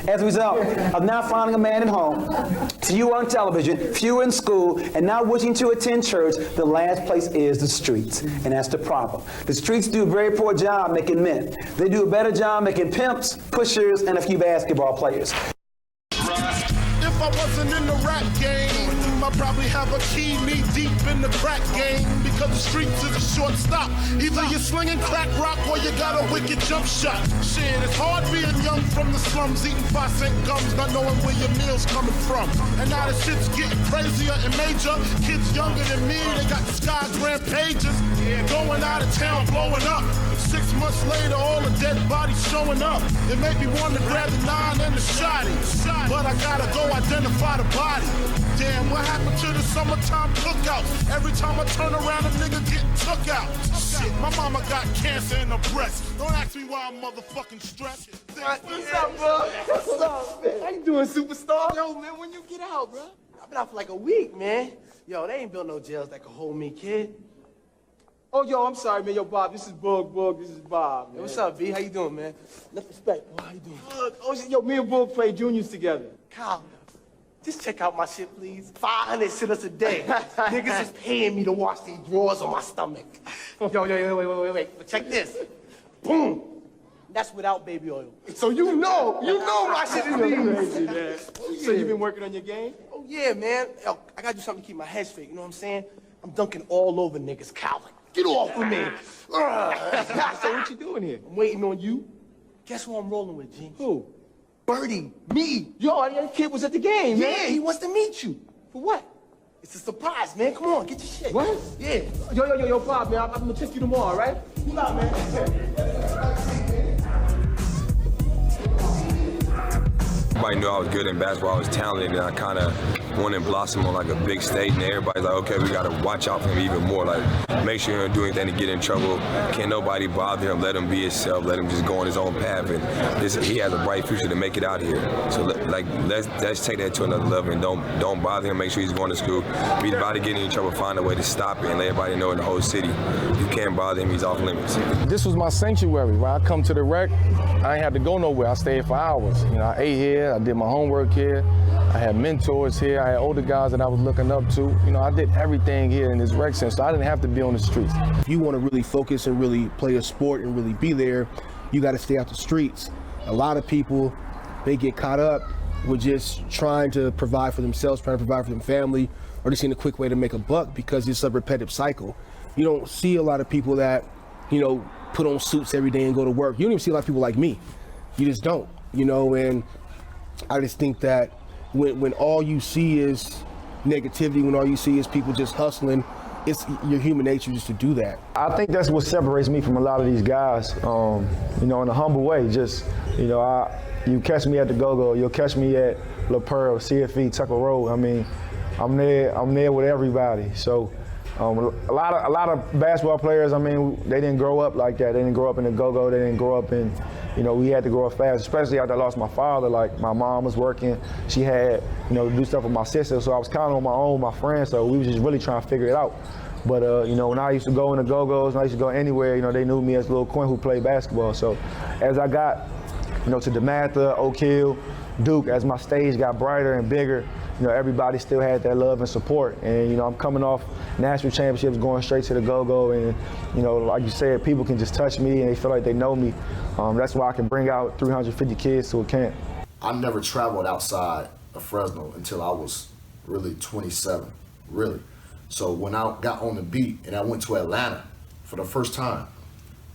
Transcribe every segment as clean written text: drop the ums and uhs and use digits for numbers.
As a result of not finding a man at home, few on television, few in school, and not wishing to attend church, the last place is the streets. And that's the problem. The streets do a very poor job making men. They do a better job making pimps, pushers, and a few basketball players. If I wasn't in the rap game, I'd probably have a key knee deep in the crack game, because the streets is a short stop. Either you're slinging crack rock or you got a wicked jump shot. Shit, it's hard being young from the slums, eating 5-cent gums, not knowing where your meal's coming from. And now the shit's getting crazier and major. Kids younger than me, they got the sky grand pages. Going out of town, blowing up. 6 months later, all the dead bodies showing up. It made me want to grab the 9 and the shotty, but I gotta go identify the body. Damn, what happened to the summertime cookouts? Every time I turn around, a nigga getting took out. Shit, my mama got cancer in her breast. Don't ask me why I'm motherfucking stressed. What's up, bro? What's up, man? How you doing, superstar? Yo, man, when you get out, bro? I've been out for like a week, man. Yo, they ain't built no jails that can hold me, kid. Oh, yo, I'm sorry, man. Yo, Bob, this is Boog. This is Bob, man. Yo, what's up, V? How you doing, man? Enough respect. Boy, how you doing? Good. Oh, yo, me and Boog played juniors together. Kyle, just check out my shit, please. 500 sit-ups a day. Niggas is paying me to wash these drawers on my stomach. Yo, wait. But check this. Boom. That's without baby oil. So you know my shit is crazy, man. So you been working on your game? Oh, yeah, man. Yo, I gotta do something to keep my head straight, you know what I'm saying? I'm dunking all over niggas, Calvin. Get off of me. So what you doing here? I'm waiting on you. Guess who I'm rolling with, G? Who? Birdie. Me. Yo, that kid was at the game, man. Yeah, he wants to meet you. For what? It's a surprise, man. Come on, get your shit. What? Yeah. Yo, Bob, man. I'm gonna check you tomorrow, right? Pull out, man. Everybody knew I was good in basketball, I was talented, and I kind of went and blossomed on like a big stage, and everybody's like, okay, we got to watch out for him even more. Like, make sure he don't do anything to get in trouble. Can't nobody bother him. Let him be himself. Let him just go on his own path. And he has a bright future to make it out here. So, like, let's take that to another level, and don't bother him. Make sure he's going to school. If he's about to get in trouble, find a way to stop it and let everybody know in the whole city. You can't bother him. He's off limits. This was my sanctuary. When I come to the rec, I ain't had to go nowhere. I stayed for hours. You know, I ate here. I did my homework here. I had mentors here. I had older guys that I was looking up to. You know, I did everything here in this rec center, so I didn't have to be on the streets. If you want to really focus and really play a sport and really be there, you got to stay out the streets. A lot of people, they get caught up with just trying to provide for themselves, trying to provide for their family, or just seeing a quick way to make a buck because it's a repetitive cycle. You don't see a lot of people that, you know, put on suits every day and go to work. You don't even see a lot of people like me. You just don't, you know, and I just think that when all you see is negativity, when all you see is people just hustling, it's your human nature just to do that. I think that's what separates me from a lot of these guys, you know, in a humble way. Just, you know, you catch me at the Go-Go, you'll catch me at La Pearl, CFE, Tucker Road. I mean, I'm there with everybody. So a lot of basketball players, I mean, they didn't grow up like that. They didn't grow up in the Go-Go. They didn't grow up in, you know, we had to grow up fast, especially after I lost my father. Like, my mom was working. She had, you know, to do stuff with my sister. So I was kind of on my own, my friends. So we was just really trying to figure it out. But, you know, when I used to go in the Go-Go's, and I used to go anywhere, you know, they knew me as Lil Quinn who played basketball. So as I got, you know, to DeMatha, Oak Hill, Duke, as my stage got brighter and bigger, you know, everybody still had that love and support. And, you know, I'm coming off national championships, going straight to the Go-Go. And, you know, like you said, people can just touch me and they feel like they know me. That's why I can bring out 350 kids to a camp. I never traveled outside of Fresno until I was really 27, really. So when I got on the beat and I went to Atlanta for the first time,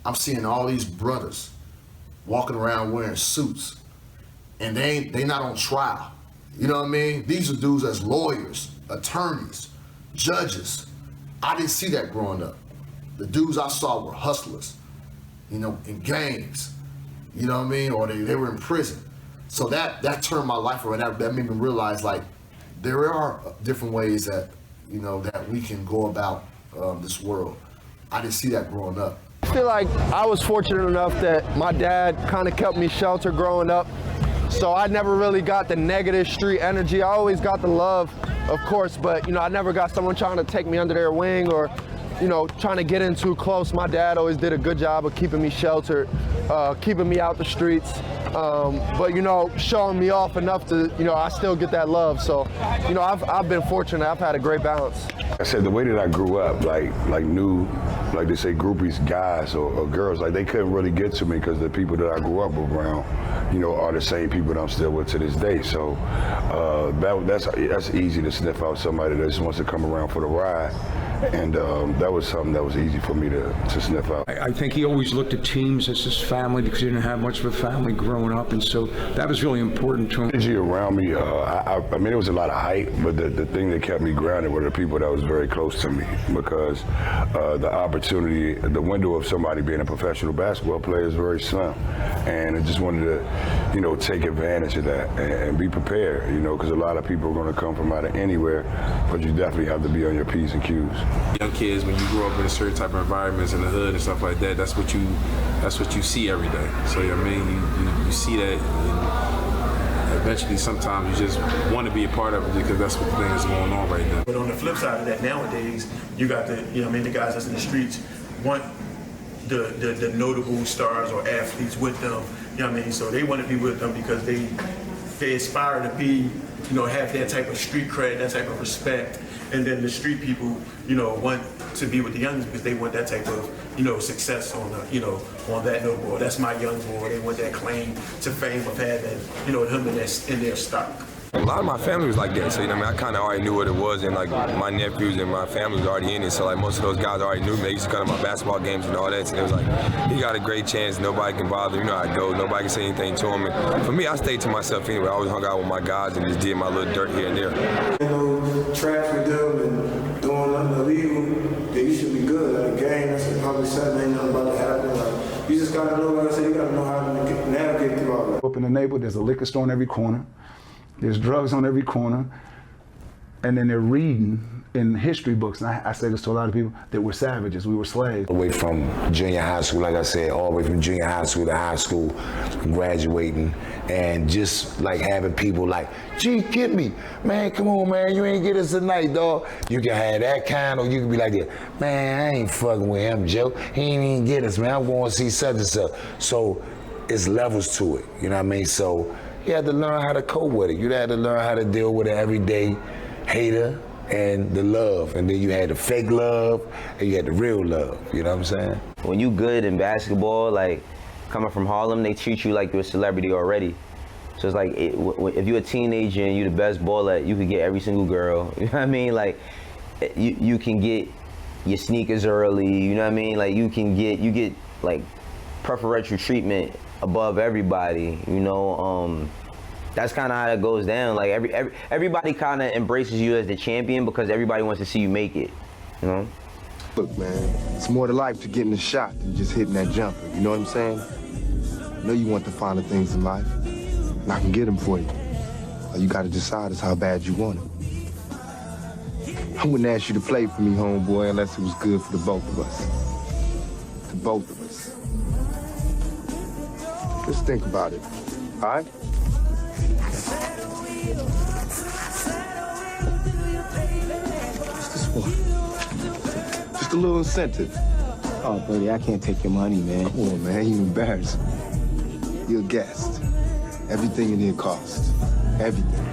I'm seeing all these brothers walking around wearing suits, and they not on trial. You know what I mean? These are dudes as lawyers, attorneys, judges. I didn't see that growing up. The dudes I saw were hustlers, you know, in gangs, you know what I mean? Or they were in prison. So that turned my life around. That made me realize, like, there are different ways that, you know, that we can go about this world. I didn't see that growing up. I feel like I was fortunate enough that my dad kind of kept me sheltered growing up. So I never really got the negative street energy. I always got the love, of course, but, you know, I never got someone trying to take me under their wing or, you know, trying to get in too close. My dad always did a good job of keeping me sheltered, keeping me out the streets. but you know, showing me off enough to, you know, I still get that love. So, you know, I've been fortunate. I've had a great balance. I said the way that I grew up, like they say, groupies, guys or girls, like they couldn't really get to me because the people that I grew up around, you know, are the same people that I'm still with to this day. So that's easy to sniff out somebody that just wants to come around for the ride. And that was something that was easy for me to sniff out. I think he always looked at teams as his family because he didn't have much of a family growing up, and so that was really important to him. Energy around me, I mean, there was a lot of hype, but the thing that kept me grounded were the people that was very close to me, because the opportunity, the window of somebody being a professional basketball player is very slim, and I just wanted to, you know, take advantage of that and be prepared, you know, because a lot of people are going to come from out of anywhere, but you definitely have to be on your P's and Q's. Young kids, when you grow up in a certain type of environments in the hood and stuff like that, that's what you see every day. So I mean, you see that, and eventually sometimes you just want to be a part of it because that's what the thing is going on right now. But on the flip side of that, nowadays you got the, you know, I mean, the guys that's in the streets want the notable stars or athletes with them. You know what I mean? So they want to be with them because they aspire to be, you know, have that type of street cred, that type of respect. And then the street people, you know, want to be with the youngins because they want that type of, you know, success on the, you know, on that no boy. That's my young boy. They want that claim to fame of having, you know, him in their stock. A lot of my family was like that, so you know, I mean, I kind of already knew what it was, and like my nephews and my family was already in it, so like most of those guys already knew me. They used to come to my basketball games and all that, so it was like, he got a great chance, nobody can bother him, you know how I go, nobody can say anything to him. And for me, I stayed to myself anyway. I always hung out with my guys and just did my little dirt here and there. You know, trash with them and doing nothing illegal, then you should be good. Like a game, that's a public setting, ain't nothing about to happen. Like, you just gotta know, like I said, you gotta know how to navigate through all that. Up in the neighborhood, there's a liquor store on every corner. There's drugs on every corner, and then they're reading in history books, and I say this to a lot of people, that we're savages, we were slaves. Away from junior high school, like I said, all the way from junior high school to high school, graduating, and just like having people like, gee, get me, man, come on, man, you ain't get us tonight, dog. You can have that kind, or you can be like that, man, I ain't fucking with him, Joe. He ain't even get us, man, I'm going to see such and such. So it's levels to it, you know what I mean? So you had to learn how to cope with it. You had to learn how to deal with an everyday hater and the love. And then you had the fake love and you had the real love. You know what I'm saying? When you good in basketball, like coming from Harlem, they treat you like you're a celebrity already. So it's like, if you're a teenager and you're the best baller, you can get every single girl. You know what I mean? Like, you can get your sneakers early. You know what I mean? Like, you get like preferential treatment above everybody, you know. That's kind of how it goes down. Like everybody kind of embraces you as the champion because everybody wants to see you make it, you know. Look, man, it's more to life to getting a shot than just hitting that jumper. You know what I'm saying? I know you want the finer things in life, and I can get them for you. All you gotta decide is how bad you want it. I wouldn't ask you to play for me, homeboy, unless it was good for the both of us. The both of us. Just think about it, all right? What's this for? Just a little incentive. Oh, buddy, I can't take your money, man. Come on, man, you embarrassed me. You're a guest. Everything in here costs. Everything.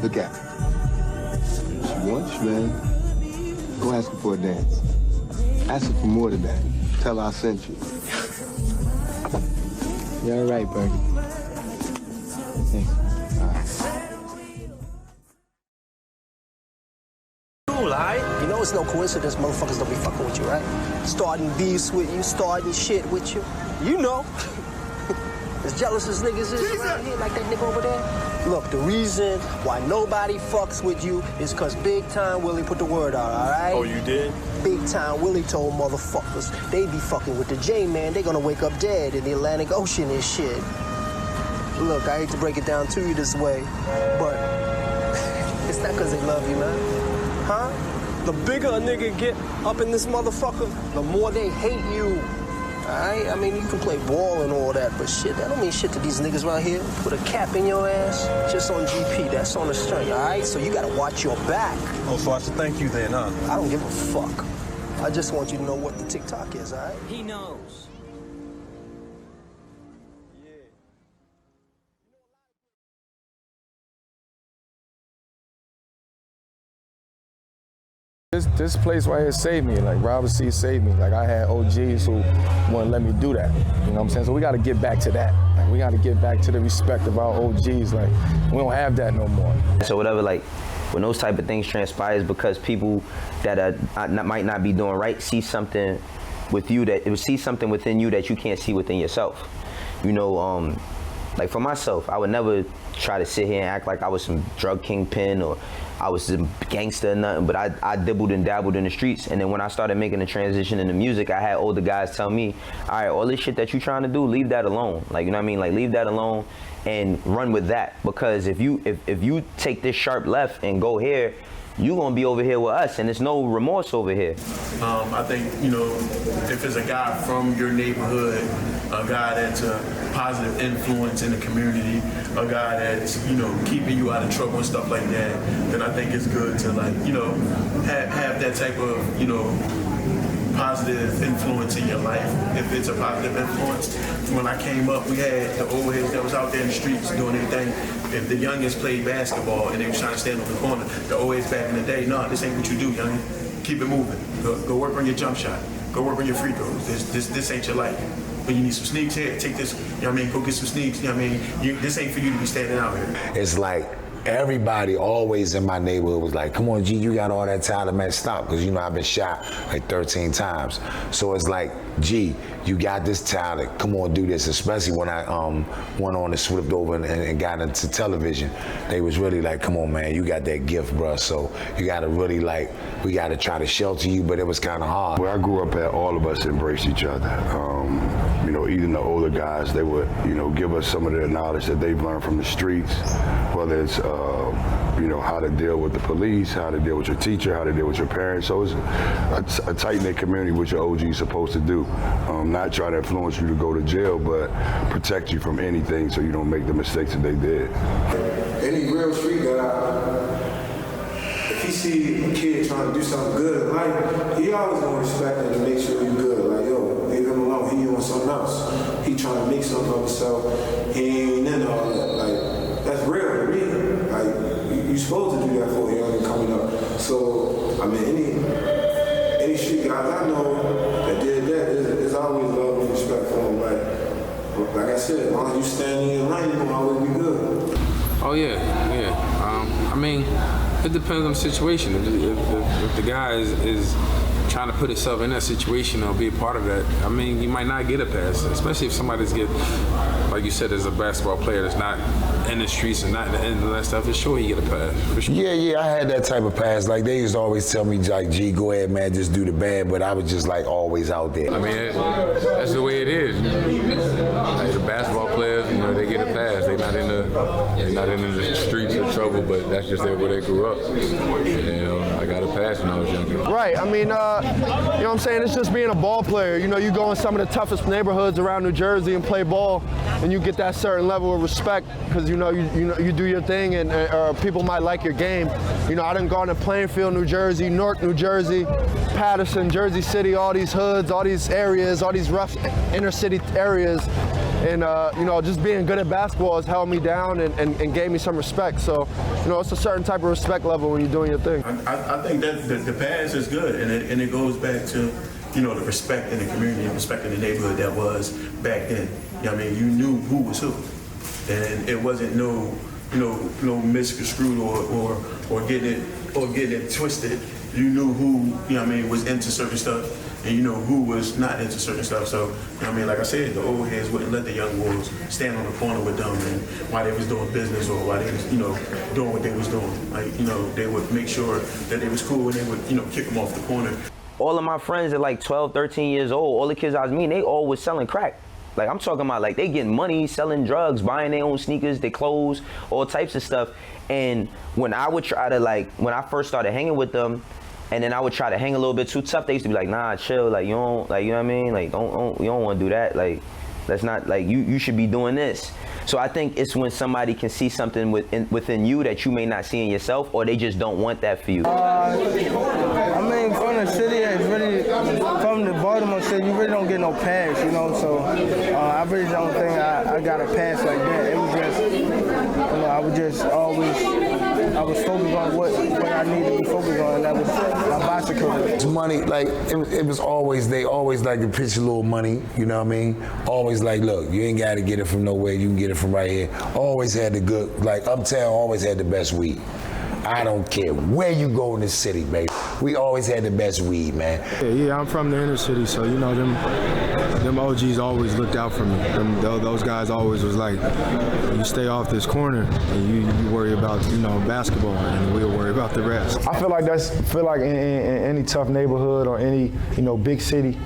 Look at me. She wants you, man. Go ask her for a dance. Ask her for more than that. Tell her I sent you. You're all right, Bernie. Thanks. All right. You know it's no coincidence motherfuckers don't be fucking with you, right? Starting beefs with you, starting shit with you. You know. As jealous as niggas is around here, like that nigga over there. Look, the reason why nobody fucks with you is because Big Time Willie put the word out, all right? Oh, you did? Big Time Willie told motherfuckers they be fucking with the J-Man, they gonna wake up dead in the Atlantic Ocean and shit. Look, I hate to break it down to you this way, but it's not because they love you, man. Huh? The bigger a nigga get up in this motherfucker, the more they hate you. Alright? I mean, you can play ball and all that, but shit, that don't mean shit to these niggas right here. Put a cap in your ass, just on GP, that's on the string, alright? So you gotta watch your back. Oh, so I should thank you then, huh? I don't give a fuck. I just want you to know what the TikTok is, alright? He knows. This place right here saved me. Like Robert C saved me. Like I had OGs who wouldn't let me do that. You know what I'm saying? So we got to get back to that. Like we got to get back to the respect of our OGs. Like we don't have that no more. So whatever, like when those type of things transpires, because people that might not be doing right see something with you see something within you that you can't see within yourself. You know, like for myself, I would never try to sit here and act like I was some drug kingpin or I was some gangster or nothing, but I dibbled and dabbled in the streets. And then when I started making the transition into music, I had older guys tell me, all right, all this shit that you trying to do, leave that alone. Like, you know what I mean? Like, leave that alone and run with that. Because if you take this sharp left and go here, you're gonna be over here with us, and there's no remorse over here. I think, you know, if it's a guy from your neighborhood, a guy that's a positive influence in the community, a guy that's, you know, keeping you out of trouble and stuff like that, then I think it's good to, like, you know, have that type of, you know, positive influence in your life, if it's a positive influence. When I came up, we had the old heads that was out there in the streets doing their thing. If the youngest played basketball and they was trying to stand on the corner, the old heads back in the day, no, this ain't what you do, young. Keep it moving. Go work on your jump shot. Go work on your free throws. This ain't your life. But you need some sneaks here, take this, you know what I mean, go get some sneaks, you know what I mean? This ain't for you to be standing out here. It's like, everybody always in my neighborhood was like, come on, G, you got all that talent, man, stop. Because, you know, I've been shot like 13 times. So it's like, G, you got this talent, come on, do this. Especially when I went on and flipped over and got into television. They was really like, come on, man, you got that gift, bro. So you got to really, like, we got to try to shelter you, but it was kind of hard. Where I grew up at, all of us embraced each other. You know, even the older guys, they would, you know, give us some of their knowledge that they've learned from the streets, whether it's, you know, how to deal with the police, how to deal with your teacher, how to deal with your parents. So it's a tight-knit community, which your OG is supposed to do. Not try to influence you to go to jail, but protect you from anything so you don't make the mistakes that they did. Any real street guy, if he see a kid trying to do something good in life, he always gonna respect him and make sure he's good. Like, yo, leave him alone, he doing something else. He trying to make something of himself, he ain't in all that. Like, that's real to me. Like, you supposed to do that for a young coming up. So, I mean, any street guys I know that did that, there's always love and respect for them. Like I said, as long as you stand in your lane, you're gonna always be good. Oh yeah. I mean, it depends on the situation. If the guy is trying to put himself in that situation or be a part of that, I mean, you might not get a pass, especially if somebody's like you said, as a basketball player that's not in the streets and not in that stuff, for sure he get a pass. For sure. Yeah, I had that type of pass. Like, they used to always tell me, like, G, go ahead, man, just do the band, but I was just, like, always out there. I mean, that's the way it is. Like, the basketball players, you know, they get a pass. They're not in the streets of trouble, but that's just where they grew up. You know, I got a pass when I was younger. Right, I mean, you know what I'm saying? It's just being a ball player. You know, you go in some of the toughest neighborhoods around New Jersey and play ball, and you get that certain level of respect because you do your thing, and people might like your game. You know, I done gone to Plainfield, New Jersey, Newark, New Jersey, Patterson, Jersey City, all these hoods, all these areas, all these rough inner city areas, and you know, just being good at basketball has held me down and gave me some respect. So, you know, it's a certain type of respect level when you're doing your thing. I think that the pass is good, and it goes back to, you know, the respect in the community and respect in the neighborhood that was back then. You know what I mean? You knew who was who, and it wasn't no misconstrued or getting it twisted. You knew who, you know what I mean, was into certain stuff, and you know who was not into certain stuff. So, you know what I mean, like I said, the old heads wouldn't let the young boys stand on the corner with them, and while they was doing business or while they was, you know, doing what they was doing. Like, you know, they would make sure that they was cool, and they would, you know, kick them off the corner. All of my friends at like 12, 13 years old, all the kids I was meeting, they all was selling crack. Like, I'm talking about, like, they getting money, selling drugs, buying their own sneakers, their clothes, all types of stuff. And when I would try to, like, when I first started hanging with them, and then I would try to hang a little bit too tough, they used to be like, nah, chill, like, you don't, like, you know what I mean? Like, you don't want to do that. Like, that's not, like, you should be doing this. So I think it's when somebody can see something within you that you may not see in yourself, or they just don't want that for you. I mean, from the city, it's really, from the Baltimore city, you really don't get no pass, you know, so I really don't think I got a pass like that. It was just, you know, I would just always I was focused on what I needed to be focused on, and that was my bicycle. It's money, like, it was always, they always like to pitch a little money, you know what I mean? Always like, look, you ain't got to get it from nowhere, you can get it from right here. Always had the good, like, Uptown always had the best weed. I don't care where you go in the city, baby. We always had the best weed, man. Yeah, I'm from the inner city, so you know them OGs always looked out for me. Those guys always was like, you stay off this corner and you worry about, you know, basketball, and we'll worry about the rest. I feel like in any tough neighborhood or any, you know, big city,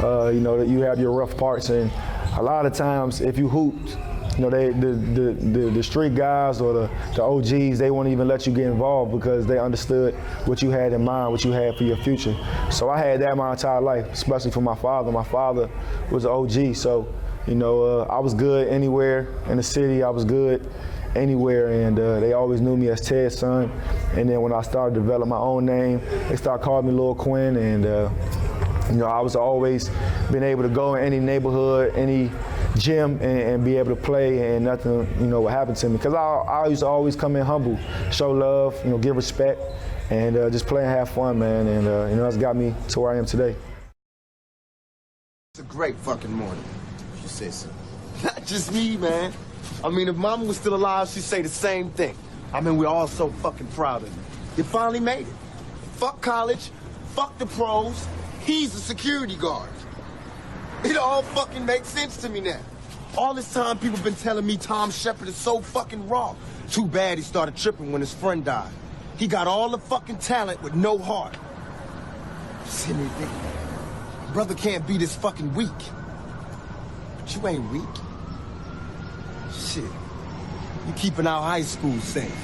you know, that you have your rough parts, and a lot of times if you hooped, you know, the street guys or the OGs, they won't even let you get involved because they understood what you had in mind, what you had for your future. So I had that my entire life, especially for my father. My father was an OG, so, you know, I was good anywhere in the city. I was good anywhere, and they always knew me as Ted's son. And then when I started to develop my own name, they started calling me Lil Quinn, and you know, I was always been able to go in any neighborhood, any gym, and be able to play, and nothing, you know, would happen to me. Because I used to always come in humble, show love, you know, give respect, and just play and have fun, man. And you know, that's got me to where I am today. It's a great fucking morning, if you say so. Not just me, man. I mean, if Mama was still alive, she'd say the same thing. I mean, we're all so fucking proud of you. You finally made it. Fuck college, fuck the pros. He's a security guard. It all fucking makes sense to me now. All this time, people been telling me Tom Shepard is so fucking raw. Too bad he started tripping when his friend died. He got all the fucking talent with no heart. See me think, brother can't be this fucking weak. But you ain't weak. Shit. You keeping our high school safe.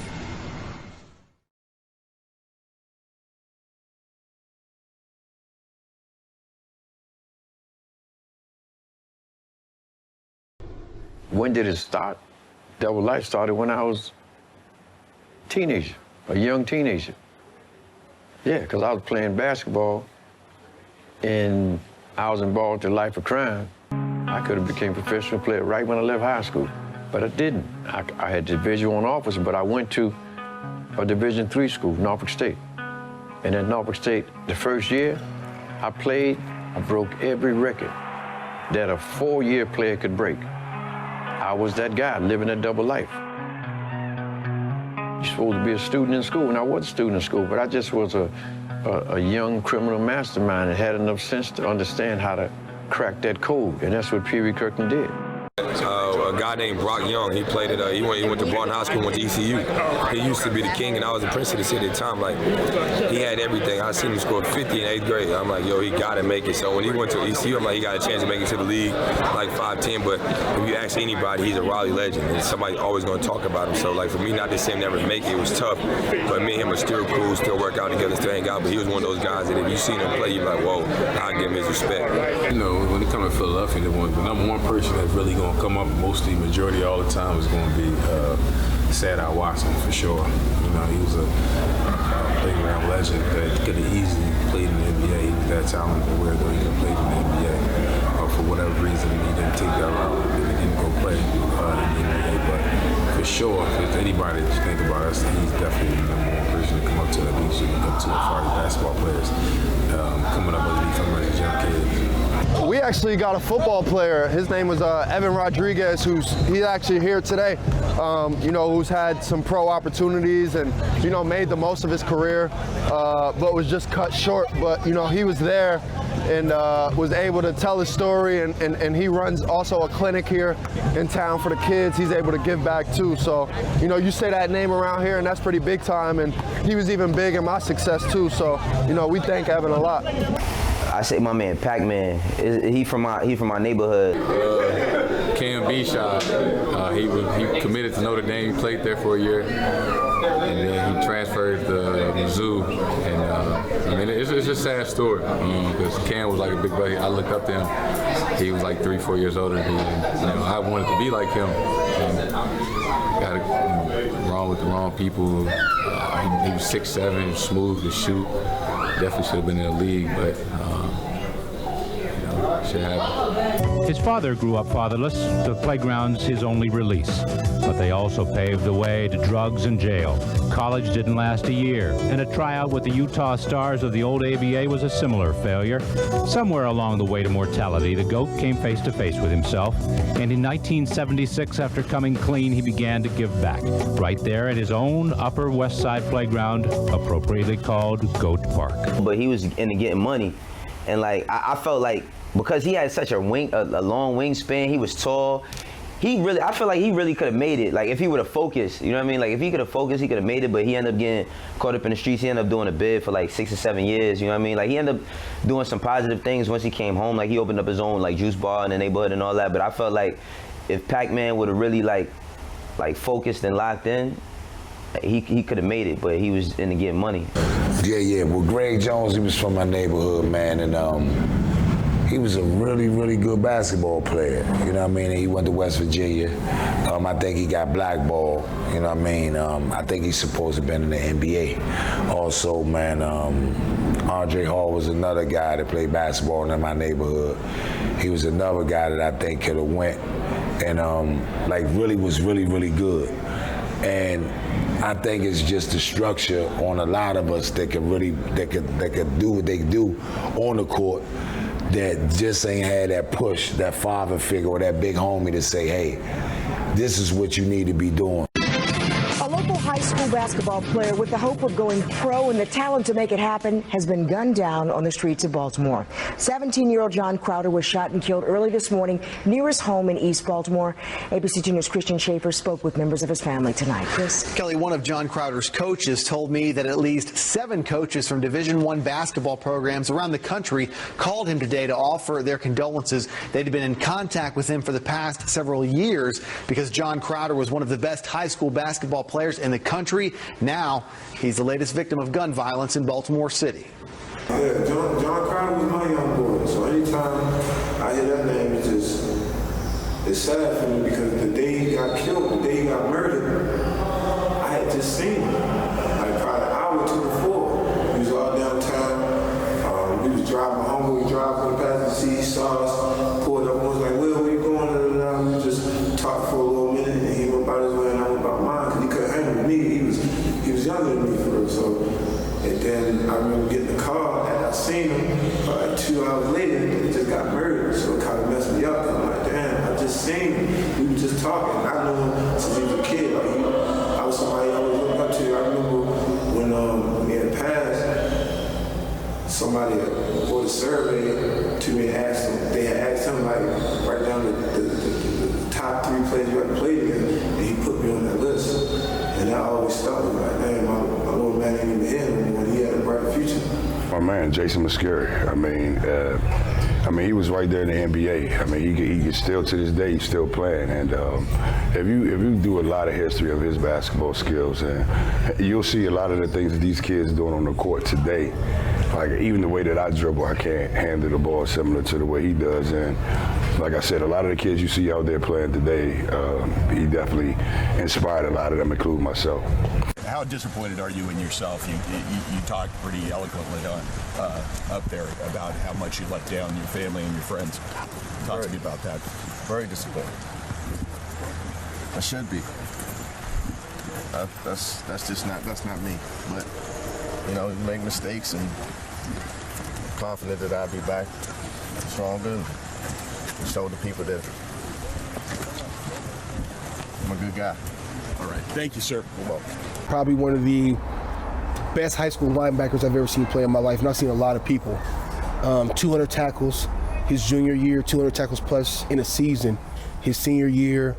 When did it start? Double Life started when I was a teenager, a young teenager. Yeah, because I was playing basketball and I was involved in life of crime. I could have became a professional player right when I left high school, but I didn't. I had Division I officer, but I went to a Division III school, Norfolk State. And at Norfolk State, the first year I played, I broke every record that a 4-year player could break. I was that guy living a double life. You're supposed to be a student in school, and I was a student in school, but I just was a young criminal mastermind and had enough sense to understand how to crack that code, and that's what Pee Wee Kirkland did. A guy named Brock Young, he played at, he went to Broughton High School, went to ECU. He used to be the king, and I was the prince of the city at the time. Like, he had everything. I seen him score 50 in 8th grade. I'm like, yo, he gotta make it. So when he went to ECU, I'm like, he got a chance to make it to the league, like 5'10", but if you ask anybody, he's a Raleigh legend, and somebody's always gonna talk about him. So like, for me not to see him never make it was tough, but me and him are still cool, still work out together, still hang out, but he was one of those guys that if you seen him play, you're like, whoa, I give him his respect. You know, when it comes to Philadelphia, the number one person that's really gonna come up mostly majority all the time is going to be Sad-Eye Watson for sure. You know, he was a playground legend that could have easily played in the NBA. He was that talented where though he could have played in the NBA. For whatever reason, he didn't take that route. He didn't go play in the NBA. But for sure, if anybody that you think about us, he's definitely the number one person to come up to that beach and come to as far as basketball players coming up as young kids. We actually got a football player. His name was Evan Rodriguez, he's actually here today. You know, who's had some pro opportunities and, you know, made the most of his career, but was just cut short. But, you know, he was there and was able to tell his story, and he runs also a clinic here in town for the kids. He's able to give back too. So, you know, you say that name around here and that's pretty big time, and he was even big in my success too. So, you know, we thank Evan a lot. I say my man Pac-Man. He from my neighborhood. Cam B-Shot, he committed to Notre Dame. He played there for a year, and then he transferred to Mizzou. And I mean, it's a sad story because Cam was like a big buddy. I looked up to him. He was like 3-4 years older than me. And, you know, I wanted to be like him. Got it wrong with the wrong people. He was 6'7", smooth to shoot. Definitely should have been in the league, but you know, shit happened. His father grew up fatherless, the playground's his only release. But they also paved the way to drugs and jail. College didn't last a year, and a tryout with the Utah Stars of the old ABA was a similar failure. Somewhere along the way to mortality, the GOAT came face to face with himself, and in 1976, after coming clean, he began to give back, right there at his own Upper West Side playground, appropriately called Goat Park. But he was into getting money, and like I felt like because he had such a long wingspan, he was tall. I feel like he really could have made it. Like if he would have focused, you know what I mean? Like if he could have focused, he could have made it. But he ended up getting caught up in the streets. He ended up doing a bid for like 6 or 7 years. You know what I mean? Like he ended up doing some positive things once he came home. Like he opened up his own like juice bar in the neighborhood and all that. But I felt like if Pac-Man would have really like focused and locked in, he could have made it. But he was into getting money. Yeah. Well, Greg Jones, he was from my neighborhood, man, and he was a really, really good basketball player, you know what I mean? And he went to West Virginia. I think he got blackballed, you know what I mean? I think he's supposed to have been in the NBA. Also, man, Andre Hall was another guy that played basketball in my neighborhood. He was another guy that I think could have went and really was really, really good. And I think it's just the structure on a lot of us that could do what they do on the court, that just ain't had that push, that father figure or that big homie to say, hey, this is what you need to be doing. A local high school basketball player with the hope of going pro and the talent to make it happen has been gunned down on the streets of Baltimore. 17-year-old John Crowder was shot and killed early this morning near his home in East Baltimore. ABC 2 News' Christian Schaefer spoke with members of his family tonight. Chris? Kelly, one of John Crowder's coaches told me that at least 7 coaches from Division I basketball programs around the country called him today to offer their condolences. They'd been in contact with him for the past several years because John Crowder was one of the best high school basketball players in the country. Now, he's the latest victim of gun violence in Baltimore City. Yeah, John Crowder was my young boy, so anytime I hear that name, it's sad for me because the day he got killed, the day he got murdered, I had just seen him, like probably an hour or 2 before. He was all downtown, we was driving home, we drove from the passenger seat, he saw us, pulled up, and was like, Will, where you going? We just talked for a little minute, and he went about his way, and I went about mine, because he couldn't hang with me. He was younger than me for real, so. And then I remember getting the car, and I seen him, but like 2 hours later, he just got murdered, so it kind of messed me up. I'm like, damn, I just seen him. We were just talking. I knew him since he was a kid. Like, I was somebody I was looking up to. I remember when he had passed, somebody brought a survey to me and asked him, they had asked him, like, write down the top 3 players you ever played against, and he put me on that list. And that always stuck with me, like, man, my little man ain't even here anymore. He had a bright future. My man, Jason Mascari. I mean, he was right there in the NBA. I mean, he could still, to this day, he's still playing. And if you do a lot of history of his basketball skills, and you'll see a lot of the things that these kids doing on the court today. Like even the way that I dribble, I can't handle the ball similar to the way he does. And like I said, a lot of the kids you see out there playing today, he definitely inspired a lot of them, including myself. How disappointed are you in yourself? You talked pretty eloquently up there about how much you let down your family and your friends. Talk to me about that. Very disappointed. I should be. That's not me. But you know, you make mistakes, and I'm confident that I'll be back stronger and show the people that I'm a good guy. All right. Thank you, sir. You're welcome. Probably one of the best high school linebackers I've ever seen play in my life, and I've seen a lot of people. 200 tackles his junior year, 200 tackles plus in a season. His senior year,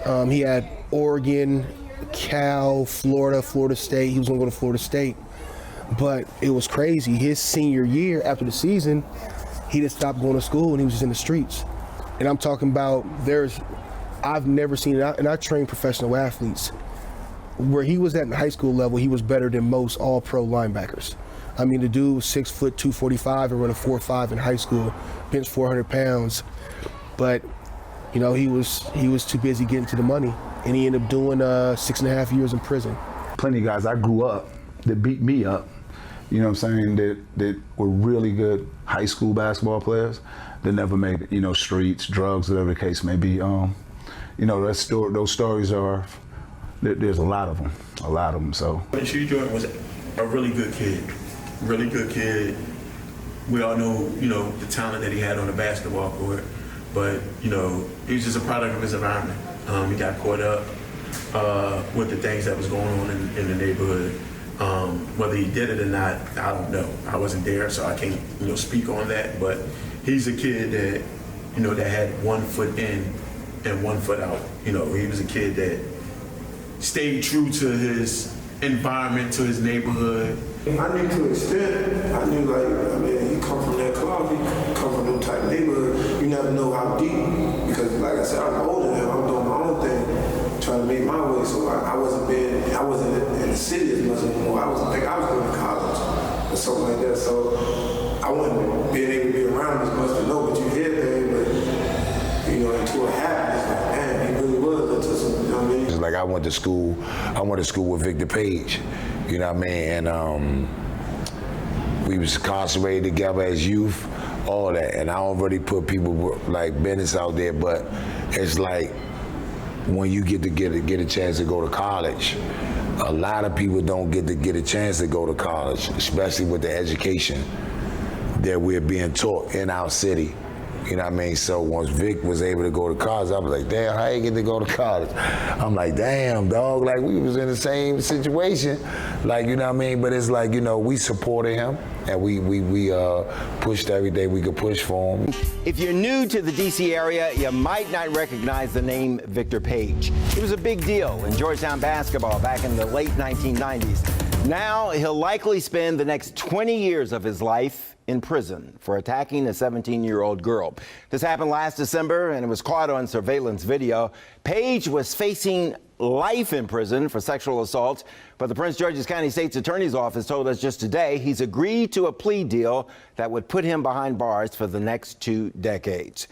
he had Oregon, Cal, Florida State. He was going to go to Florida State. But it was crazy. His senior year, after the season, he just stopped going to school and he was just in the streets. And I'm talking about I've never seen it, and I train professional athletes. Where he was at in high school level, he was better than most all-pro linebackers. I mean, the dude was 6 foot 245 and run a 4.5 in high school, bench 400 pounds. But, you know, he was too busy getting to the money, and he ended up doing 6.5 years in prison. Plenty of guys I grew up that beat me up, you know what I'm saying, that were really good high school basketball players that never made it, you know, streets, drugs, whatever the case may be. You know, those stories are, there's a lot of them, so. True Jordan was a really good kid. We all know, you know, the talent that he had on the basketball court, but, you know, he was just a product of his environment. He got caught up with the things that was going on in the neighborhood. Whether he did it or not, I don't know. I wasn't there, so I can't, you know, speak on that, but he's a kid that, you know, that had 1 foot in and 1 foot out. You know, he was a kid that stayed true to his environment, to his neighborhood. I knew to an extent. I knew, like, I mean, he come from that cloth, he come from them type of neighborhood. You never know how deep, because like I said, I'm older than him. I'm doing my own thing, trying to make my way. So I wasn't in the city as much anymore. I think I was going to college or something like that. So I wasn't being able to be around as much to know what you hear things, but you know, until it happened, it's like, man, he really was into some, you know what I mean? It's like I went to school with Victor Page, you know what I mean? And we was incarcerated together as youth, all that. And I don't really put people like business out there, but it's like when you get a chance to go to college, a lot of people don't get a chance to go to college, especially with the education that we're being taught in our city. You know what I mean? So once Vic was able to go to college, I was like, damn, how you get to go to college? I'm like, damn, dog, like we was in the same situation. Like, you know what I mean? But it's like, you know, we supported him and we pushed everything we could push for him. If you're new to the DC area, you might not recognize the name Victor Page. He was a big deal in Georgetown basketball back in the late 1990s. Now he'll likely spend the next 20 years of his life in prison for attacking a 17-year-old girl. This happened last December and it was caught on surveillance video. Page was facing life in prison for sexual assault, but the Prince George's County State's Attorney's Office told us just today he's agreed to a plea deal that would put him behind bars for the next 2 decades.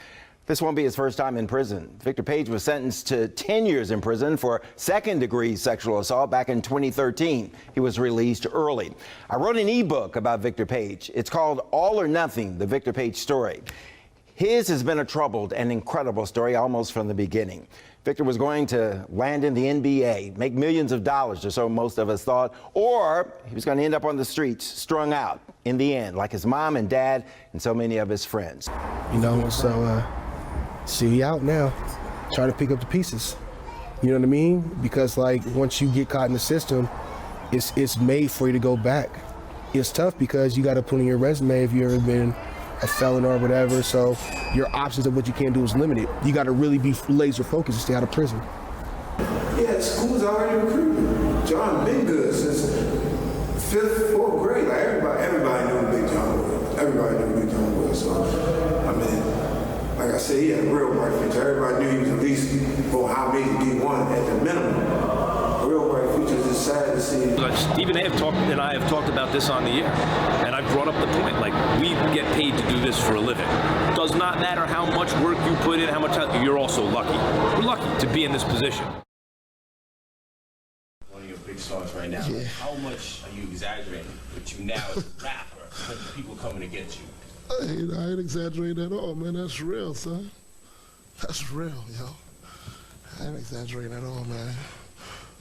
This won't be his first time in prison. Victor Page was sentenced to 10 years in prison for second-degree sexual assault back in 2013. He was released early. I wrote an ebook about Victor Page. It's called All or Nothing, the Victor Page story. His has been a troubled and incredible story almost from the beginning. Victor was going to land in the NBA, make millions of dollars, or so most of us thought, or he was going to end up on the streets, strung out in the end, like his mom and dad and so many of his friends. You know, so see you out now, trying to pick up the pieces. You know what I mean? Because like once you get caught in the system, it's made for you to go back. It's tough because you got to put in your resume if you've ever been a felon or whatever. So your options of what you can do is limited. You got to really be laser focused to stay out of prison. Yeah, school's already recruiting. John been good since 5th, 4th grade. Like everybody knew who Big John was. Everybody knew who Big John was. So I mean, like I said, he had a real bright future. Everybody knew he was at least going high major D1 at the minimum. A real bright future. It's just sad to see. Stephen and I have talked about this on the air, and I've brought up the point. Like, we get paid to do this for a living. Does not matter how much work you put in, how much you're also lucky. We're lucky to be in this position. One of your big stars right now. Yeah. How much are you exaggerating? But you now as a rapper, when people coming to get you. I ain't exaggerating at all, man. That's real, son. That's real, yo. I ain't exaggerating at all, man.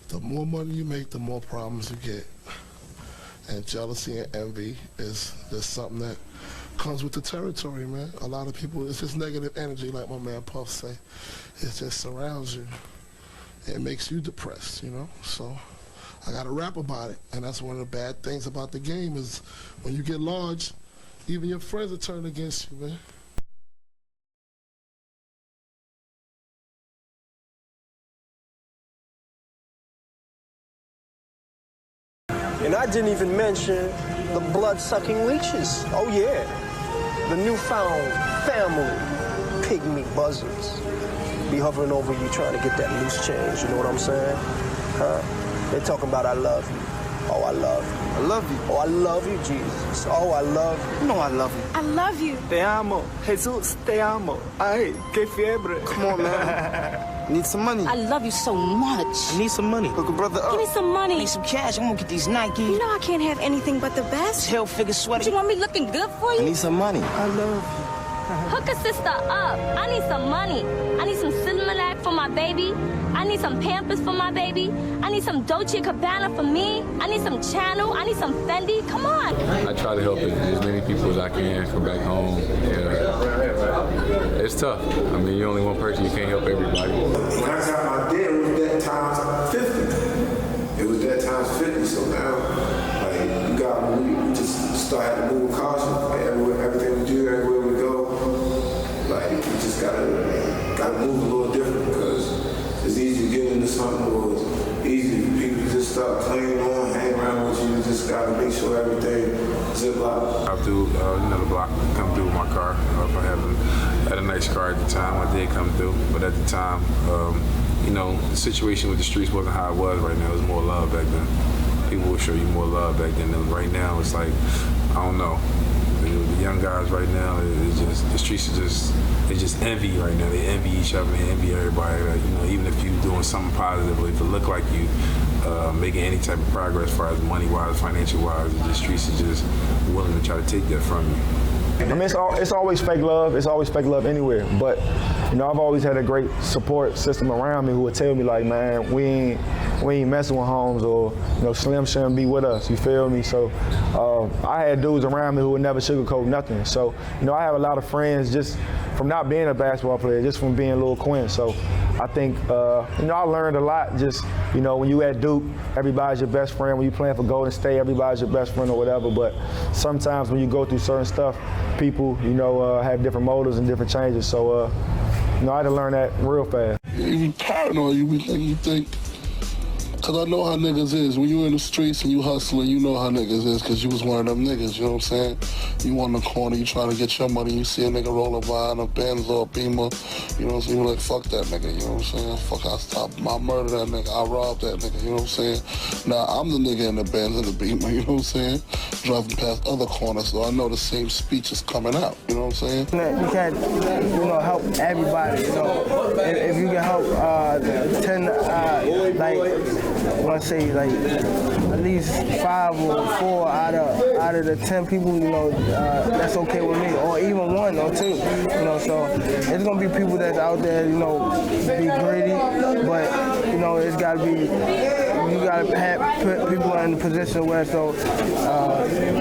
The more money you make, the more problems you get. And jealousy and envy is something that comes with the territory, man. A lot of people, it's just negative energy, like my man Puff say. It just surrounds you. It makes you depressed, you know? So I got to rap about it. And that's one of the bad things about the game is when you get large, even your friends will turn against you, man. And I didn't even mention the blood-sucking leeches. Oh yeah, the newfound family pygmy buzzards be hovering over you trying to get that loose change, you know what I'm saying? Huh? They're talking about I love you Oh, I love you. I love you. Oh, I love you, Jesus. Oh, I love you. No, I love you. I love you. Te amo. Jesus, te amo. Ay, que fiebre. Come on, man. Need some money. I love you so much. I need some money. Hook a brother up. Give me some money. I need some cash. I'm gonna get these Nike. You know I can't have anything but the best. Hell figure sweater. But you want me looking good for you? I need some money. I love you. Hook a sister up. I need some money. I need some Similac for my baby. I need some Pampers for my baby. I need some Dolce & Gabbana for me. I need some Channel. I need some Fendi. Come on. I try to help as many people as I can come back home. Yeah. It's tough. I mean, you're only one person. You can't help everybody. When I got my debt, it was that times 50. It was that times 50. So now, like, you got we just started to move with caution. Like, everything we do, everywhere we go, like, we just gotta move a little different because it's easy to get into something or it's easy for people to just start playing on, hang around with you. You just gotta make sure everything zip lock. I do, the block come through with my car. If I had a nice car at the time, I did come through. But at the time, the situation with the streets wasn't how it was right now. It was more love back then. People would show you more love back then. And right now, it's like, I don't know. The young guys right now, it's just the streets are just envy right now. They envy each other, they envy everybody. Like, even if you're doing something positive, or if it look like you making any type of progress as far as money-wise, financial-wise, the streets are just willing to try to take that from you. I mean, it's always fake love. It's always fake love anywhere. But, I've always had a great support system around me who would tell me, like, man, we ain't messing with Holmes, or, Slim shouldn't be with us, you feel me? So I had dudes around me who would never sugarcoat nothing. So, I have a lot of friends just from not being a basketball player, just from being Lil Quinn. So I think, I learned a lot just, when you at Duke, everybody's your best friend. When you playing for Golden State, everybody's your best friend or whatever. But sometimes when you go through certain stuff, people, have different motives and different changes. So, I had to learn that real fast. You paranoid, you think, because I know how niggas is. When you in the streets and you hustling, you know how niggas is because you was one of them niggas, you know what I'm saying? You on the corner, you trying to get your money, you see a nigga rolling by in a Benz or a Beamer, you know what I'm saying? You're like, fuck that nigga, you know what I'm saying? Fuck, I murder that nigga, I rob that nigga, you know what I'm saying? Now, I'm the nigga in the Benz and the Beamer, you know what I'm saying? Driving past other corners, so I know the same speech is coming out, you know what I'm saying? You can't, help everybody, if you can help 10, I want to say at least 5 or 4 out of the 10 people, that's okay with me, or even 1 or 2, so it's gonna be people that's out there, be greedy, but it's gotta be, you gotta put people in a position where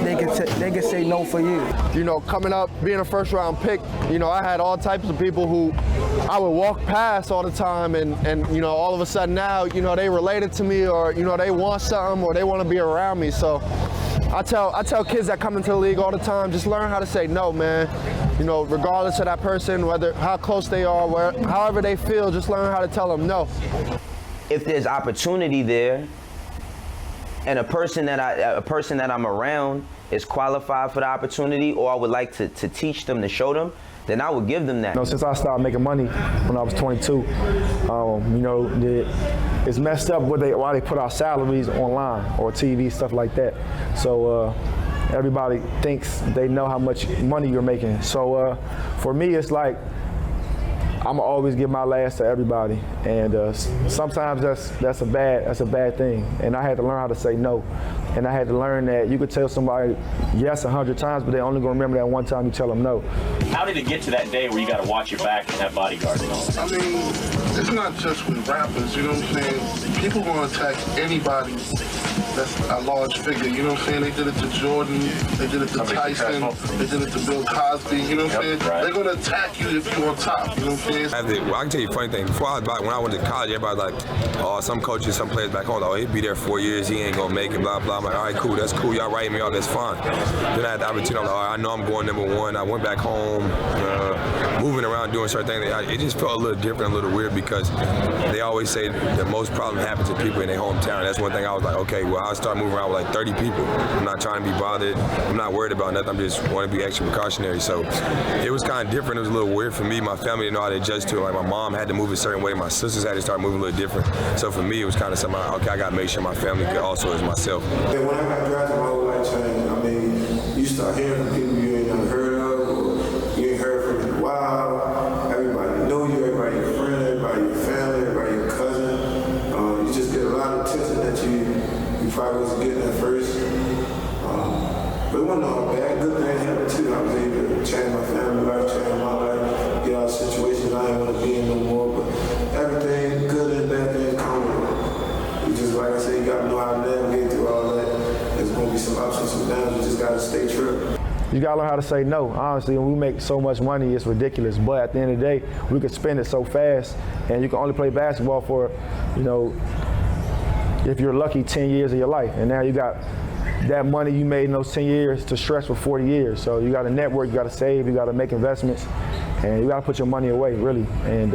they can say no for you. Coming up, being a first round pick, I had all types of people who I would walk past all the time, and all of a sudden now, they related to me, or they want something, or they want to be around me. So I tell kids that come into the league all the time, just learn how to say no, man. Regardless of that person, how close they are, however they feel, just learn how to tell them no. If there's opportunity there, and a person that I'm around is qualified for the opportunity, or I would like to teach them, to show them, then I would give them that. Since I started making money when I was 22, it's messed up why they put our salaries online or TV, stuff like that. So everybody thinks they know how much money you're making. So for me, it's like, I'm gonna always give my last to everybody, and sometimes that's a bad thing. And I had to learn how to say no, and I had to learn that you could tell somebody yes 100 times, but they're only gonna remember that one time you tell them no. How did it get to that day where you got to watch your back and have bodyguards and all that? I mean, it's not just with rappers, you know what I'm saying? People gonna attack anybody that's a large figure, you know what I'm saying? They did it to Jordan, they did it to Tyson, they did it to Bill Cosby, you know what I'm saying? Right. They're gonna attack you if you're on top, you know what I'm saying? I can tell you a funny thing. Before when I went to college, everybody was like, oh, some coaches, some players back home, oh, he'd be there 4 years, he ain't gonna make it, blah, blah. I'm like, all right, cool, that's cool. Y'all writing me off, that's fine. Then I had the opportunity, I'm like, all right, I know I'm going #1. I went back home, moving around, doing certain things. It just felt a little different, a little weird, because they always say the most problem happens to people in their hometown. That's one thing I was like, okay, well, I'll start moving around with like 30 people. I'm not trying to be bothered. I'm not worried about nothing. I'm just want to be extra precautionary. So it was kind of different. It was a little weird for me. My family didn't know how to adjust to it. Like, my mom had to move a certain way. My sisters had to start moving a little different. So for me, it was kind of something, okay, I got to make sure my family could also as myself. When I got drafted, my whole life changed. I mean, you start hearing from people you ain't never heard of, or you ain't heard from in a while. Everybody know you, everybody your friend, everybody your family, everybody your cousin. You just get a lot of attention that you probably wasn't getting at first. But it wasn't all bad. Good things happened too. I was able to change my family life, change my life, get out of situations I didn't want to be in no more. But everything, good and bad things come with it. You just, like I said, you got to know how to navigate through all that. There's going to be some ups and some downs. You just got to stay true. You gotta learn how to say no. Honestly, when we make so much money, it's ridiculous. But at the end of the day, we can spend it so fast, and you can only play basketball for, if you're lucky, 10 years of your life. And now you got that money you made in those 10 years to stretch for 40 years. So you got to network, you got to save, you got to make investments, and you got to put your money away, really. And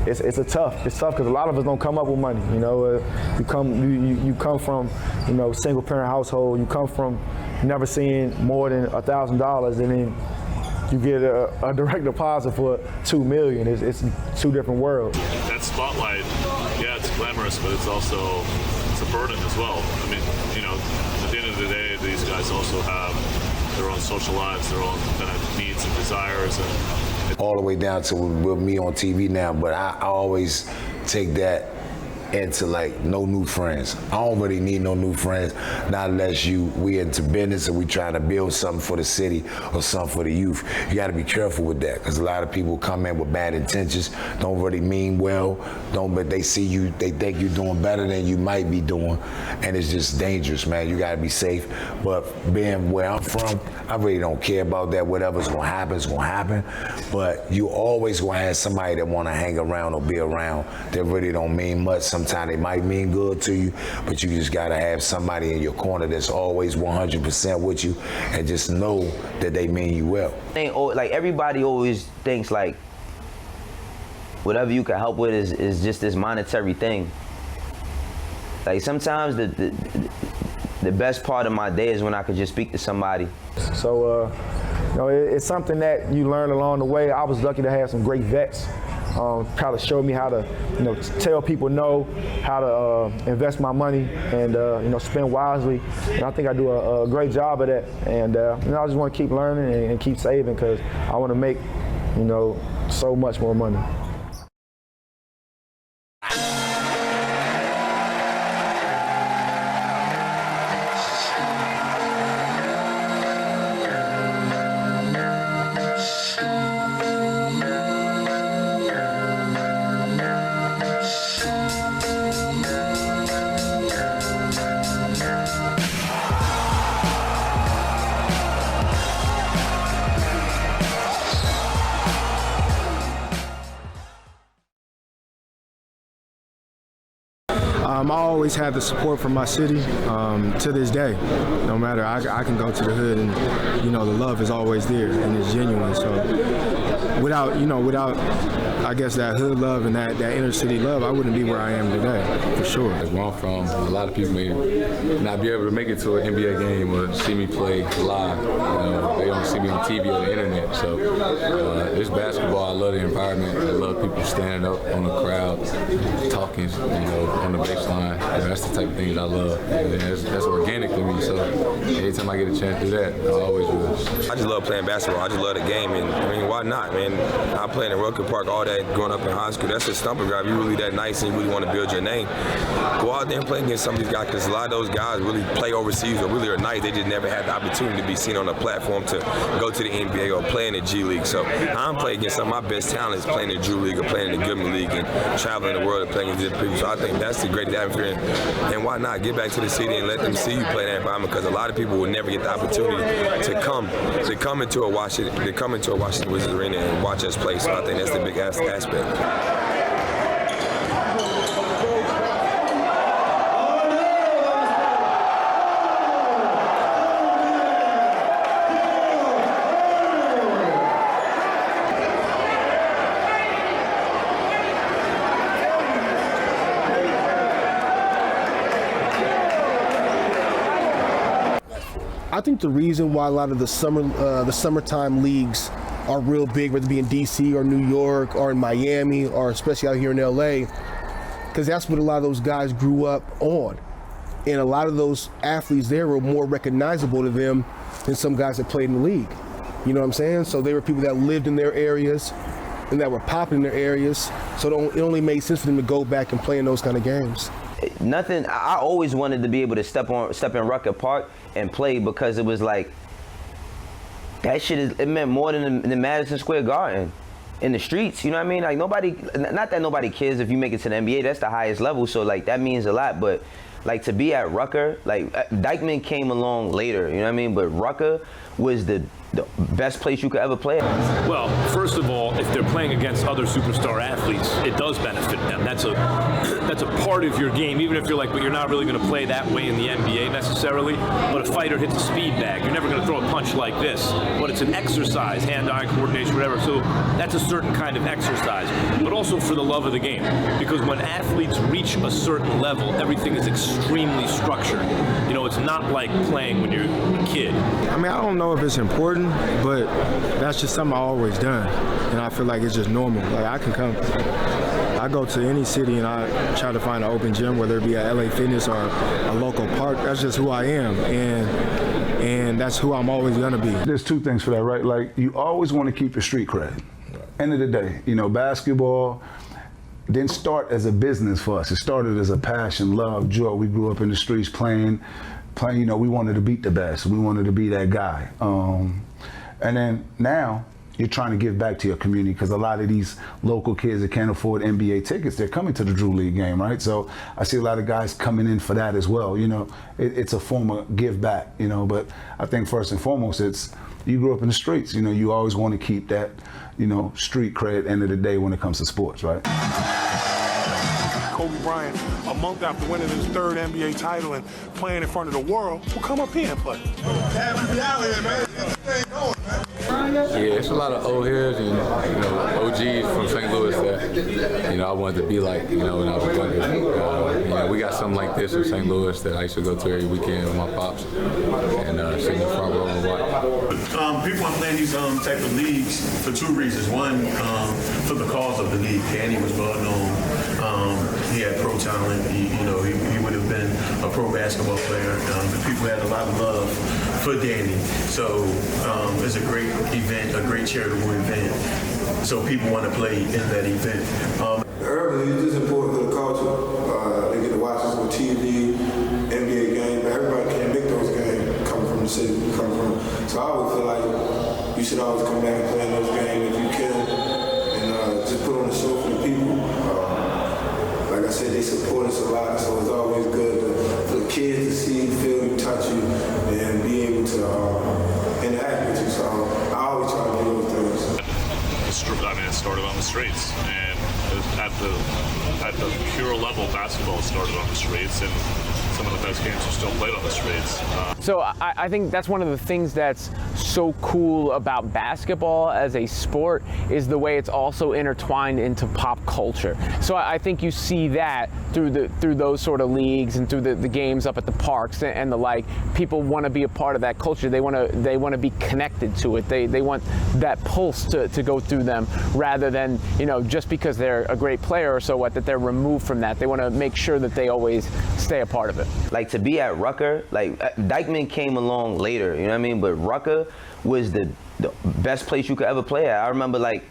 it's tough because a lot of us don't come up with money. You come from, single parent household. You come from never seeing more than $1,000, and then you get a direct deposit for $2 million. It's two different worlds. That spotlight, yeah, it's glamorous, but it's a burden as well. I mean, at the end of the day, these guys also have their own social lives, their own kind of needs and desires, and all the way down to with me on TV now. But I always take that into no new friends. I don't really need no new friends, not unless we into business and we trying to build something for the city or something for the youth. You got to be careful with that, because a lot of people come in with bad intentions, don't really mean well, but they see you, they think you're doing better than you might be doing, and it's just dangerous, man. You got to be safe. But being where I'm from, I really don't care about that. Whatever's gonna happen is gonna happen. But you always gonna have somebody that want to hang around or be around that really don't mean much. Sometimes they might mean good to you, but you just gotta have somebody in your corner that's always 100% with you, and just know that they mean you well. Everybody always thinks whatever you can help with is just this monetary thing. Sometimes the best part of my day is when I could just speak to somebody. So it's something that you learn along the way. I was lucky to have some great vets. Kind of showed me how to, tell people no, how to invest my money, and spend wisely. And I think I do a great job of that. And I just want to keep learning and keep saving, because I want to make, so much more money. I always have the support from my city to this day. No matter, I can go to the hood and, the love is always there and it's genuine. So without I guess that hood love and that inner city love, I wouldn't be where I am today, for sure. Where I'm from, a lot of people may not be able to make it to an NBA game or see me play live. They don't see me on TV or the internet. So it's basketball. I love the environment. I love people standing up on the crowd, talking, on the baseline. That's the type of things I love. And that's organic to me. So anytime I get a chance to do that, I always will. I just love playing basketball. I just love the game, and why not, man? I played in Rucker Park all day growing up in high school. That's a stumper grab. You're really that nice and you really want to build your name. Go out there and play against some of these guys, because a lot of those guys really play overseas or really are nice. They just never had the opportunity to be seen on a platform to go to the NBA or play in the G League. So I'm playing against some of my best talents playing in the Drew League or playing in the Goodman League and traveling the world and playing against different people. So I think that's the greatest atmosphere. And why not get back to the city and let them see you play that environment, because a lot of people will never get the opportunity to come into a Washington Wizards arena and watch us play. So I think that's the big aspect. I think the reason why a lot of the summertime leagues are real big, whether it be in DC or New York or in Miami or especially out here in LA, because that's what a lot of those guys grew up on. And a lot of those athletes there were more recognizable to them than some guys that played in the league. You know what I'm saying? So they were people that lived in their areas and that were popping in their areas. So it only made sense for them to go back and play in those kind of games. Nothing. I always wanted to be able to step in Rucker Park and play, because it was like, that shit it meant more than the Madison Square Garden in the streets. You know what I mean? Like, not that nobody cares if you make it to the NBA. That's the highest level. So like, that means a lot. But like, to be at Rucker, like Dykman came along later. You know what I mean? But Rucker was the best place you could ever play at. Well, first of all, if they're playing against other superstar athletes, it does benefit them. That's a part of your game, even if you're like, but you're not really going to play that way in the NBA necessarily. But a fighter hits a speed bag. You're never going to throw a punch like this. But it's an exercise, hand-eye coordination, whatever. So that's a certain kind of exercise. But also for the love of the game, because when athletes reach a certain level, everything is extremely structured. You know, it's not like playing when you're a kid. I mean, I don't know if it's important, but that's just something I've always done, and I feel like it's just normal. Like, I go to any city and I try to find an open gym, whether it be at LA Fitness or a local park. That's just who I am, and that's who I'm always gonna be. There's two things for that, right? Like, you always want to keep your street cred. End of the day, you know, basketball didn't start as a business for us. It started as a passion, love, joy. We grew up in the streets playing, you know, we wanted to beat the best. We wanted to be that guy. And then now you're trying to give back to your community, because a lot of these local kids that can't afford NBA tickets, they're coming to the Drew League game, right? So I see a lot of guys coming in for that as well. You know, it's a form of give back, you know, but I think first and foremost, it's, you grew up in the streets, you know, you always want to keep that, you know, street cred at the end of the day when it comes to sports, right? Kobe Bryant, a month after winning his third NBA title and playing in front of the world, will come up here and play. Yeah, it's a lot of old heads and, you know, OGs from St. Louis that, you know, I wanted to be like, you know, when I was younger. You know, we got something like this in St. Louis that I used to go to every weekend with my pops and sit in the front row and watch. People are playing these type of leagues for two reasons. One, for the cause of the league. Danny was well known. He had pro talent. He would have been a pro basketball player. People had a lot of love for Danny. So it's a great event, a great charitable event. So people want to play in that event. Urban is just important for the culture. They get to watch us on TV, NBA games, but everybody can't make those games coming from the city, So I always feel like you should always come back and play in those games if you can, and just put on a show for the people. Like I said, they support us a lot, so it's always good for the kids to see, feel you, touch you, and be able to interact with you. So I always try to do those things. I mean, it started on the streets, and at the pure level, basketball started on the streets, and some of the best games are still played on the streets. So I think that's one of the things that's so cool about basketball as a sport, is the way it's also intertwined into pop culture. So I think you see that through those sort of leagues and through the games up at the parks and the like. People want to be a part of that culture. They want to be connected to it. They want that pulse to go through them, rather than, you know, just because they're a great player or so what, that they're removed from that. They want to make sure that they always stay a part of it. Like, to be at Rucker, like Dykman came along later, you know what I mean? But Rucker was the best place you could ever play at. I remember, like,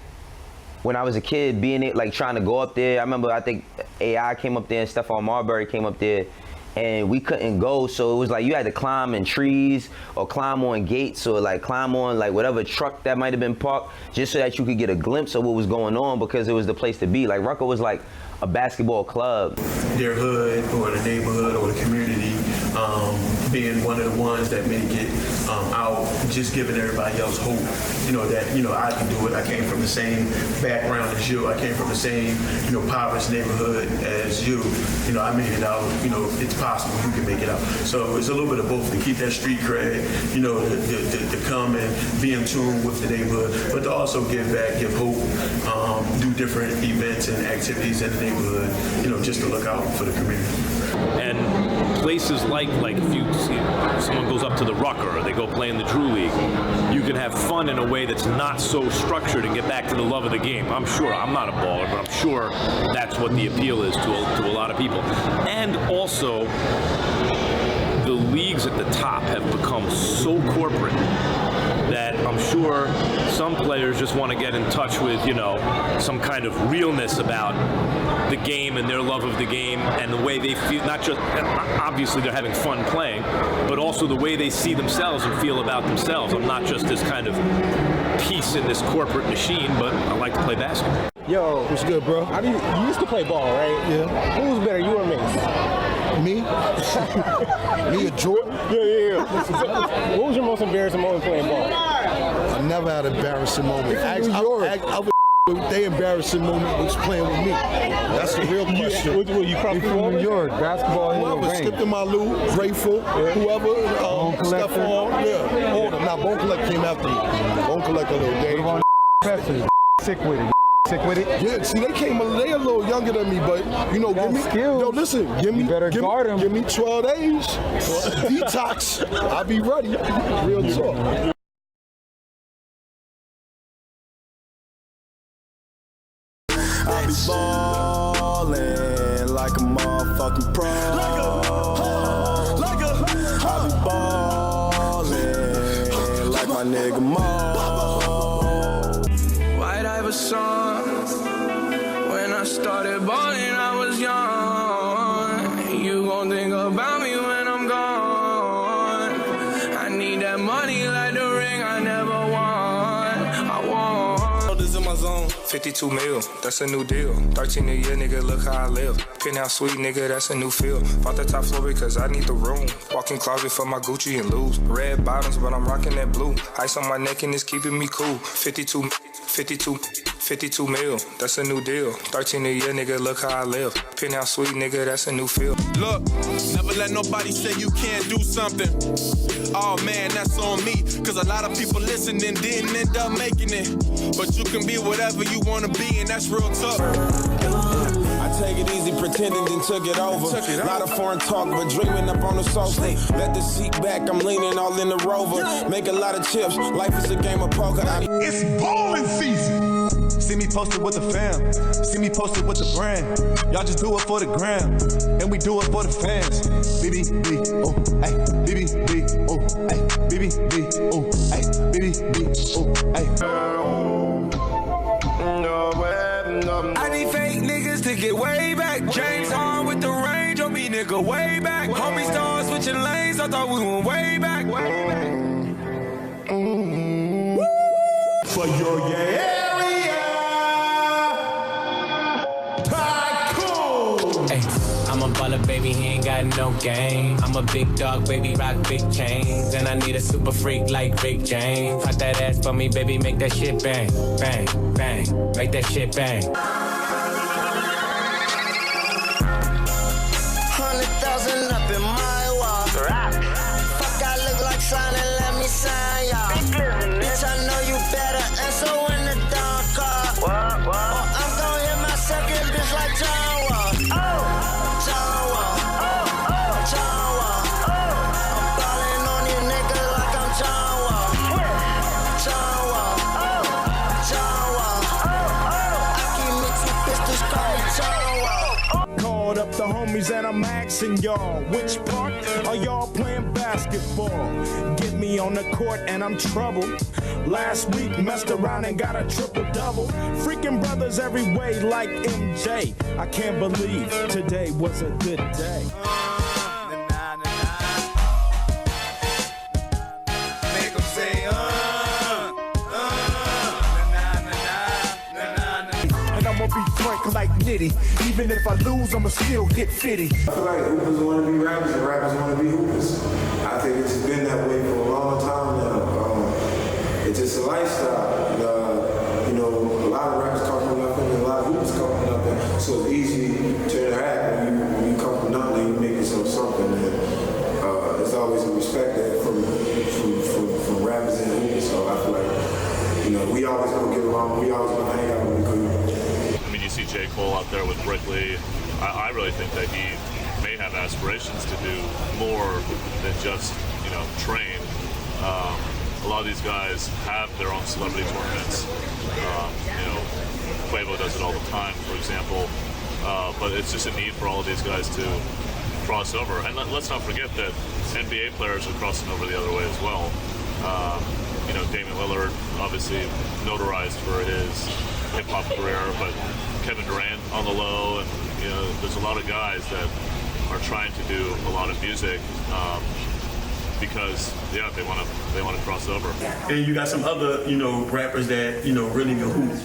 when I was a kid, being it, like, trying to go up there. I remember, I think AI came up there and Stephon Marbury came up there, and we couldn't go. So it was like you had to climb in trees or climb on gates or like climb on like whatever truck that might have been parked, just so that you could get a glimpse of what was going on, because it was the place to be. Like, Rucker was like a basketball club. Their hood or the neighborhood or the community being one of the ones that make it out, just giving everybody else hope, you know, that, you know, I can do it. I came from the same background as you. I came from the same, you know, impoverished neighborhood as you. You know, I made it out. You know, it's possible. You can make it out. So it's a little bit of both, to keep that street cred, you know, to come and be in tune with the neighborhood, but to also give back, give hope, do different events and activities in the neighborhood, you know, just to look out for the community. And places like if you see someone goes up to the Rucker or they go play in the Drew League, you can have fun in a way that's not so structured and get back to the love of the game. I'm sure, I'm not a baller, but I'm sure that's what the appeal is to a lot of people. And also, things at the top have become so corporate that I'm sure some players just want to get in touch with, you know, some kind of realness about the game and their love of the game and the way they feel, not just, obviously they're having fun playing, but also the way they see themselves and feel about themselves. I'm not just this kind of piece in this corporate machine, but I like to play basketball. Yo, what's good, bro? You used to play ball, right? Yeah. Who was better, you or me? Me? Me or Jordan? Yeah. What was your most embarrassing moment playing ball? I never had an embarrassing moment. They embarrassing moment was playing with me. That's the real question. Were you crossing from New York? Basketball. Whoever skipped in my loop, Grateful, whoever, Steph on, all of them. Now, Bone Collect came after me. Bone Collect a little game. Sick with it. Sick with it? Yeah, see, they a little younger than me, but, you know, give me, skills. Yo, listen, give me 12 days, detox, I'll be ready. Real talk. I be ballin' like a motherfucking pro. I be ballin' like my nigga Mo. White Iverson. When I started ballin', I was young. You gon' think about me when I'm gone. I need that money like the ring I never won. I want. This in my zone. 52 mil, that's a new deal. 13 a year, nigga, look how I live. Penthouse suite, nigga, that's a new feel. Bought the top floor because I need the room. Walk-in closet for my Gucci and Louis. Red bottoms, but I'm rocking that blue. Ice on my neck and it's keeping me cool. 52 mil, that's a new deal. 13 a year, nigga, look how I live. Penthouse suite, nigga, that's a new feel. Look, never let nobody say you can't do something. Oh man, that's on me. Cause a lot of people listening didn't end up making it. But you can be whatever you wanna be, and that's real tough. I take it easy, pretending then took it over. Lot of foreign talk, but dreaming up on the sofa. Let the seat back, I'm leaning all in the Rover. Make a lot of chips, life is a game of poker. It's ballin' season. See me posted with the fam, see me posted with the brand. Y'all just do it for the gram, and we do it for the fans. BBB, oh, ay, BBB, oh, ay, BBB, oh, ay, BBB, oh, ay. I need fake niggas to get way back. James on with the range on me, nigga, way back. Homie stars switching lanes, I thought we went way back. For your area, tycoon. Hey, I'm a baller, baby, he ain't got no game. I'm a big dog, baby, rock big chains. And I need a super freak like Rick James. Pop that ass for me, baby, make that shit bang, bang, bang. Make that shit bang. 100,000 up in my wall. Fuck, I look like signing, let me sign y'all. Bitch, I know you better answer when the dawn call. Or I'm gon' hit my second bitch like John Wall. John Wall. John Wall. I'm ballin' on these niggas like I'm John Wall. John Wall. John Wall. I keep me 2 pistols, call me John Wall. Called up the homies and I'm asking y'all, which part are y'all playing basketball? Get me on the court and I'm troubled. Last week messed around and got a triple-double. Freaking brothers every way like MJ. I can't believe today was a good day. Make them say, And I'm gonna be frank like Nitty. Even if I lose, I'ma still get fitty. I feel like hoopers want to be rappers and rappers want to be hoopers. I think it's been that way for a long time now. It's just a lifestyle. You know, a lot of rappers come from nothing and a lot of hoopers come from nothing. So it's easy to interact when you come from nothing and you make yourself something. And there's always a respect there from rappers and hoopers. So I feel like, you know, we always gonna get along. We always gonna hang out when we could. I mean, you see J. Cole out there with Brickley. I really think that he may have aspirations to do more than just, you know, train. A lot of these guys have their own celebrity tournaments. You know, Quavo does it all the time, for example. But it's just a need for all of these guys to cross over. And let's not forget that NBA players are crossing over the other way as well. You know, Damian Lillard, obviously notarized for his hip-hop career, but Kevin Durant on the low, and you know, there's a lot of guys that are trying to do a lot of music because they want to cross over. And you got some other, you know, rappers that, you know, really can hoop.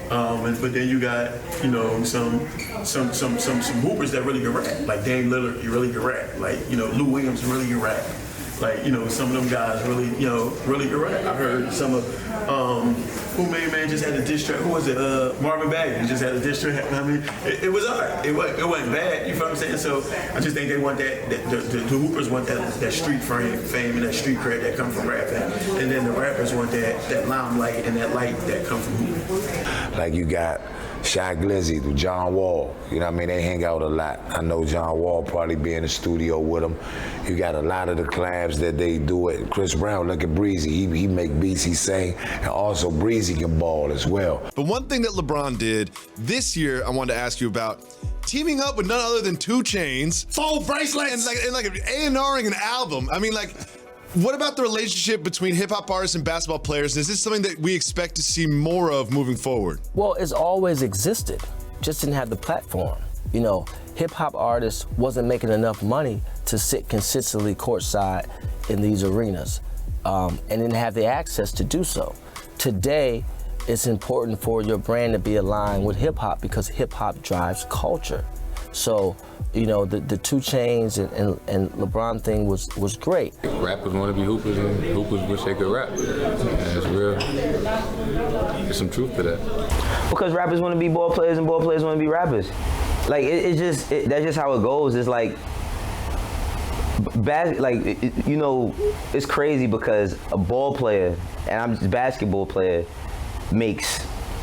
But then you got, you know, some hoopers that really can rap. Like Dame Lillard, he really can rap. Like, you know, Lou Williams really can rap. Like, you know, some of them guys really, you know, really can rap. I heard some of, who made man just had a diss track? Who was it? Marvin Bagley just had a diss track. I mean, it was alright. It wasn't bad. You feel what I'm saying? So I just think they want that. The hoopers want that street fame and that street cred that come from rapping, and then the rappers want that limelight and that light that come from hooping. Like you got Shy Glizzy, John Wall, you know what I mean? They hang out a lot. I know John Wall probably be in the studio with them. You got a lot of the collabs that they do it. Chris Brown, look at Breezy. He make beats, he sing, and also Breezy can ball as well. But one thing that LeBron did this year, I wanted to ask you about, teaming up with none other than 2 Chainz. 4 bracelets! And like A&Ring an album. I mean, like, what about the relationship between hip-hop artists and basketball players? Is this something that we expect to see more of moving forward? Well, it's always existed, just didn't have the platform. You know, hip-hop artists wasn't making enough money to sit consistently courtside in these arenas and didn't have the access to do so. Today, it's important for your brand to be aligned with hip-hop because hip-hop drives culture. So, you know, the 2 Chainz and LeBron thing was great. Rappers want to be hoopers, and hoopers wish they could rap. And it's real. There's some truth to that. Because rappers want to be ball players and ball players want to be rappers. Like that's just how it goes. It's like, you know, it's crazy because a ball player, and I'm just a basketball player, the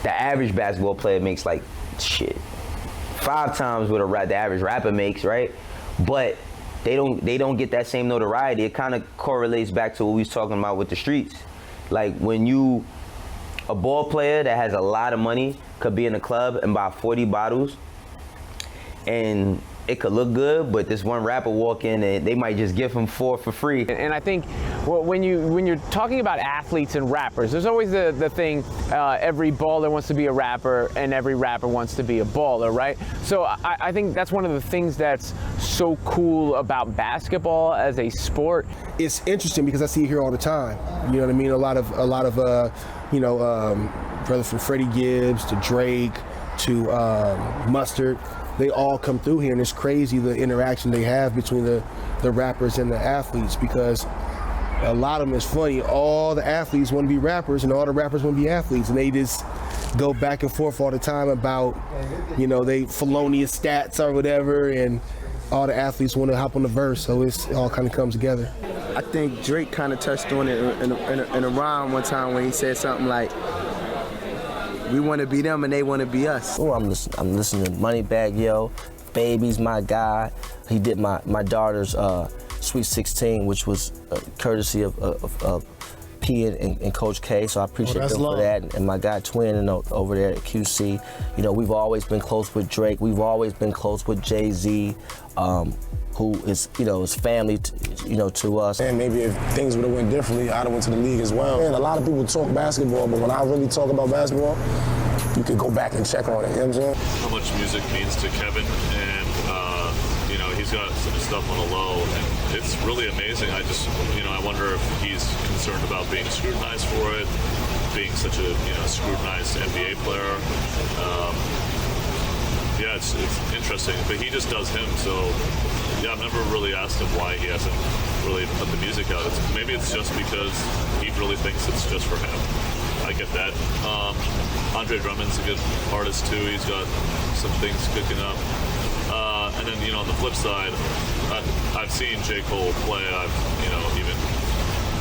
average basketball player makes like shit 5 times what the average rapper makes, right? But they don't get that same notoriety. It kind of correlates back to what we was talking about with the streets. Like when a ball player that has a lot of money could be in a club and buy 40 bottles, and it could look good, but this one rapper walk in and they might just give him 4 for free. And I think when you're talking about athletes and rappers, there's always the thing, every baller wants to be a rapper and every rapper wants to be a baller, right? So I think that's one of the things that's so cool about basketball as a sport. It's interesting because I see it here all the time. You know what I mean? A lot of you know, brothers from Freddie Gibbs to Drake to Mustard. They all come through here, and it's crazy the interaction they have between the rappers and the athletes, because a lot of them is funny. All the athletes want to be rappers and all the rappers want to be athletes, and they just go back and forth all the time about, you know, they felonious stats or whatever, and all the athletes want to hop on the verse, so it all kind of comes together. I think Drake kind of touched on it in a rhyme one time when he said something like, we want to be them and they want to be us. Oh, I'm listening to Moneybagg Yo, Baby's my guy. He did my daughter's Sweet 16, which was courtesy of P and Coach K, so I appreciate them for that. And my guy Twin over there at QC. You know, we've always been close with Drake. We've always been close with Jay-Z, who is, you know, is family, to us. And maybe if things would have went differently, I'd have went to the league as well. And a lot of people talk basketball, but when I really talk about basketball, you could go back and check on it. You know what I'm saying? How much music means to Kevin, and you know, he's got some stuff on the low, and it's really amazing. I just, you know, I wonder if he's concerned about being scrutinized for it, being such a, you know, scrutinized NBA player. Yeah, it's interesting, but he just does him, so yeah, I've never really asked him why he hasn't really put the music out. Maybe it's just because he really thinks it's just for him. I get that. Andre Drummond's a good artist too. He's got some things cooking up. And then, you know, on the flip side, I've seen J. Cole play. I've, you know, even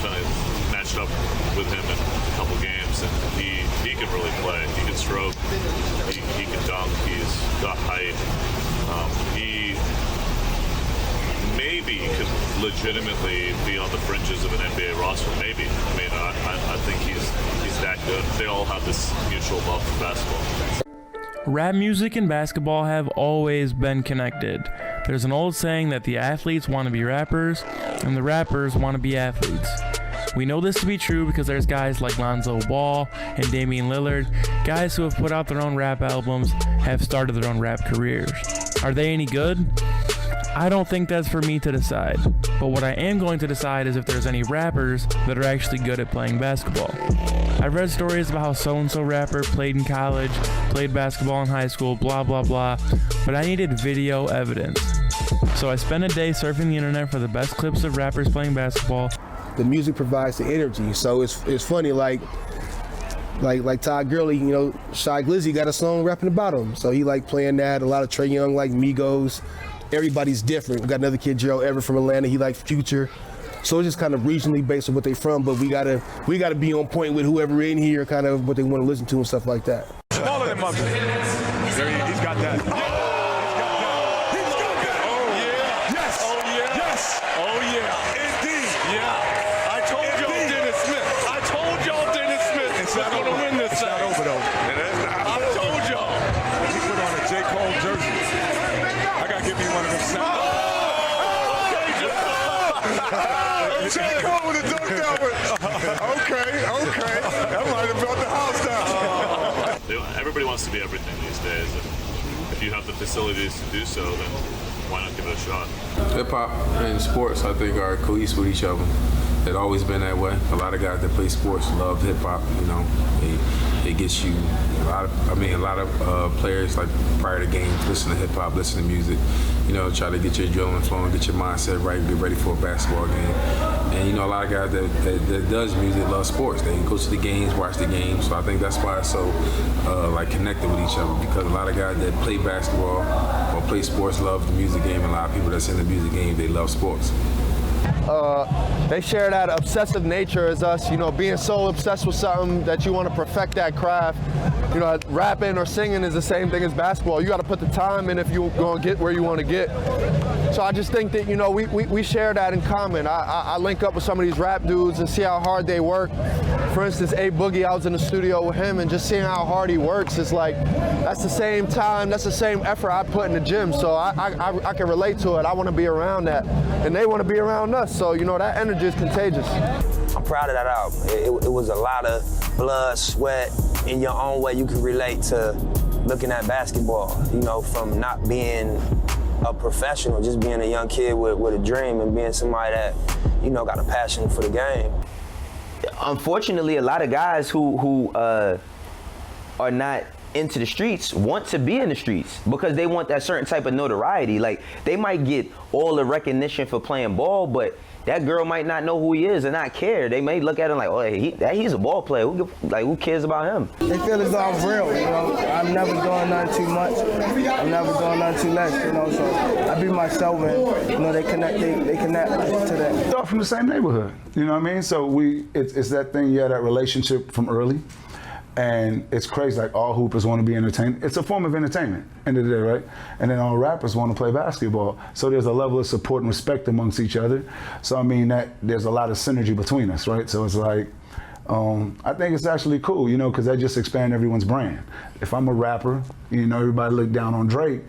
kind of matched up with him in a couple games, and he can really play. He can stroke. He can dunk. He's got height. He maybe could legitimately be on the fringes of an NBA roster. Maybe. I mean, I think he's that good. They all have this mutual love for basketball. Rap music and basketball have always been connected. There's an old saying that the athletes want to be rappers and the rappers want to be athletes. We know this to be true because there's guys like Lonzo Ball and Damian Lillard, guys who have put out their own rap albums, have started their own rap careers. Are they any good? I don't think that's for me to decide, but what I am going to decide is if there's any rappers that are actually good at playing basketball. I've read stories about how so-and-so rapper played in college, played basketball in high school, blah blah blah, but I needed video evidence. So I spent a day surfing the internet for the best clips of rappers playing basketball. The music provides the energy, so it's funny, like Todd Gurley, you know, Shy Glizzy got a song rapping about him, so he like playing that. A lot of Trey Young like Migos. Everybody's different. We got another kid, Gerald Everett from Atlanta. He like Future. So it's just kind of regionally based on what they from, but we gotta be on point with whoever in here, kind of what they want to listen to and stuff like that. Smaller than Muggsy. He's got that. Oh, he's got that. Oh yeah. Yes. Oh yeah. Yes. Oh yeah. Indeed. Yeah. I told y'all Dennis Smith. I told y'all Dennis Smith is going to win this thing. It's not over though. I told y'all. He put on a J. Cole jersey. I gotta give me one of them snaps. J. Cole would have dunked that one. Okay. That might have brought the house down. Everybody wants to be everything these days, and if you have the facilities to do so, then why not give it a shot? Hip hop and sports, I think, are cohesive with each other. It's always been that way. A lot of guys that play sports love hip hop. You know, it gets you a lot of players like prior to games listen to hip hop, listen to music. You know, try to get your adrenaline flowing, get your mindset right, get ready for a basketball game. And you know, a lot of guys that does music love sports. They go to the games, watch the games. So I think that's why it's so like connected with each other, because a lot of guys that play basketball or play sports love the music game, and a lot of people that's in the music game, they love sports. They share that obsessive nature as us, you know, being so obsessed with something that you want to perfect that craft. You know, rapping or singing is the same thing as basketball. You got to put the time in if you're going to get where you want to get. So I just think that, you know, we share that in common. I link up with some of these rap dudes and see how hard they work. For instance, A Boogie, I was in the studio with him, and just seeing how hard he works, it's like, that's the same time, that's the same effort I put in the gym. So I can relate to it. I want to be around that, and they want to be around us. So, you know, that energy is contagious. I'm proud of that album. It was a lot of blood, sweat. In your own way, you can relate to looking at basketball, you know, from not being a professional, just being a young kid with a dream and being somebody that, you know, got a passion for the game. Unfortunately, a lot of guys who are not into the streets want to be in the streets because they want that certain type of notoriety. Like, they might get all the recognition for playing ball, but that girl might not know who he is and not care. They may look at him like, oh, he's a ball player. Who cares about him? They feel as though I'm real, you know. I'm never doing nothing too much. I'm never doing nothing too less, you know. So I be myself, and you know, they connect to that. We're all from the same neighborhood, you know what I mean? So it's that thing, that relationship from early. And it's crazy, like all hoopers want to be entertained. It's a form of entertainment, end of the day, right? And then all rappers want to play basketball. So there's a level of support and respect amongst each other. So I mean, that there's a lot of synergy between us, right? So it's like, I think it's actually cool, you know, because that just expands everyone's brand. If I'm a rapper, you know, everybody look down on Drake,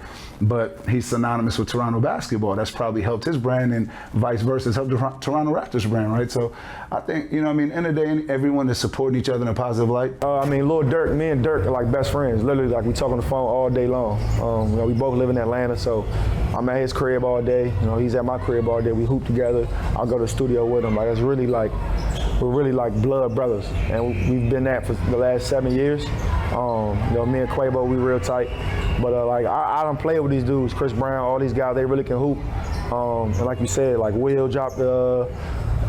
but he's synonymous with Toronto basketball. That's probably helped his brand, and vice versa, it's helped the Toronto Raptors brand, right? So I think, you know, I mean, end of the day, everyone is supporting each other in a positive light. I mean, Lil Durk, me and Dirk are like best friends. Literally, like, we talk on the phone all day long. You know, we both live in Atlanta, so I'm at his crib all day. You know, he's at my crib all day. We hoop together. I'll go to the studio with him. Like, it's really like, we're really like blood brothers, and we've been that for the last 7 years. You know, me and Quavo, we real tight. But like, I don't play with these dudes, Chris Brown, all these guys, they really can hoop. And like you said, like Will dropped the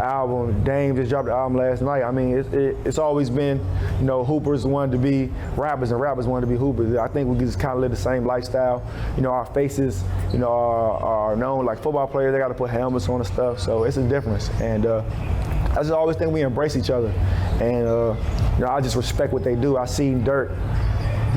album, Dame just dropped the album last night. I mean, it's always been, you know, hoopers wanted to be rappers and rappers wanted to be hoopers. I think we just kind of live the same lifestyle. You know, our faces, you know, are known. Like football players, they got to put helmets on and stuff, so it's a difference. And I just always think we embrace each other. And you know, I just respect what they do. I seen Dirk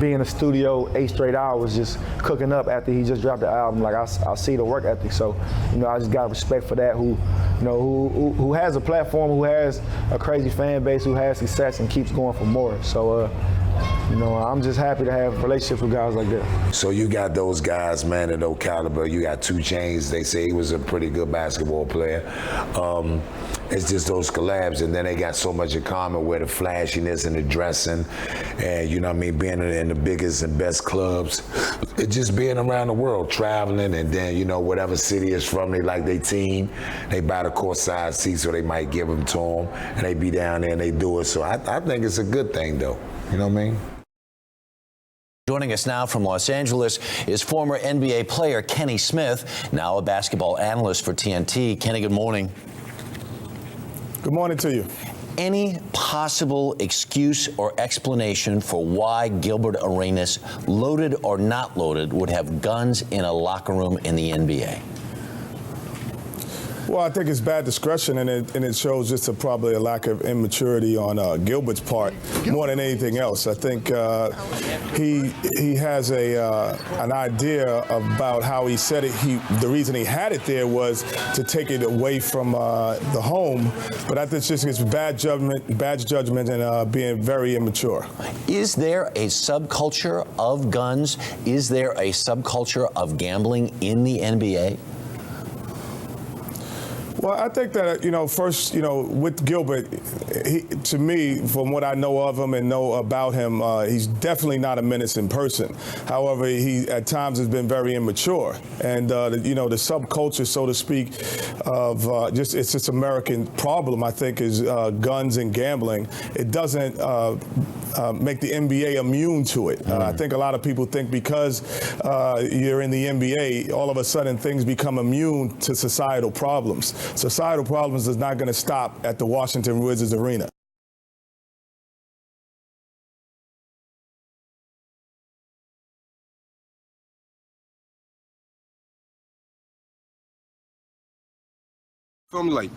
be in the studio 8 straight hours just cooking up after he just dropped the album. Like, I see the work ethic. So, you know, I just got respect for that, who who has a platform, who has a crazy fan base, who has success and keeps going for more. So You know, I'm just happy to have relationships with guys like that. So you got those guys, man, of no caliber. You got 2 Chainz. They say he was a pretty good basketball player. It's just those collabs, and then they got so much in common with the flashiness and the dressing, and you know what I mean, being in the biggest and best clubs. It's just being around the world, traveling, and then, you know, whatever city is from, they like their team. They buy the courtside seats, or they might give them to them, and they be down there and they do it. So I think it's a good thing, though. You know what I mean? Joining us now from Los Angeles is former NBA player Kenny Smith, now a basketball analyst for TNT. Kenny, good morning. Good morning to you. Any possible excuse or explanation for why Gilbert Arenas, loaded or not loaded, would have guns in a locker room in the NBA? Well, I think it's bad discretion, and it shows just probably a lack of immaturity on Gilbert's part more than anything else. I think he has an idea about how he said it. The reason he had it there was to take it away from the home, but I think it's just bad judgment, and being very immature. Is there a subculture of guns? Is there a subculture of gambling in the NBA? Well, I think that, first, with Gilbert, to me, from what I know of him and know about him, he's definitely not a menacing person. However, he at times has been very immature. And, the subculture, so to speak, of it's just American problem, I think, is guns and gambling. It doesn't make the NBA immune to it. I think a lot of people think because you're in the NBA, all of a sudden things become immune to societal problems. Societal problems is not going to stop at the Washington Wizards arena. I'm like,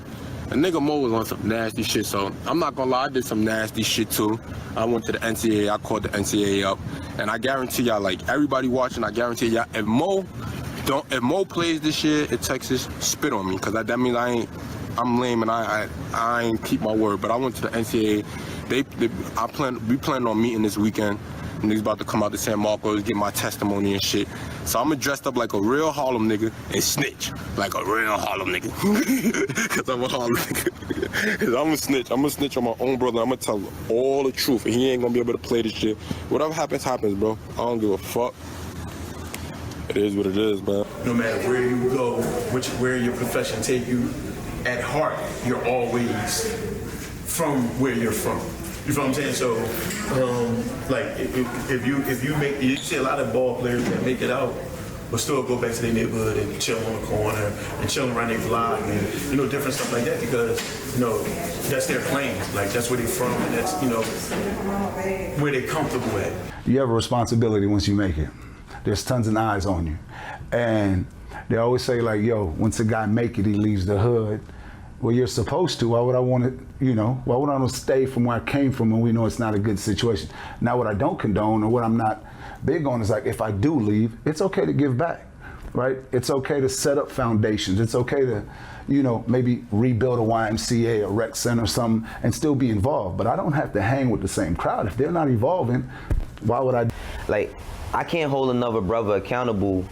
a nigga Mo was on some nasty shit, so I'm not gonna lie, I did some nasty shit too. I went to the NCAA, I called the NCAA up, and I guarantee y'all, like everybody watching, I guarantee y'all, if Mo plays this year at Texas, spit on me, because that means I'm lame and I ain't keep my word. But I went to the NCAA. We plan on meeting this weekend. Niggas about to come out to San Marcos, get my testimony and shit. So I'm dressed up like a real Harlem nigga and snitch like a real Harlem nigga. Cause I'm a Harlem nigga. Cause I'm a snitch. I'm gonna snitch on my own brother. I'm gonna tell all the truth, and he ain't gonna be able to play this shit. Whatever happens, happens, bro. I don't give a fuck. It is what it is, man. No matter where you go, where your profession take you, at heart, you're always from where you're from. You feel what I'm saying? So, like, if you see a lot of ball players that make it out, but still go back to their neighborhood and chill on the corner and chill around their block and, different stuff like that, because, that's their planes. Like, that's where they're from, and that's, where they're comfortable at. You have a responsibility once you make it. There's tons of eyes on you. And they always say, like, yo, once a guy make it, he leaves the hood. Well, you're supposed to. Why would I want to, why would I want to stay from where I came from when we know it's not a good situation? Now, what I don't condone or what I'm not big on is, like, if I do leave, it's okay to give back, right? It's okay to set up foundations. It's okay to, maybe rebuild a YMCA, a rec center or something, and still be involved. But I don't have to hang with the same crowd. If they're not evolving, why would I? Like, I can't hold another brother accountable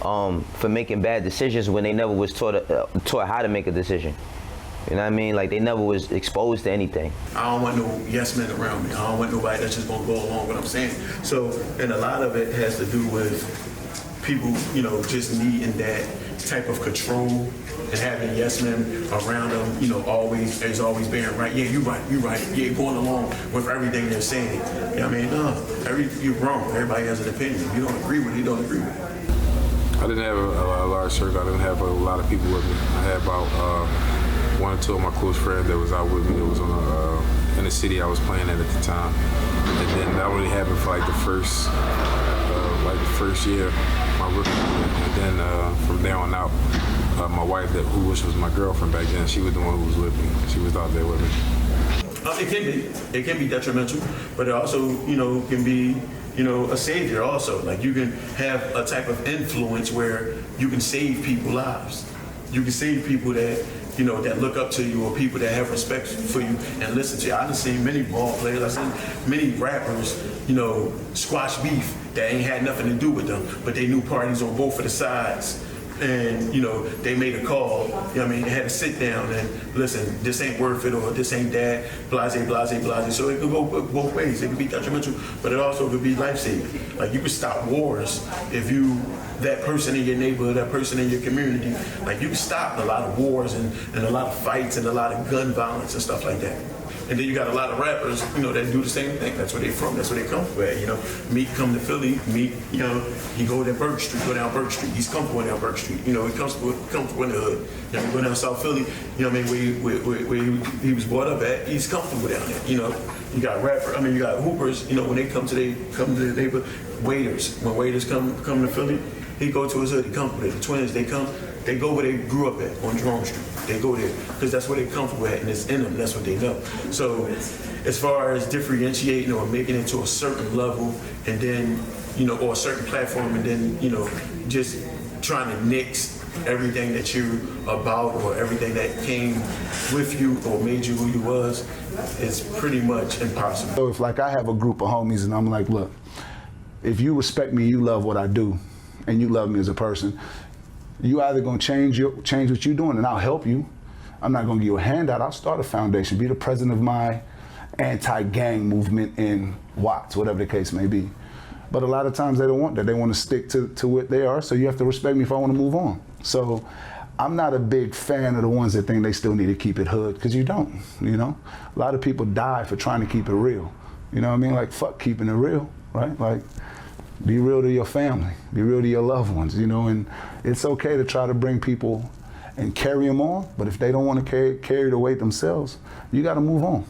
for making bad decisions when they never was taught how to make a decision. You know what I mean? Like, they never was exposed to anything. I don't want no yes men around me. I don't want nobody that's just gonna go along with what I'm saying. So, and a lot of it has to do with people, just needing that type of control and having yes men around them, always being right. Yeah, you're right. Yeah, going along with everything they're saying. You know what I mean? No, you're wrong. Everybody has an opinion. You don't agree with it, you don't agree with it. I didn't have a large circle. I didn't have a lot of people with me. I had about one or two of my close friends that was out with me. That was in the city I was playing at the time. And then that really happened for like the first year, my rookie year. And then from there on out, my wife, which was my girlfriend back then, she was the one who was with me. She was out there with me. It can be detrimental, but it also, can be, a savior also. Like, you can have a type of influence where you can save people's lives. You can save people that, you know, that look up to you, or people that have respect for you and listen to you. I've seen many ball players, I've seen many rappers, you know, squash beef that ain't had nothing to do with them, but they knew parties on both of the sides. And, you know, they made a call, you know what I mean, they had to sit down and listen, this ain't worth it, or this ain't that, blase, blase, blase. So it could go both ways. It could be detrimental, but it also could be life-saving. Like, you could stop wars if you, that person in your neighborhood, that person in your community, like, you can stop a lot of wars and a lot of fights and a lot of gun violence and stuff like that. And then you got a lot of rappers, you know, that do the same thing. That's where they from. That's where they come from. You know, Meek come to Philly. Meek, you know, he go down Burke Street. He's comfortable down Burke Street. You know, he comfortable in the hood. You know, he go down South Philly. You know what I mean? Where he was brought up at, he's comfortable down there. You know, you got you got hoopers. You know, when they come to the neighborhood, waiters. When waiters come to Philly, he go to his hood. He comfortable. The Twins, they go where they grew up at, on Jerome Street. They go there because that's where they're comfortable at, and it's in them. That's what they know. So as far as differentiating or making it to a certain level, and then, you know, or a certain platform, and then, you know, just trying to nix everything that you're about or everything that came with you or made you who you was, is pretty much impossible. So if, like, I have a group of homies and I'm like, look, if you respect me, you love what I do, and you love me as a person, you either gonna change what you're doing, and I'll help you. I'm not gonna give you a handout. I'll start a foundation, be the president of my anti-gang movement in Watts, whatever the case may be. But a lot of times they don't want that. They want to stick to what they are. So you have to respect me if I want to move on. So I'm not a big fan of the ones that think they still need to keep it hood, because you don't. You know, a lot of people die for trying to keep it real. You know what I mean? Like, fuck keeping it real, right? Like, be real to your family, be real to your loved ones, you know, and it's okay to try to bring people and carry them on, but if they don't want to carry the weight themselves, you got to move on.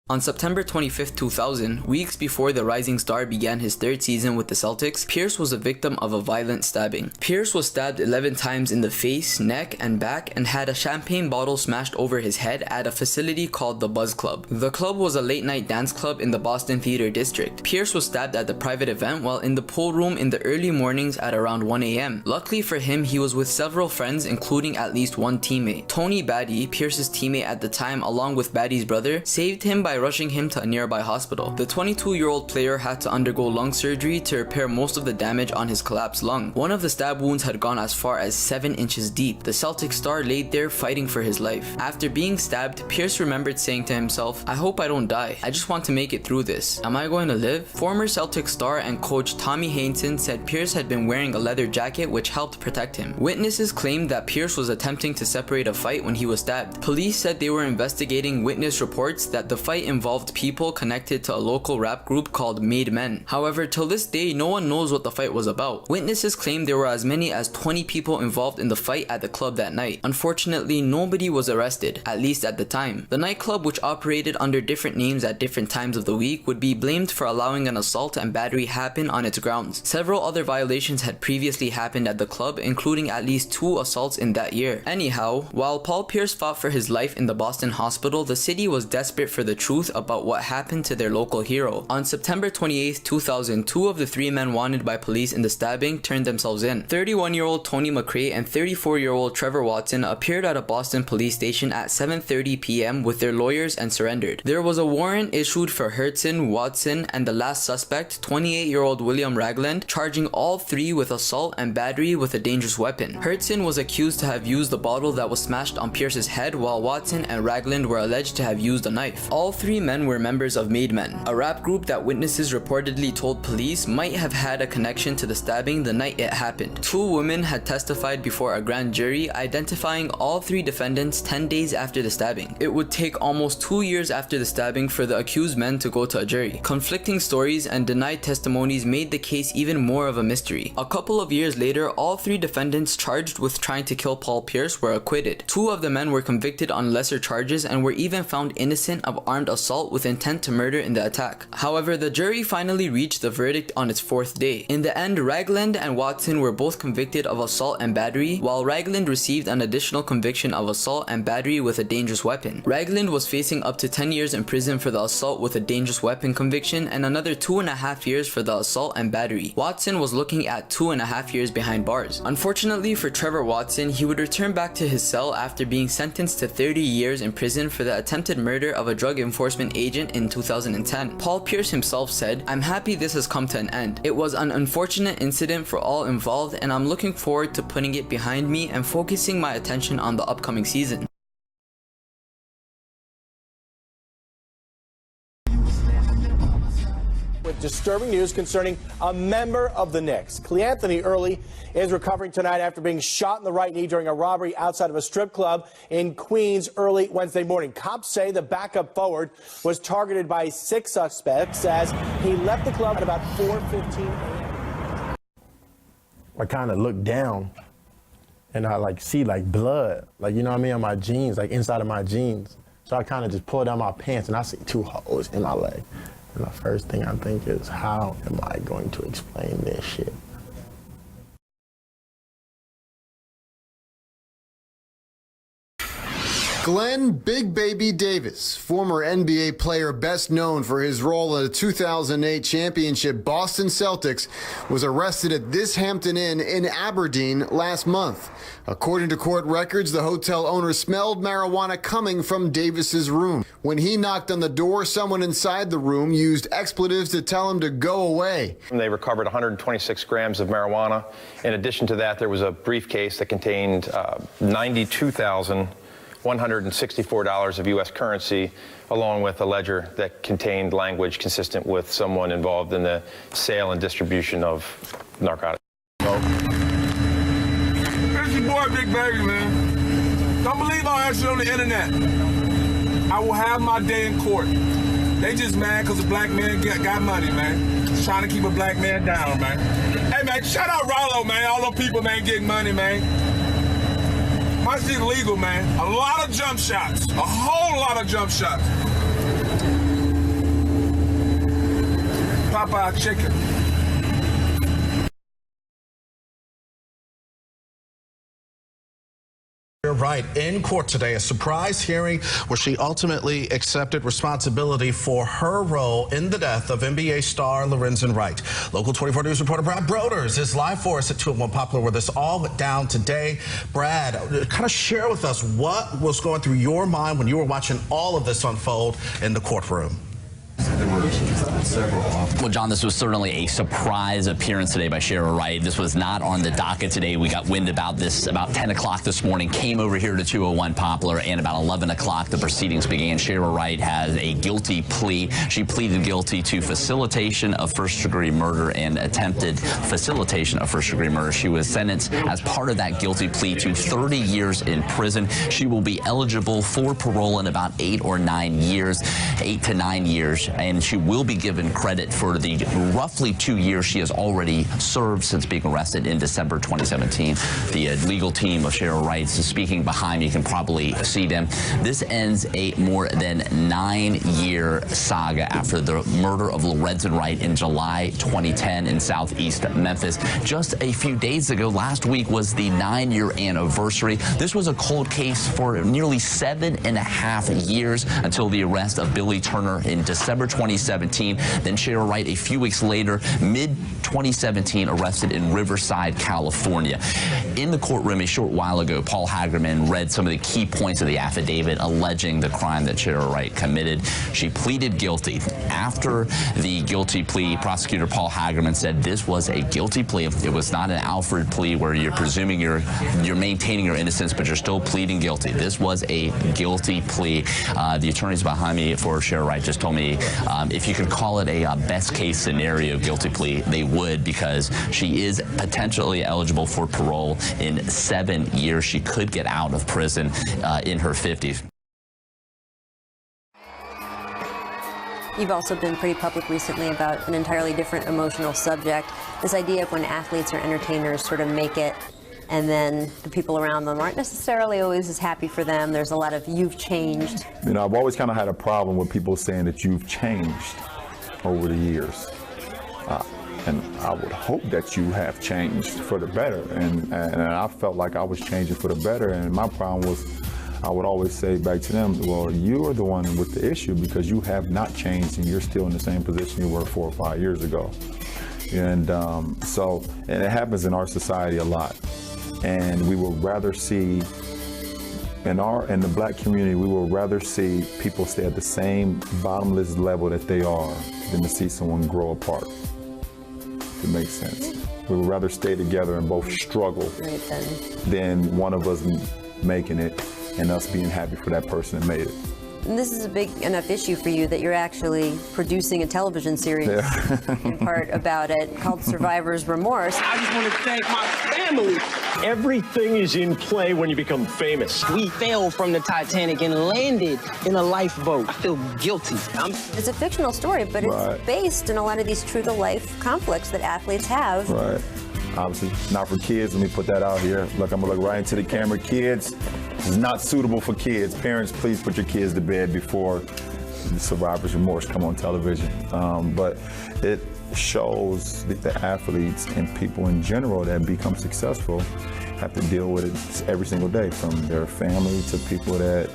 On September 25, 2000, weeks before the rising star began his third season with the Celtics, Pierce was a victim of a violent stabbing. Pierce was stabbed 11 times in the face, neck, and back, and had a champagne bottle smashed over his head at a facility called the Buzz Club. The club was a late-night dance club in the Boston Theater District. Pierce was stabbed at the private event while in the pool room in the early mornings at around 1 a.m. Luckily for him, he was with several friends, including at least one teammate. Tony Batty, Pierce's teammate at the time, along with Batty's brother, saved him by rushing him to a nearby hospital. The 22-year-old player had to undergo lung surgery to repair most of the damage on his collapsed lung. One of the stab wounds had gone as far as 7 inches deep. The Celtic star laid there fighting for his life. After being stabbed, Pierce remembered saying to himself, "I hope I don't die. I just want to make it through this. Am I going to live?" Former Celtic star and coach Tommy Hainton said Pierce had been wearing a leather jacket which helped protect him. Witnesses claimed that Pierce was attempting to separate a fight when he was stabbed. Police said they were investigating witness reports that the fight involved people connected to a local rap group called Made Men. However, till this day, no one knows what the fight was about. Witnesses claim there were as many as 20 people involved in the fight at the club that night. Unfortunately, nobody was arrested, at least at the time. The nightclub, which operated under different names at different times of the week, would be blamed for allowing an assault and battery happen on its grounds. Several other violations had previously happened at the club, including at least 2 assaults in that year. Anyhow, while Paul Pierce fought for his life in the Boston hospital, the city was desperate for the truth about what happened to their local hero. On September 28, 2000, 2 of the 3 men wanted by police in the stabbing turned themselves in. 31-year-old Tony McRae and 34-year-old Trevor Watson appeared at a Boston police station at 7:30 p.m. with their lawyers and surrendered. There was a warrant issued for Hertzen, Watson, and the last suspect, 28-year-old William Ragland, charging all 3 with assault and battery with a dangerous weapon. Hertzen was accused to have used the bottle that was smashed on Pierce's head, while Watson and Ragland were alleged to have used a knife. All 3 men were members of Made Men, a rap group that witnesses reportedly told police might have had a connection to the stabbing the night it happened. 2 women had testified before a grand jury identifying all 3 defendants 10 days after the stabbing. It would take almost 2 years after the stabbing for the accused men to go to a jury. Conflicting stories and denied testimonies made the case even more of a mystery. A couple of years later, all 3 defendants charged with trying to kill Paul Pierce were acquitted. 2 of the men were convicted on lesser charges and were even found innocent of armed assault with intent to murder in the attack. However, the jury finally reached the verdict on its 4th day. In the end, Ragland and Watson were both convicted of assault and battery, while Ragland received an additional conviction of assault and battery with a dangerous weapon. Ragland was facing up to 10 years in prison for the assault with a dangerous weapon conviction and another 2.5 years for the assault and battery. Watson was looking at 2.5 years behind bars. Unfortunately for Trevor Watson, he would return back to his cell after being sentenced to 30 years in prison for the attempted murder of a drug enforcement agent in 2010. Paul Pierce himself said, "I'm happy this has come to an end. It was an unfortunate incident for all involved, and I'm looking forward to putting it behind me and focusing my attention on the upcoming season." With disturbing news concerning a member of the Knicks. Cleanthony Early is recovering tonight after being shot in the right knee during a robbery outside of a strip club in Queens early Wednesday morning. Cops say the backup forward was targeted by 6 suspects as he left the club at about 4:15 a.m. I kind of look down and I see blood, you know what I mean, on my jeans, inside of my jeans. So I kind of just pull down my pants and I see 2 holes in my leg. And the first thing I think is, how am I going to explain this shit? Glenn Big Baby Davis, former NBA player best known for his role in the 2008 championship Boston Celtics, was arrested at this Hampton Inn in Aberdeen last month. According to court records, the hotel owner smelled marijuana coming from Davis's room. When he knocked on the door, someone inside the room used expletives to tell him to go away. They recovered 126 grams of marijuana. In addition to that, there was a briefcase that contained $92,164 of U.S. currency, along with a ledger that contained language consistent with someone involved in the sale and distribution of narcotics. It's your boy, Big Baby, man. Don't believe all that shit on the internet. I will have my day in court. They just mad because a black man got money, man. Just trying to keep a black man down, man. Hey, man, shout out Rollo, man. All those people, man, getting money, man. My shit legal, man. A lot of jump shots. A whole lot of jump shots. Popeye chicken. Right in court today, a surprise hearing where she ultimately accepted responsibility for her role in the death of NBA star Lorenzen Wright. Local 24 News reporter Brad Broders is live for us at 201 Poplar, where this all went down today. Brad, kind of share with us what was going through your mind when you were watching all of this unfold in the courtroom. Well, John, this was certainly a surprise appearance today by Shara Wright. This was not on the docket today. We got wind about this about 10 o'clock this morning, came over here to 201 Poplar, and about 11 o'clock the proceedings began. Shara Wright has a guilty plea. She pleaded guilty to facilitation of first-degree murder and attempted facilitation of first-degree murder. She was sentenced as part of that guilty plea to 30 years in prison. She will be eligible for parole in about 8 to 9 years, and she will be given credit for the roughly 2 years she has already served since being arrested in December 2017. The legal team of Shara Wright is speaking behind me. You can probably see them. This ends a more than 9-year saga after the murder of Lorenzen Wright in July 2010 in southeast Memphis. Just a few days ago, last week, was the 9-year anniversary. This was a cold case for nearly 7.5 years until the arrest of Billy Turner in December 2017. Then Shara Wright, a few weeks later, mid-2017, arrested in Riverside, California. In the courtroom a short while ago, Paul Hagerman read some of the key points of the affidavit alleging the crime that Shara Wright committed. She pleaded guilty. After the guilty plea, prosecutor Paul Hagerman said this was a guilty plea. It was not an Alfred plea where you're presuming you're maintaining your innocence, but you're still pleading guilty. This was a guilty plea. The attorneys behind me for Shara Wright just told me if you could call it a best case scenario guilty plea, they would, because she is potentially eligible for parole in 7 years. She could get out of prison in her 50s. You've also been pretty public recently about an entirely different emotional subject, this idea of when athletes or entertainers sort of make it and then the people around them aren't necessarily always as happy for them. There's a lot of "you've changed." You know, I've always kind of had a problem with people saying that you've changed over the years. And I would hope that you have changed for the better. And I felt like I was changing for the better. And my problem was, I would always say back to them, well, you're the one with the issue because you have not changed and you're still in the same position you were 4 or 5 years ago. And and it happens in our society a lot. And we would rather see, in the black community, we would rather see people stay at the same bottomless level that they are than to see someone grow apart. It makes sense. We would rather stay together and both struggle than one of us making it and us being happy for that person that made it. And this is a big enough issue for you that you're actually producing a television series in part about it called Survivor's Remorse. I just want to thank my family. Everything is in play when you become famous. We fell from the Titanic and landed in a lifeboat. I feel guilty. It's a fictional story, but it's based in a lot of these true-to-life conflicts that athletes have. Right. Obviously, not for kids. Let me put that out here. Look, I'm gonna look right into the camera. Kids, it's not suitable for kids. Parents, please put your kids to bed before the Survivor's Remorse come on television. But it shows that the athletes and people in general that become successful have to deal with it every single day, from their family to people that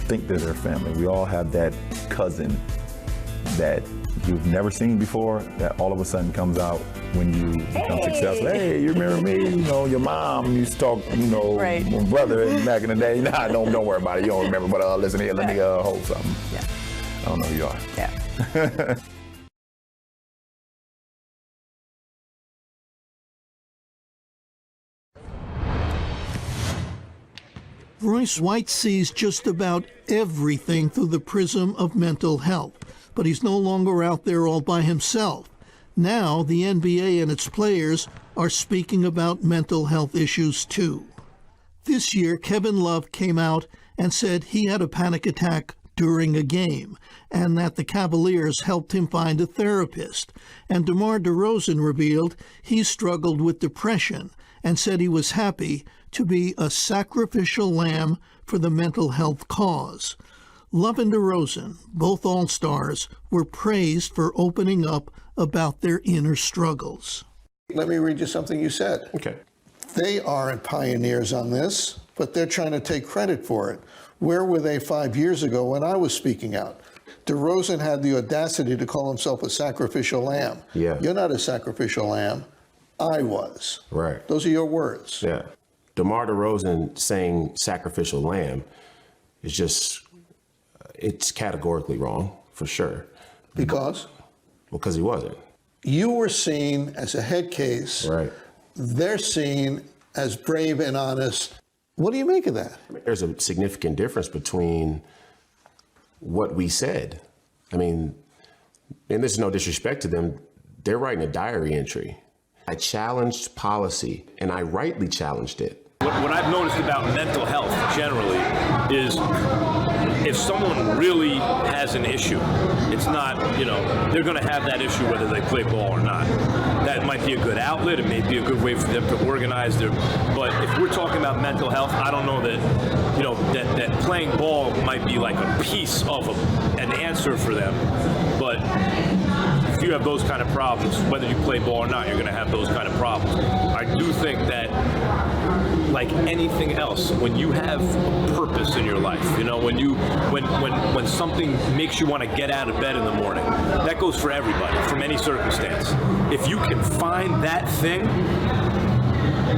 think they're their family. We all have that cousin that you've never seen before that all of a sudden comes out when you become successful. Hey, you remember me? You know, your mom used to talk, you know, my brother back in the day. Nah, don't worry about it. You don't remember, but listen here, let me hold something. Yeah. I don't know who you are. Yeah. Royce White sees just about everything through the prism of mental health, but he's no longer out there all by himself. Now, the NBA and its players are speaking about mental health issues too. This year, Kevin Love came out and said he had a panic attack during a game, and that the Cavaliers helped him find a therapist. And DeMar DeRozan revealed he struggled with depression and said he was happy to be a sacrificial lamb for the mental health cause. Love and DeRozan, both All-Stars, were praised for opening up about their inner struggles. Let me read you something you said. Okay. They aren't pioneers on this, but they're trying to take credit for it. Where were they 5 years ago when I was speaking out? DeRozan had the audacity to call himself a sacrificial lamb. Yeah. You're not a sacrificial lamb. I was. Right. Those are your words. Yeah. DeMar DeRozan saying sacrificial lamb is just, it's categorically wrong, for sure. Because? Because he wasn't. You were seen as a head case. Right. They're seen as brave and honest. What do you make of that? There's a significant difference between what we said. I mean, and there's no disrespect to them, they're writing a diary entry. I challenged policy, and I rightly challenged it. What I've noticed about mental health generally is if someone really has an issue, it's not, they're going to have that issue whether they play ball or not. That might be a good outlet. It may be a good way for them to organize their, but if we're talking about mental health, I don't know that, that playing ball might be like a piece of an answer for them. But if you have those kind of problems, whether you play ball or not, you're going to have those kind of problems. I do think that, like anything else, when you have a purpose in your life, when something makes you want to get out of bed in the morning, that goes for everybody, from any circumstance. If you can find that thing,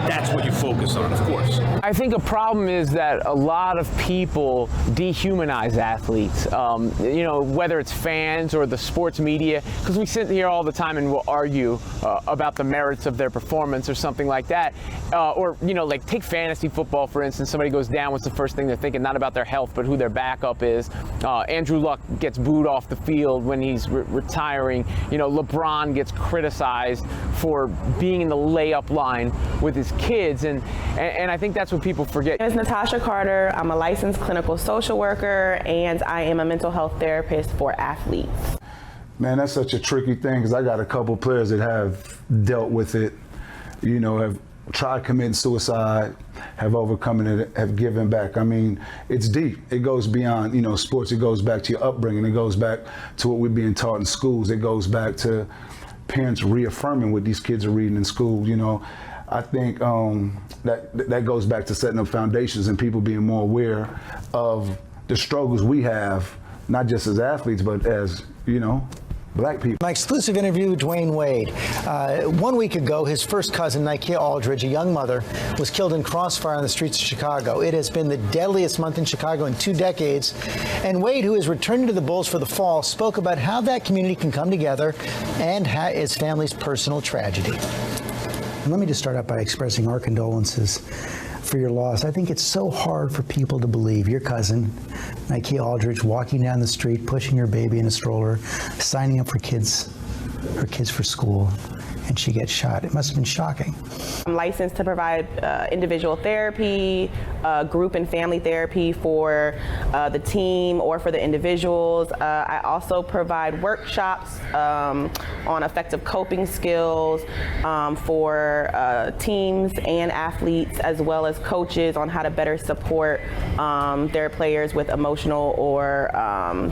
that's what you focus on, of course. I think a problem is that a lot of people dehumanize athletes, whether it's fans or the sports media, because we sit here all the time and we'll argue about the merits of their performance or something like that. Like take fantasy football, for instance. Somebody goes down, what's the first thing they're thinking? Not about their health, but who their backup is. Andrew Luck gets booed off the field when he's retiring. LeBron gets criticized for being in the layup line with his kids, and I think that's what people forget. My name is Natasha Carter. I'm a licensed clinical social worker, and I am a mental health therapist for athletes. Man, that's such a tricky thing, because I got a couple players that have dealt with it, have tried committing suicide, have overcome it, have given back. I mean, it's deep. It goes beyond, sports. It goes back to your upbringing. It goes back to what we're being taught in schools. It goes back to parents reaffirming what these kids are reading in school. I think that goes back to setting up foundations and people being more aware of the struggles we have, not just as athletes, but as, Black people. My exclusive interview with Dwayne Wade. 1 week ago, his first cousin, Nikia Aldridge, a young mother, was killed in crossfire on the streets of Chicago. It has been the deadliest month in Chicago in 2 decades. And Wade, who is returning to the Bulls for the fall, spoke about how that community can come together and his family's personal tragedy. Let me just start out by expressing our condolences for your loss. I think it's so hard for people to believe. Your cousin, Nikia Aldridge, walking down the street, pushing her baby in a stroller, signing up for her kids for school, and she gets shot. It must have been shocking. I'm licensed to provide individual therapy, group and family therapy for the team or for the individuals. I also provide workshops on effective coping skills for teams and athletes, as well as coaches on how to better support their players with emotional or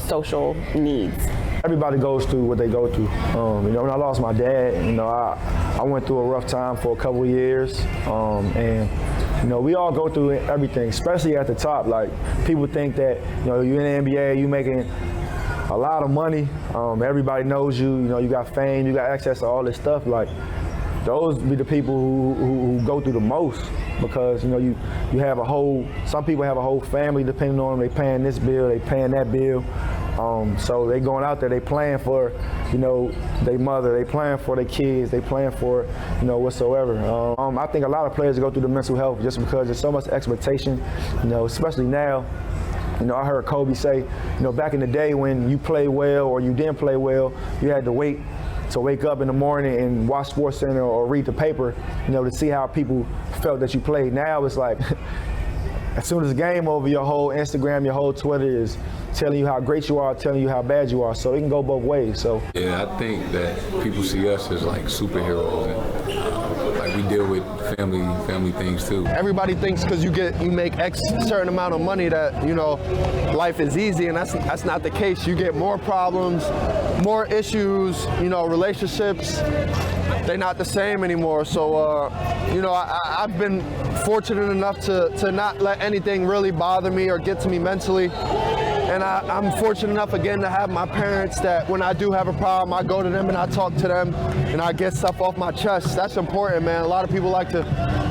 social needs. Everybody goes through what they go through. When I lost my dad, I went through a rough time for a couple of years, and we all go through everything, especially at the top. Like, people think that you're in the NBA, you're making a lot of money, everybody knows you, you got fame, you got access to all this stuff. Like, those be the people who go through the most, because you have some people have a whole family depending on them. They paying this bill, they paying that bill. So they going out there, they playing for, their mother, they playing for their kids, they playing for, whatsoever. I think a lot of players go through the mental health just because there's so much expectation, especially now. I heard Kobe say, back in the day when you played well or you didn't play well, you had to wait to wake up in the morning and watch SportsCenter or read the paper, to see how people felt that you played. Now it's like, as soon as the game over, your whole Instagram, your whole Twitter is telling you how great you are, telling you how bad you are. So it can go both ways. So yeah, I think that people see us as like superheroes, and like we deal with family things too. Everybody thinks because you make X certain amount of money that life is easy, and that's not the case. You get more problems, more issues. Relationships, they're not the same anymore. So I've been fortunate enough to not let anything really bother me or get to me mentally. And I'm fortunate enough, again, to have my parents that when I do have a problem, I go to them and I talk to them and I get stuff off my chest. That's important, man. A lot of people like to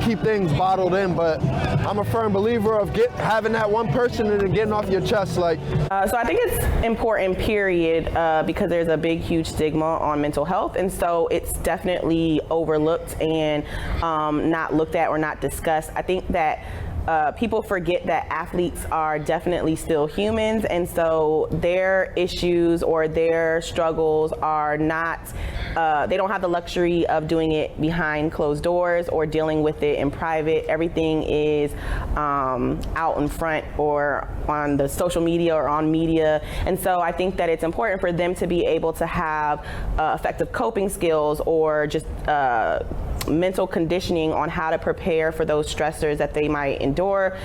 keep things bottled in, but I'm a firm believer of having that one person and then getting off your chest. So I think it's important, period, because there's a big, huge stigma on mental health. And so it's definitely overlooked and not looked at or not discussed. I think that people forget that athletes are definitely still humans, and so their issues or their struggles are not, they don't have the luxury of doing it behind closed doors or dealing with it in private. Everything is out in front or on the social media or on media, and so I think that it's important for them to be able to have effective coping skills or just mental conditioning on how to prepare for those stressors that they might endure,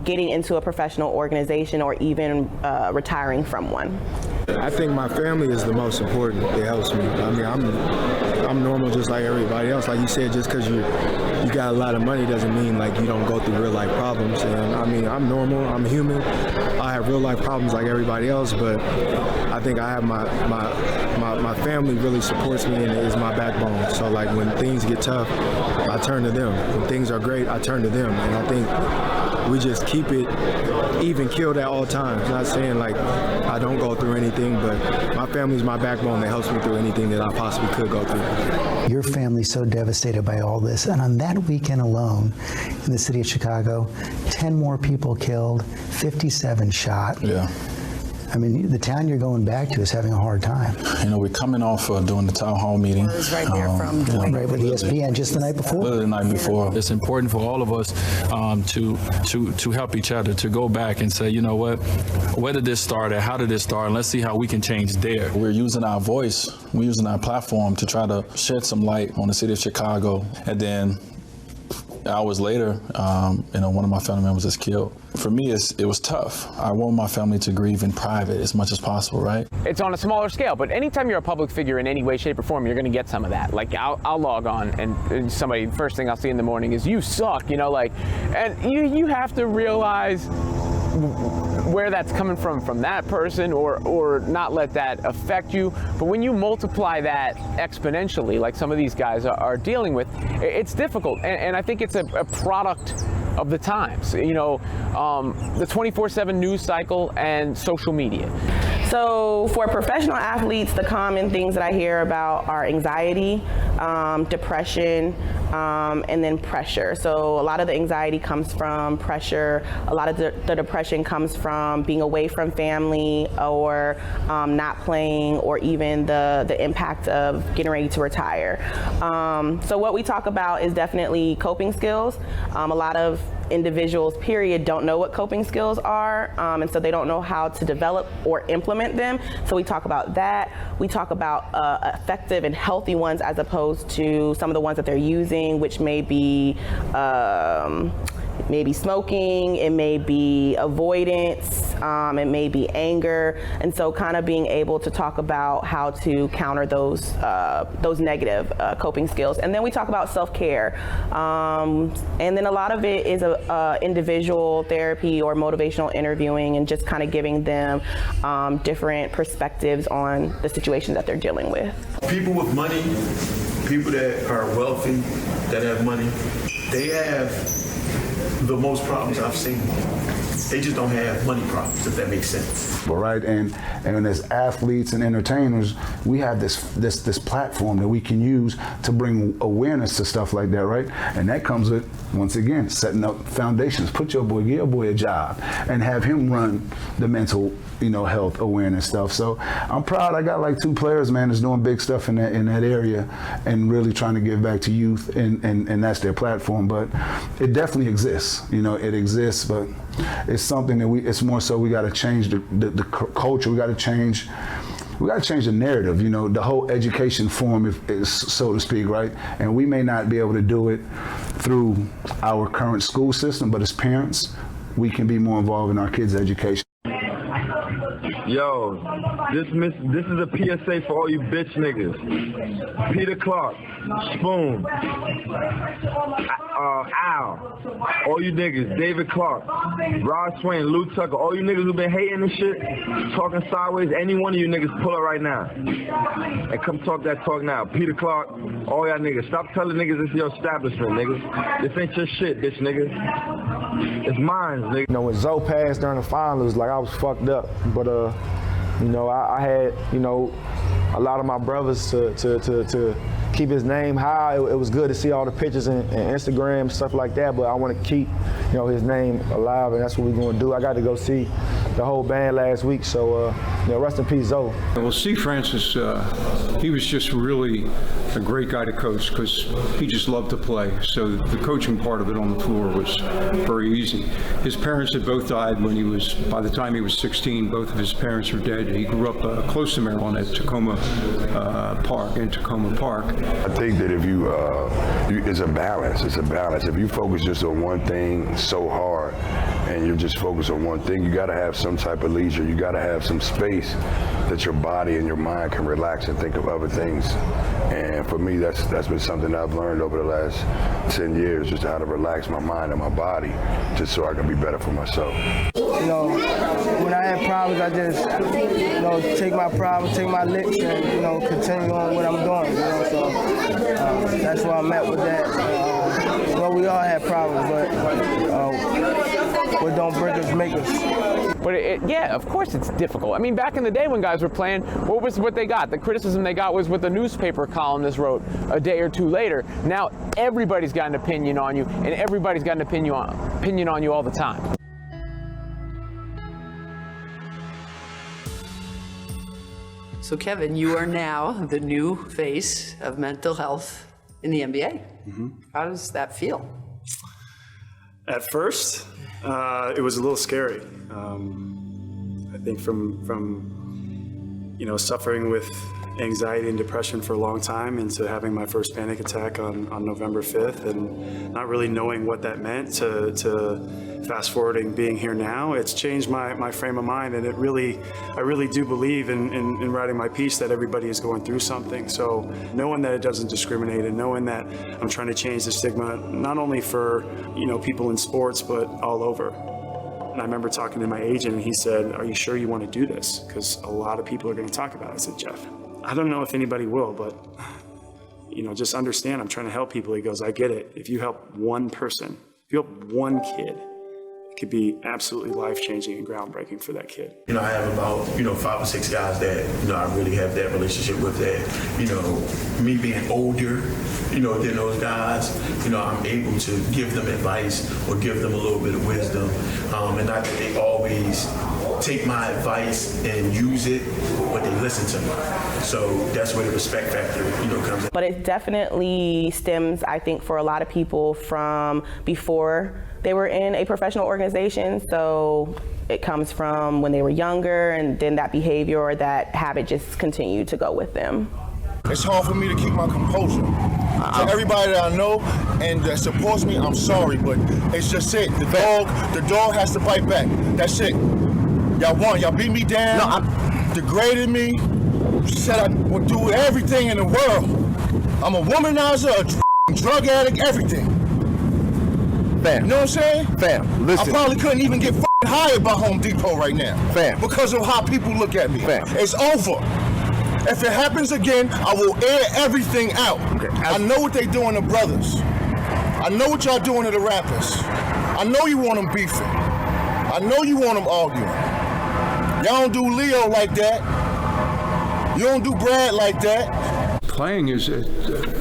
getting into a professional organization or even retiring from one. I think my family is the most important. It helps me. I mean, I'm normal just like everybody else. Like you said, just because you got a lot of money doesn't mean like you don't go through real life problems. And I mean, I'm normal. I'm human. I have real life problems like everybody else, but I think I have my family really supports me and is my backbone. So like when things get tough, I turn to them. When things are great, I turn to them. And I think we just keep it even keeled at all times. Not saying like I don't go through anything, but my family's my backbone that helps me through anything that I possibly could go through. Your family's so devastated by all this, and on that weekend alone in the city of Chicago, 10 more people killed, 57 shot. Yeah. I mean, the town you're going back to is having a hard time. We're coming off doing the town hall meeting. It was right there from right with ESPN just the night before. Literally the night before. It's important for all of us to help each other, to go back and say, you know what, where did this start at? How did this start? And let's see how we can change there. We're using our voice, we're using our platform to try to shed some light on the city of Chicago, and then hours later, one of my family members is killed. For me, it was tough. I want my family to grieve in private as much as possible, right? It's on a smaller scale, but anytime you're a public figure in any way, shape, or form, you're going to get some of that. Like, I'll log on, and somebody, first thing I'll see in the morning is, you suck, and you have to realize where that's coming from that person, or not let that affect you. But when you multiply that exponentially, like some of these guys are dealing with, it's difficult. And I think it's a product of the times, the 24/7 news cycle and social media. So for professional athletes, the common things that I hear about are anxiety, depression, and then pressure. So a lot of the anxiety comes from pressure. A lot of the depression comes from being away from family, or not playing, or even the impact of getting ready to retire. So what we talk about is definitely coping skills. A lot of individuals, period, don't know what coping skills are, and so they don't know how to develop or implement them. So we talk about that. We talk about effective and healthy ones, as opposed to some of the ones that they're using, which may be smoking, it may be avoidance, it may be anger, and so kind of being able to talk about how to counter those negative coping skills. And then we talk about self-care, and then a lot of it is individual therapy or motivational interviewing, and just kind of giving them different perspectives on the situation that they're dealing with. People with money, people that are wealthy, that have money, they have the most problems I've seen. They just don't have money problems, if that makes sense. Well, right, and as athletes and entertainers, we have this platform that we can use to bring awareness to stuff like that, right? And that comes with, once again, setting up foundations. Give your boy a job, and have him run the mental, health awareness stuff. So I'm proud. I got like 2 players, man, that's doing big stuff in that area, and really trying to give back to youth, and that's their platform. But it definitely exists. It exists, but it's something that it's more so we got to change the culture. We got to change the narrative, the whole education form, so to speak, right? And we may not be able to do it through our current school system, but as parents, we can be more involved in our kids' education. Yo, this is a PSA for all you bitch niggas. Peter Clark, Spoon, Al, all you niggas, David Clark, Rod Swain, Lou Tucker, all you niggas who been hating and shit, talking sideways, any one of you niggas pull up right now. And come talk that talk now. Peter Clark, all y'all niggas, stop telling niggas it's your establishment, niggas. This ain't your shit, bitch niggas. It's mine, nigga. When Zoe passed during the finals, I was fucked up, but I had a lot of my brothers to keep his name high. It was good to see all the pictures and Instagram, stuff like that, but I want to keep his name alive, and that's what we're going to do. I got to go see the whole band last week, so rest in peace, Zoe. Well, Steve Francis, he was just really a great guy to coach, because he just loved to play. So the coaching part of it on the floor was very easy. His parents had both died by the time he was 16, both of his parents were dead. He grew up close to Maryland at Tacoma Park. I think that if it's a balance. It's a balance. If you focus just on one thing so hard, and you're just focused on one thing, you got to have some type of leisure. You got to have some space that your body and your mind can relax and think of other things. And for me, that's been something I've learned over the last 10 years, just how to relax my mind and my body, just so I can be better for myself. When I have problems, I just, take my problems, take my licks, and continue on what I'm doing. So that's where I'm at with that. We all have problems, but what don't break us make us. But yeah, of course it's difficult. I mean, back in the day when guys were playing, what they got? The criticism they got was what the newspaper columnist wrote a day or two later. Now everybody's got an opinion on you, and everybody's got an opinion on you all the time. So Kevin, you are now the new face of mental health in the NBA. Mm-hmm. How does that feel? At first, it was a little scary. I think from suffering with anxiety and depression for a long time into having my first panic attack on November 5th and not really knowing what that meant to fast forwarding being here now. It's changed my frame of mind, and I really do believe in writing my piece that everybody is going through something. So knowing that it doesn't discriminate and knowing that I'm trying to change the stigma, not only for people in sports, but all over. And I remember talking to my agent, and he said, "Are you sure you want to do this? Because a lot of people are going to talk about it." I said, "Jeff, I don't know if anybody will, but just understand I'm trying to help people." He goes, "I get it. If you help one person, if you help one kid, it could be absolutely life-changing and groundbreaking for that kid." I have about 5 or 6 guys that I really have that relationship with. That me being older than those guys, I'm able to give them advice or give them a little bit of wisdom, and not that they always take my advice and use it, but they listen to me. So that's where the respect factor, comes in. But it definitely stems, I think, for a lot of people from before they were in a professional organization. So it comes from when they were younger, and then that behavior or that habit just continued to go with them. It's hard for me to keep my composure. To everybody that I know and that supports me, I'm sorry, but it's just it. The dog has to bite back. That's it. Y'all won. Y'all beat me down, degraded me, said I would do everything in the world. I'm a womanizer, a drug addict, everything. Fam. You know what I'm saying? Fam, listen. I probably couldn't even get hired by Home Depot right now. Fam. Because of how people look at me. Fam. It's over. If it happens again, I will air everything out. Okay. I know what they doing to brothers. I know what y'all doing to the rappers. I know you want them beefing. I know you want them arguing. Y'all don't do Leo like that. You don't do Brad like that. Playing is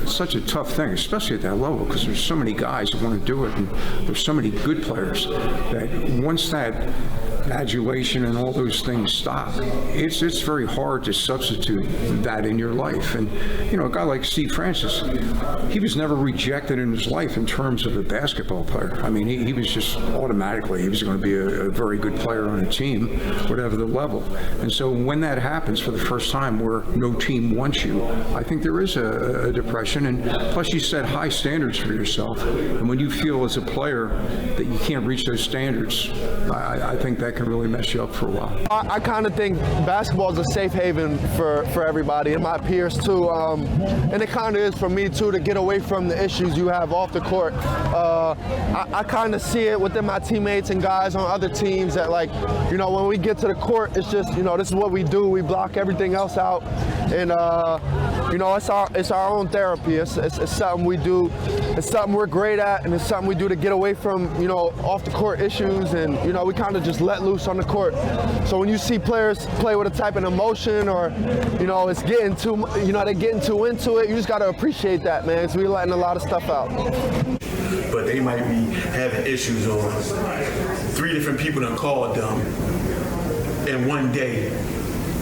such a tough thing, especially at that level, because there's so many guys who want to do it, and there's so many good players that once that adulation and all those things stop, it's very hard to substitute that in your life. And a guy like Steve Francis, he was never rejected in his life in terms of a basketball player. I mean, he was just automatically, he was going to be a very good player on a team, whatever the level. And so when that happens for the first time where no team wants you, I think there is a depression. And plus you set high standards for yourself, and when you feel as a player that you can't reach those standards, I think that can really mess you up for a while. I kind of think basketball is a safe haven for everybody and my peers too, and it kind of is for me too, to get away from the issues you have off the court. I kind of see it within my teammates and guys on other teams that, like, when we get to the court, it's just, this is what we do. We block everything else out, and it's our own therapy. It's something we do. It's something we're great at, and it's something we do to get away from off the court issues, and we kind of just let loose on the court. So when you see players play with a type of emotion, or it's getting too, they're getting too into it, you just got to appreciate that, man, because we're letting a lot of stuff out. But they might be having issues, or 3 different people done called them in one day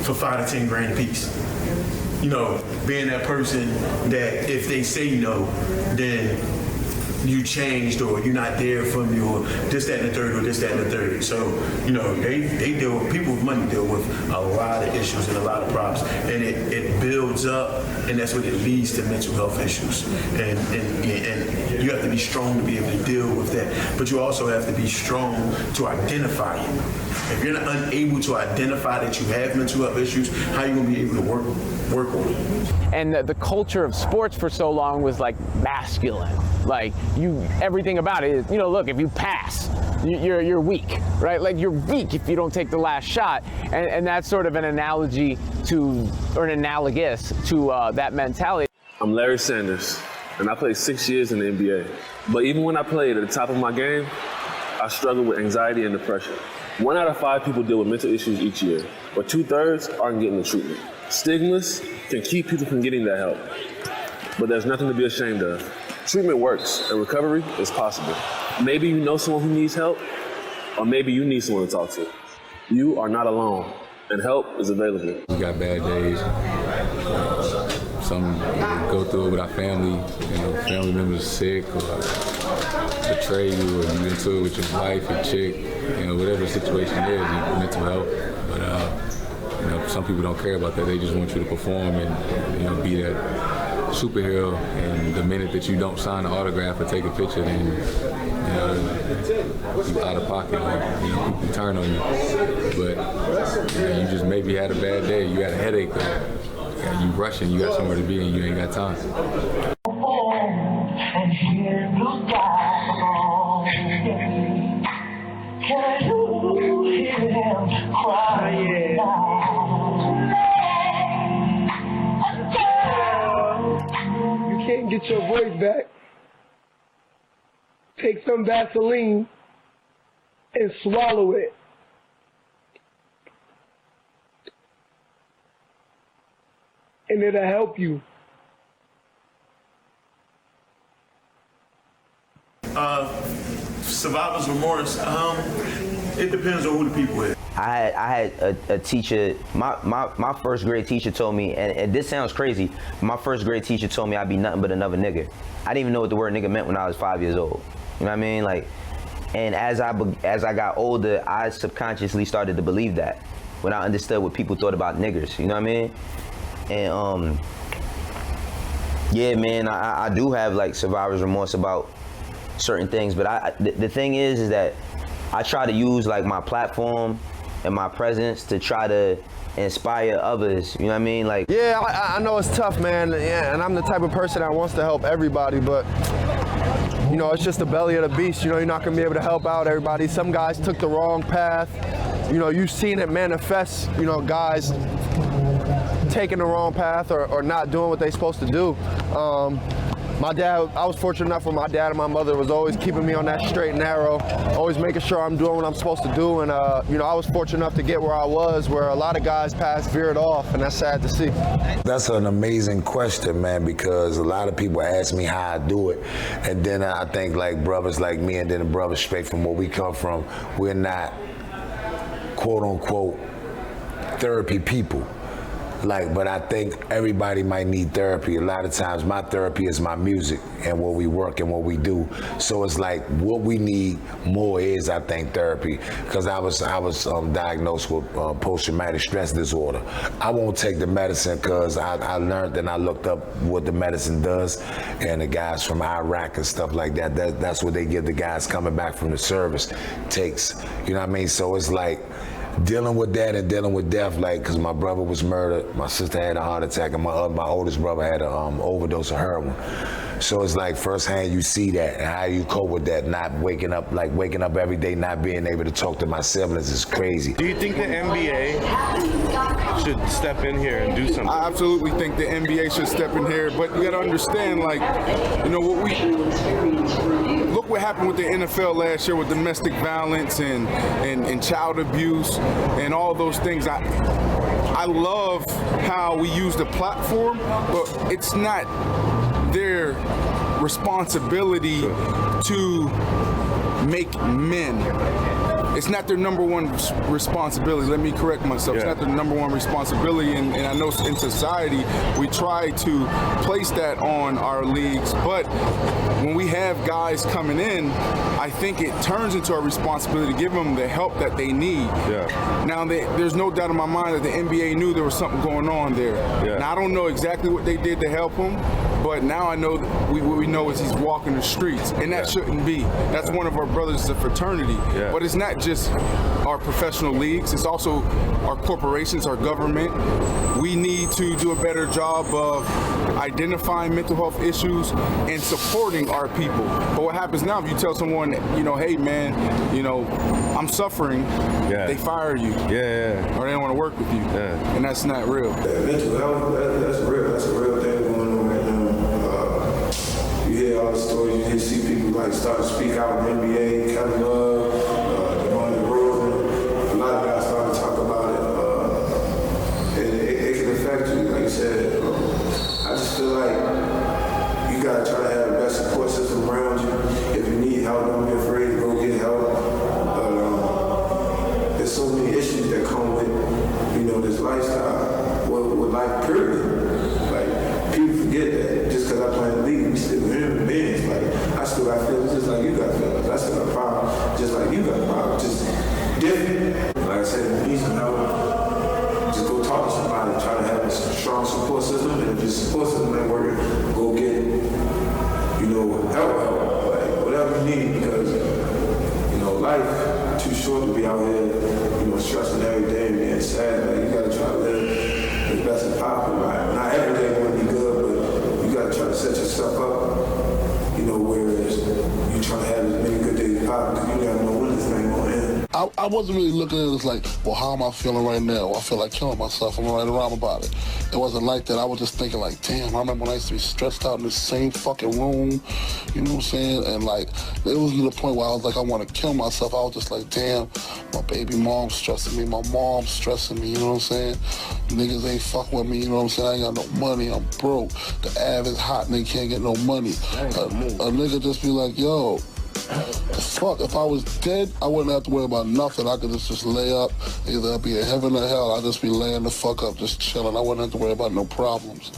for 5 to 10 grand a piece. Being that person that if they say no, then you changed, or you're not there for me, or this, that, and the third, or this, that, and the third. So, they deal with, people with money deal with a lot of issues and a lot of problems. And it builds up, and that's what it leads to mental health issues. And you have to be strong to be able to deal with that. But you also have to be strong to identify it. If you're not unable to identify that you have mental health issues, how are you going to be able to work on it? And the culture of sports for so long was like masculine. Like everything about it is, look, if you pass, you're weak, right? Like you're weak if you don't take the last shot. And that's sort of an analogy to, or an analogous to that mentality. I'm Larry Sanders, and I played 6 years in the NBA. But even when I played at the top of my game, I struggled with anxiety and depression. 1 out of 5 people deal with mental issues each year, but 2/3 aren't getting the treatment. Stigmas can keep people from getting that help, but there's nothing to be ashamed of. Treatment works, and recovery is possible. Maybe you know someone who needs help, or maybe you need someone to talk to. You are not alone, and help is available. We got bad days. Some go through it with our family. Family members sick, or betray you, or you into it with your wife, your chick, whatever the situation is, your mental health. But You know, some people don't care about that. They just want you to perform and, you know, be that superhero. And the minute that you don't sign an autograph or take a picture, then, you know, you out of pocket, or, you know, people turn on you. But, you know, you just maybe had a bad day, you had a headache, or you rushing, you got somewhere to be, and you ain't got time. Can you hear him crying? You can't get your voice back. Take some Vaseline and swallow it. And it'll help you. Survivor's remorse, it depends on who the people is. I had a teacher, my first grade teacher told me, and this sounds crazy, my first grade teacher told me I'd be nothing but another nigga. I didn't even know what the word nigga meant when I was 5 years old. You know what I mean? Like, and as I got older, I subconsciously started to believe that when I understood what people thought about niggers. You know what I mean? And yeah, man, I do have like survivor's remorse about certain things, but the thing is that I try to use like my platform and my presence to try to inspire others. You know what I mean? Like, yeah, I know it's tough, man. Yeah, and I'm the type of person that wants to help everybody, but you know, it's just the belly of the beast. You know, you're not gonna be able to help out everybody. Some guys took the wrong path. You know, you've seen it manifest. You know, guys taking the wrong path or not doing what they're supposed to do. My dad, I was fortunate enough where my dad and my mother was always keeping me on that straight and narrow, always making sure I'm doing what I'm supposed to do. And, you know, I was fortunate enough to get where I was, where a lot of guys veered off, and that's sad to see. That's an amazing question, man, because a lot of people ask me how I do it. And then I think like brothers like me and then the brothers straight from where we come from, we're not quote unquote therapy people. Like, but I think everybody might need therapy. A lot of times my therapy is my music and what we work and what we do. So it's like what we need more is, I think, therapy. Because I was diagnosed with post-traumatic stress disorder. I won't take the medicine because I learned and I looked up what the medicine does, and the guys from Iraq and stuff like that, that's what they give the guys coming back from the service takes. You know what I mean? So it's like dealing with that and dealing with death, like, because my brother was murdered, my sister had a heart attack, and my oldest brother had an overdose of heroin. So it's like firsthand you see that, and how you cope with that, not waking up every day, not being able to talk to my siblings is crazy. Do you think the NBA should step in here and do something? I absolutely think the NBA should step in here, but you got to understand, like, you know, look what happened with the NFL last year with domestic violence and child abuse and all those things. I love how we use the platform, but it's not their responsibility to make men. It's not their number one responsibility. Let me correct myself. It's not their number one responsibility, and I know in society we try to place that on our leagues, but when we have guys coming in, I think it turns into our responsibility to give them the help that they need. Now, there's no doubt in my mind that the NBA knew there was something going on there. Now, I don't know exactly what they did to help him, but now I know what we know is he's walking the streets, and that shouldn't be. That's one of our brothers, it's a fraternity. But it's not just our professional leagues, it's also our corporations, our government. We need to do a better job of identifying mental health issues and supporting our people. But what happens now if you tell someone, you know, hey man, you know, I'm suffering, they fire you. Or they don't want to work with you. And that's not real. Mental health, that's real. That's a real thing going on right now. You hear all the stories, you see people like start to speak out in the NBA, kind of love, going to the road, and a lot of guys start to talk about it. And it can affect you, like you said. I just feel like you gotta try to have the best support system around you. If you need help, don't be afraid to go get help. There's so many issues that come with, you know, this lifestyle, with life period. Like, people forget that just because I play in the league, we still human beings. Like, I still got feelings just like you got feelings. I still got problems just like you got problems, just different. Like I said, if you need some help, just go strong support system, and if your support system ain't working, go get, help, like whatever you need, because, life too short to be out here, stressing every day and being sad. Like, you gotta try to live as best as possible. Like, not every day gonna be good, but you gotta try to set yourself up, whereas you try to have as many good days as possible, because you never know when this thing gonna end. I wasn't really looking at it as like, well, how am I feeling right now? I feel like killing myself. I'm right around about it. It wasn't like that. I was just thinking like, damn, I remember when I used to be stressed out in the same fucking room, you know what I'm saying? And like, it was to the point where I was like, I want to kill myself. I was just like, damn, my baby mom's stressing me. My mom's stressing me, you know what I'm saying? Niggas ain't fucking with me, you know what I'm saying? I ain't got no money, I'm broke. The Av is hot and they can't get no money. A nigga just be like, yo, fuck, if I was dead, I wouldn't have to worry about nothing. I could just lay up, either I'd be in heaven or hell. I'd just be laying the fuck up, just chilling. I wouldn't have to worry about no problems.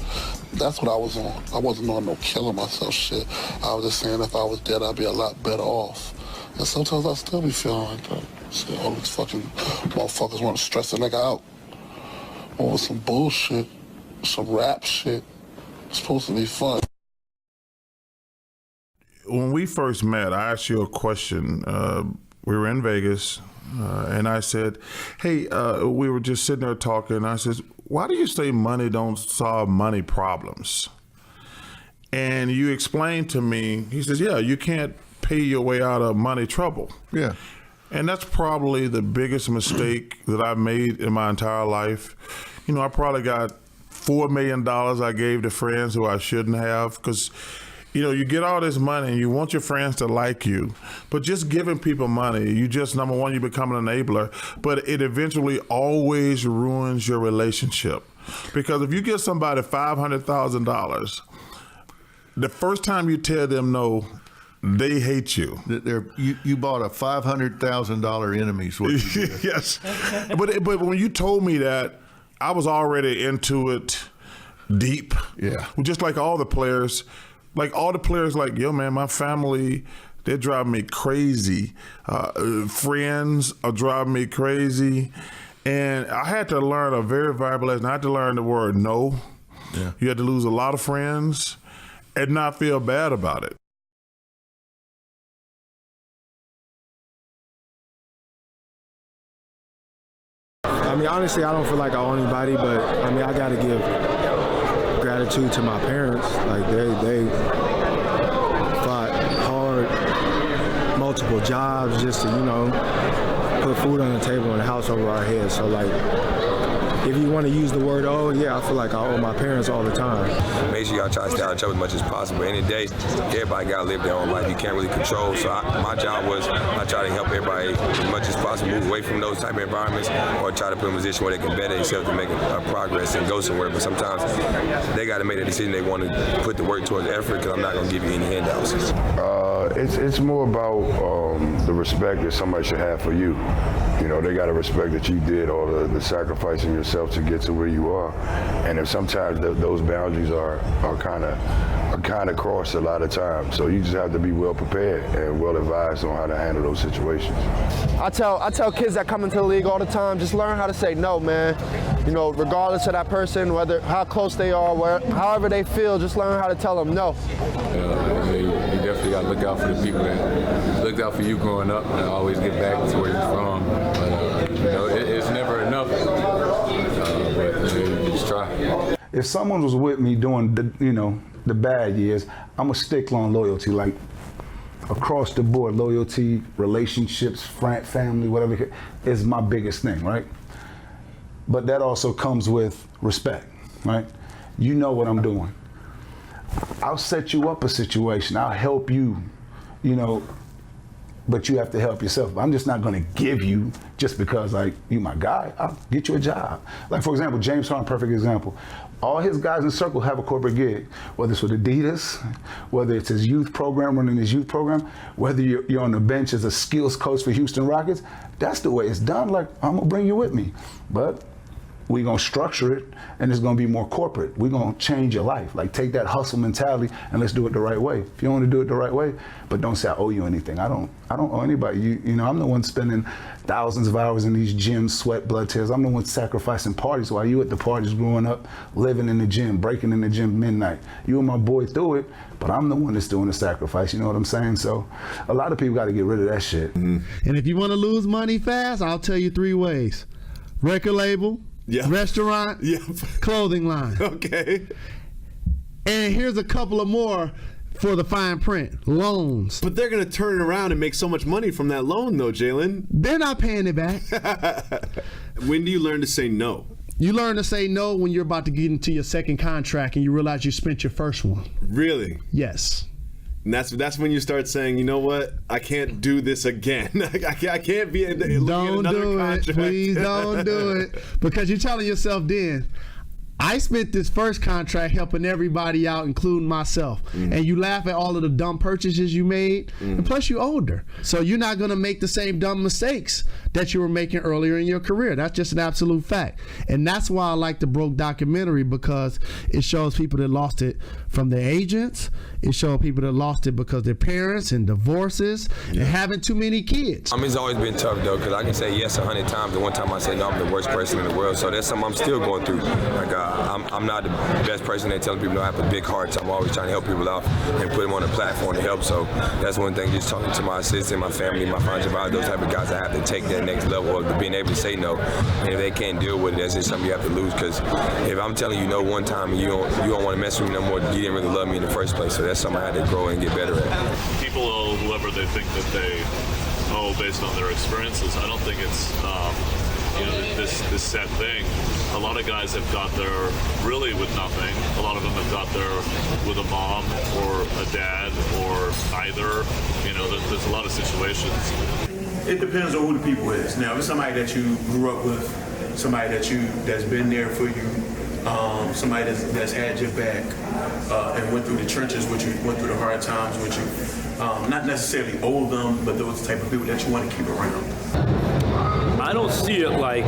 That's what I was on. I wasn't on no killing myself shit. I was just saying if I was dead, I'd be a lot better off. And sometimes I still be feeling like that. See, all these fucking motherfuckers want to stress a nigga out over some bullshit, some rap shit. It's supposed to be fun. When we first met, I asked you a question. We were in Vegas, and I said, hey, we were just sitting there talking. I said, why do you say money don't solve money problems? And you explained to me, he says, yeah, you can't pay your way out of money trouble. Yeah. And that's probably the biggest mistake that I've made in my entire life. I probably got $4 million I gave to friends who I shouldn't have, because you get all this money and you want your friends to like you, but just giving people money, you just, number one, you become an enabler, but it eventually always ruins your relationship. Because if you give somebody $500,000, the first time you tell them no, they hate you. You bought a $500,000 enemy. Is what you did. Yes. But when you told me that, I was already into it deep. Yeah. Just like all the players. Like yo, man, my family, they drive me crazy. Friends are driving me crazy. And I had to learn a very valuable lesson. I had to learn the word no. Yeah. You had to lose a lot of friends and not feel bad about it. I mean, honestly, I don't feel like I owe anybody, but I mean, I got to give gratitude to my parents. Like they fought hard, multiple jobs just to, put food on the table and a house over our heads. So like, if you want to use the word oh, yeah, I feel like I owe my parents all the time. Make sure y'all try to stay out of trouble as much as possible. At the end of the day, everybody got to live their own life. You can't really control. So my job was I try to help everybody as much as possible, move away from those type of environments, or try to put them in a position where they can better themselves to make a progress and go somewhere. But sometimes they got to make a decision they want to put the work towards effort, because I'm not going to give you any handouts. It's more about the respect that somebody should have for you. They got to respect that you did all the sacrificing yourself to get to where you are. And if sometimes those boundaries are kind of crossed a lot of times. So you just have to be well prepared and well advised on how to handle those situations. I tell kids that come into the league all the time, just learn how to say no, man. Regardless of that person, whether how close they are, however they feel, just learn how to tell them no. You definitely got to look out for the people that looked out for you growing up and always get back to where you're from. But, it's never enough. But you just try. If someone was with me during the bad years, I'm a stickler on loyalty, like across the board. Loyalty, relationships, family, whatever is my biggest thing, right? But that also comes with respect, right? You know what I'm doing. I'll set you up a situation. I'll help you, but you have to help yourself. I'm just not going to give you just because you my guy. I'll get you a job. Like, for example, James Harden, perfect example. All his guys in Circle have a corporate gig, whether it's with Adidas, whether it's his youth program, running his youth program, whether you're on the bench as a skills coach for Houston Rockets. That's the way it's done. Like, I'm going to bring you with me. But we're going to structure it, and it's going to be more corporate. We're going to change your life. Like, take that hustle mentality and let's do it the right way. If you want to do it the right way, but don't say I owe you anything. I don't owe anybody. You know, I'm the one spending thousands of hours in these gyms, sweat, blood, tears. I'm the one sacrificing parties while you at the parties growing up, living in the gym, breaking in the gym midnight. You and my boy through it, but I'm the one that's doing the sacrifice. You know what I'm saying? So a lot of people got to get rid of that shit. And if you want to lose money fast, I'll tell you 3 ways. Record label, restaurant, clothing line. Okay. And here's a couple of more for the fine print. Loans. But they're going to turn it around and make so much money from that loan, though, Jalen. They're not paying it back. When do you learn to say no? You learn to say no when you're about to get into your second contract and you realize you spent your first one. Really? Yes. And that's when you start saying, you know what? I can't do this again. I can't be looking at another contract. Please don't do it. Because you're telling yourself then, I spent this first contract helping everybody out, including myself. And you laugh at all of the dumb purchases you made. And plus, you're older. So you're not going to make the same dumb mistakes that you were making earlier in your career. That's just an absolute fact. And that's why I like the Broke documentary, because it shows people that lost it from their agents. It shows people that lost it because their parents and divorces and having too many kids. I mean, it's always been tough, though, because I can say yes 100 times. The one time I say no, I'm the worst person in the world. So that's something I'm still going through. Like, I'm not the best person at telling people to have a big heart. So I'm always trying to help people out and put them on a platform to help. So that's one thing, just talking to my assistant, my family, my financial advisor, those type of guys that have to take that next level of being able to say no. And if they can't deal with it, that's just something you have to lose. Because if I'm telling you no one time and you don't want to mess with me no more, you didn't really love me in the first place. So that's something I had to grow and get better at. People owe whoever they think that they owe based on their experiences. I don't think it's this set thing. A lot of guys have got there really with nothing. A lot of them have got there with a mom or a dad or either. You know, there's a lot of situations. It depends on who the people is. Now, if it's somebody that you grew up with, somebody that's been there for you, somebody that's had your back and went through the trenches with you, went through the hard times with you, not necessarily owe them, but those type of people that you want to keep around. I don't see it like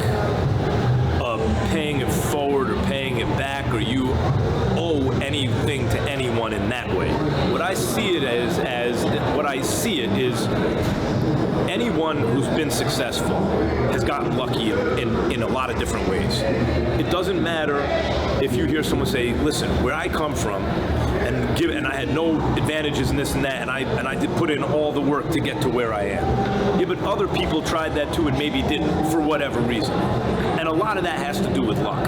paying it forward or paying it back, or you owe anything to anyone in that way. What I see it is anyone who's been successful has gotten lucky in a lot of different ways. It doesn't matter if you hear someone say, listen, where I come from, and I had no advantages in this and that, and I did put in all the work to get to where I am. Yeah, but other people tried that too and maybe didn't for whatever reason. And a lot of that has to do with luck.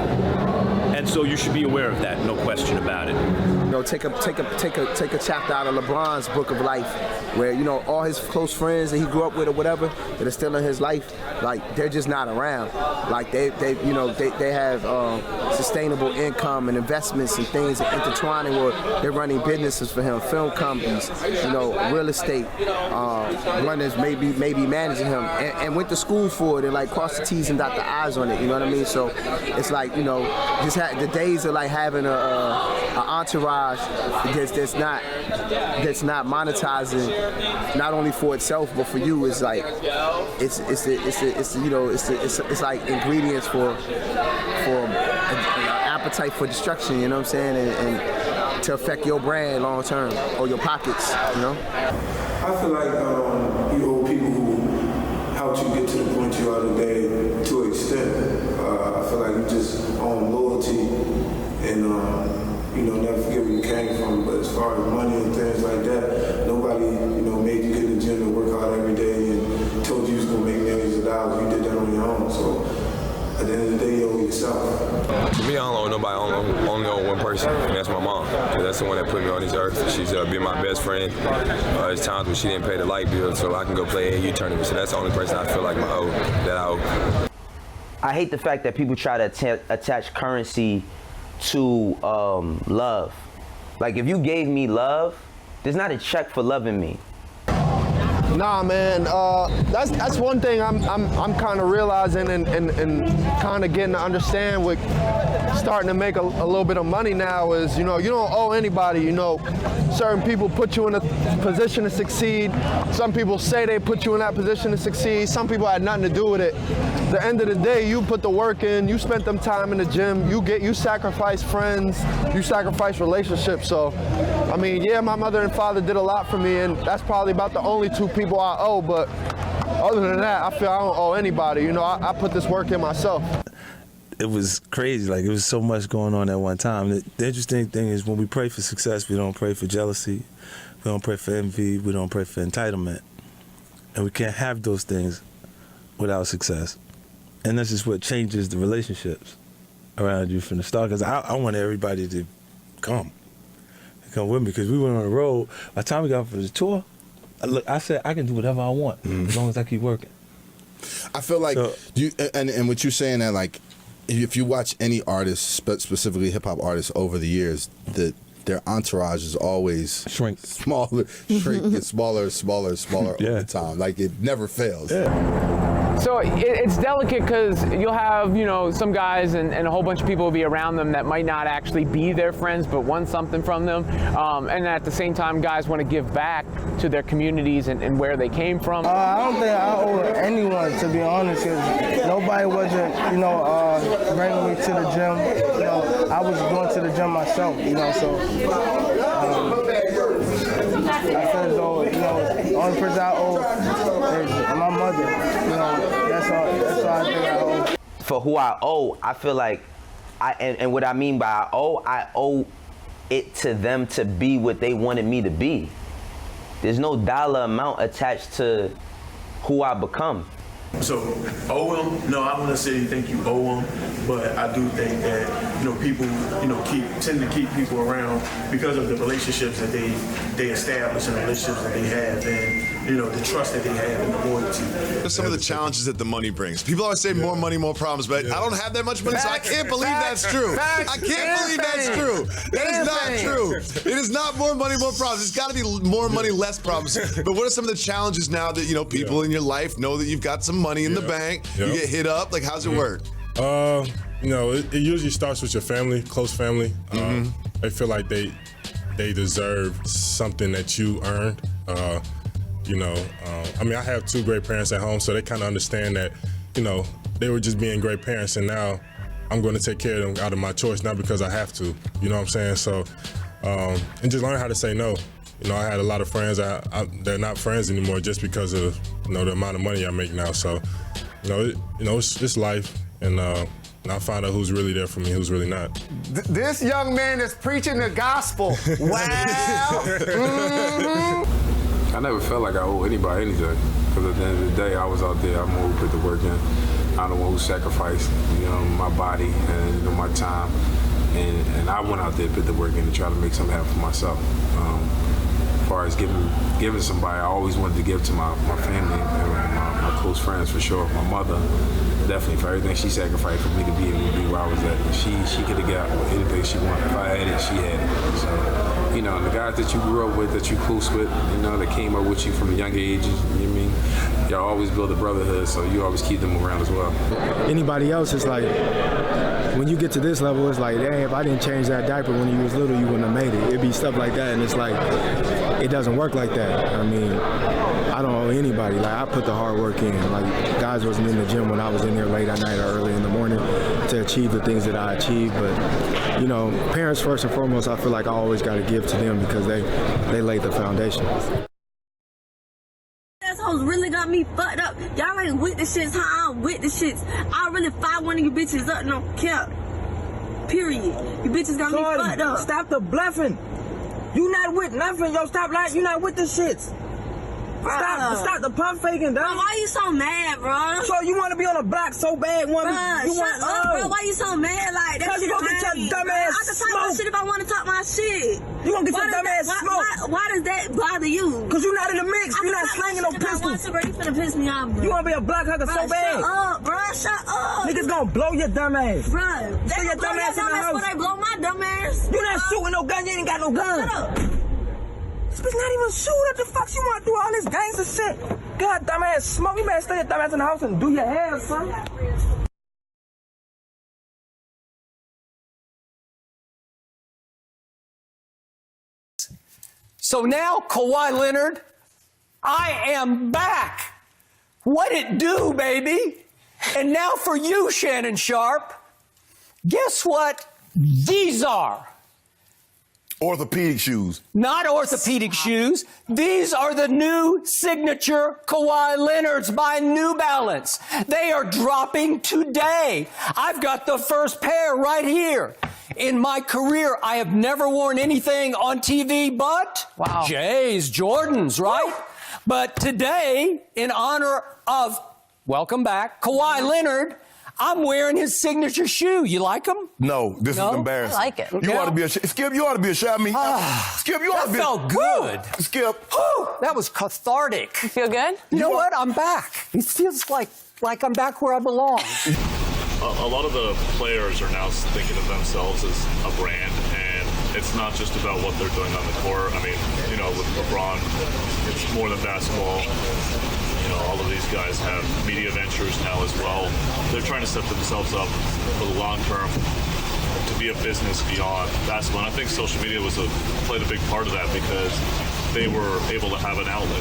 And so you should be aware of that, no question about it. You know, take a chapter out of LeBron's book of life, where, you know, all his close friends that he grew up with or whatever that are still in his life, like, they're just not around. Like, they have sustainable income and investments and things intertwining where they're running businesses for him, film companies, you know, real estate, runners maybe managing him, and went to school for it and like crossed the T's and dot the I's on it. You know what I mean? So it's like, you know, just the days of like having a entourage that's not monetizing not only for itself but for you is like it's like ingredients for an appetite for destruction. You know what I'm saying? And to affect your brand long term or your pockets. You know. I feel like you owe people who helped you get to the point you are today to an extent. I feel like you just own loyalty and never forget where you came from. But as far as money and things like that, nobody, made you get in the gym and work hard every day and told you was gonna make millions of dollars. You did that on your own. So at the end of the day, you owe yourself. For me, I don't owe nobody. I only owe one person, and that's my mom. That's the one that put me on this earth. She's been my best friend. There's times when she didn't pay the light bill, so I can go play AAU tournament. So that's the only person I feel like that I owe. I hate the fact that people try to attach currency to love. Like, if you gave me love, there's not a check for loving me. Nah, man, that's one thing I'm kind of realizing and kind of getting to understand with starting to make a little bit of money now is, you don't owe anybody. Certain people put you in a position to succeed. Some people say they put you in that position to succeed. Some people had nothing to do with it. At the end of the day, you put the work in, you spent them time in the gym, you sacrifice friends, you sacrifice relationships. So, I mean, yeah, my mother and father did a lot for me, and that's probably about the only two people I owe, but other than that, I feel I don't owe anybody. I put this work in myself. It was crazy. Like, it was so much going on at one time. The interesting thing is when we pray for success, we don't pray for jealousy, we don't pray for envy, we don't pray for entitlement. And we can't have those things without success. And this is what changes the relationships around you from the start. Because I want everybody to come with me, because we went on the road. By the time we got for the tour, I said I can do whatever I want as long as I keep working. I feel like and what you're saying that, like, if you watch any artist, specifically hip hop artists over the years, their entourage is always shrink, smaller, and smaller over time. Like, it never fails. So it's delicate because you'll have, some guys and a whole bunch of people will be around them that might not actually be their friends but want something from them. And at the same time, guys want to give back to their communities and where they came from. I don't think I owe anyone, to be honest, because nobody wasn't, bringing me to the gym. I was going to the gym myself, so I feel as though, the only person I owe is my mother. That's all I think I owe. For who I owe, I feel like, and what I mean by I owe it to them to be what they wanted me to be. There's no dollar amount attached to who I become. So, owe them? No, I don't necessarily think you owe them, but I do think that, people, tend to keep people around because of the relationships that they establish and the relationships that they have, and, the trust that they have and the loyalty. What some of the challenges that the money brings? People always say more money, more problems, but I don't have that much money, so I can't believe that's true. I can't believe that's true. That is not true. It is not more money, more problems. It's got to be more money, less problems. But what are some of the challenges now that, people in your life know that you've got some money in the bank, you get hit up? Like, how's it work? It usually starts with your family, close family. They feel like they deserve something that you earned. I have two great parents at home, so they kind of understand that, they were just being great parents, and now I'm going to take care of them out of my choice, not because I have to. You know what I'm saying? So, and just learn how to say no. I had a lot of friends they're not friends anymore just because of the amount of money I make now. So, it's life, and I find out who's really there for me, who's really not. This young man is preaching the gospel. Wow. I never felt like I owe anybody anything, because at the end of the day, I was out there. I'm the one who put the work in. I'm the one who sacrificed, my body and my time, and I went out there and put the work in to try to make something happen for myself. As far as giving somebody, I always wanted to give to my family and my close friends, for sure. My mother, definitely, for everything she sacrificed for me to be able to be where I was at. She could have got anything she wanted. If I had it, she had it. So, and the guys that you grew up with, that you close with, that came up with you from a young age, y'all always build a brotherhood, so you always keep them around as well. Anybody else, it's like, when you get to this level, it's like, dang, if I didn't change that diaper when you was little, you wouldn't have made it. It'd be stuff like that, and it's like, it doesn't work like that. I don't owe anybody. Like, I put the hard work in. Like, guys wasn't in the gym when I was in there late at night or early in the morning to achieve the things that I achieved. But, parents first and foremost, I feel like I always got to give to them because they laid the foundation. Assholes really got me fucked up. Y'all ain't with the shits, huh? I'm with the shits. I'll really fire one of you bitches up, no cap. Period. You bitches got me fucked up. Stop the bluffing. You not with nothing, yo. Stop lying. You not with the shits. Stop the pump faking, dog. Bro, why you so mad, bro? So you want to be on the block so bad, Bro, shut up, bro. Why you so mad like that? Because you gonna get your dumb ass I can talk my shit if I want to talk my shit. You gonna get your dumb ass smoked. Why does that bother you? Because you not in the mix. You not slanging no pistols. Bro, you finna piss me off, bro. You want to be a block hugger so bad. Shut up, bro. Shut up. Niggas gonna blow your dumb ass. Bro, they your dumb ass in the house. When they blow my dumb ass. You not shooting no gun. You ain't got no gun. Shut up. This bitch not even shooting. What the fuck you want to do all this gangster shit? God, dumb ass smoke. You better stay your dumb ass in the house and do your hair, son. So now, Kawhi Leonard, I am back. What it do, baby? And now for you, Shannon Sharp, guess what these are? Orthopedic shoes. Not orthopedic shoes. These are the new signature Kawhi Leonards by New Balance. They are dropping today. I've got the first pair right here. In my career, I have never worn anything on TV but J's, Jordans, right? But today, in honor of, welcome back, Kawhi Leonard, I'm wearing his signature shoe. You like him? No, this is embarrassing. I like it. You ought to be ashamed. Skip, you ought to be ashamed. I mean, Skip, you ought to be. That felt good. Skip. That was cathartic. You feel good? You know what? I'm back. It feels like I'm back where I belong. A lot of the players are now thinking of themselves as a brand, and it's not just about what they're doing on the court. I mean, you know, with LeBron, it's more than basketball. You know, all of these guys have media ventures now as well. They're trying to set themselves up for the long term to be a business beyond basketball. And I think social media played a big part of that because they were able to have an outlet.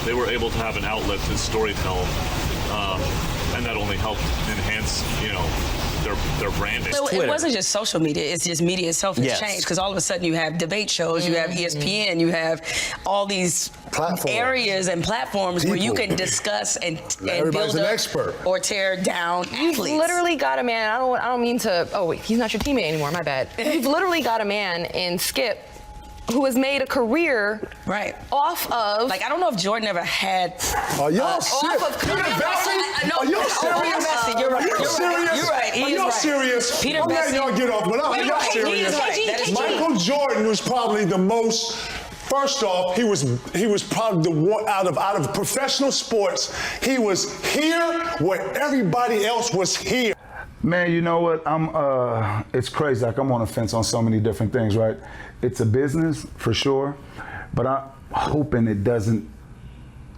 They were able to have an outlet to storytell, and that only helped enhance, you know, their branding. So it wasn't just social media, it's just media itself has changed, because all of a sudden you have debate shows, you have ESPN, you have all these areas and platforms where you can discuss and build an up expert. or tear down You've athletes. literally got a man, I don't mean to, oh wait, he's not your teammate anymore, my bad. You've literally got a man in Skip who has made a career off of... Like, I don't know if Jordan ever had... Are y'all serious? Peter Bessie? No, Are y'all Peter serious? Bessie, you're right. You're serious? You're right. Are y'all serious? Peter I'm letting Bessie. y'all get off, but are y'all serious? Michael Jordan was probably the most. First off, he was probably the one out of professional sports. He was here where everybody else was here. Man, you know what? It's crazy. Like, I'm on a fence on so many different things, right? It's a business for sure, but I'm hoping it doesn't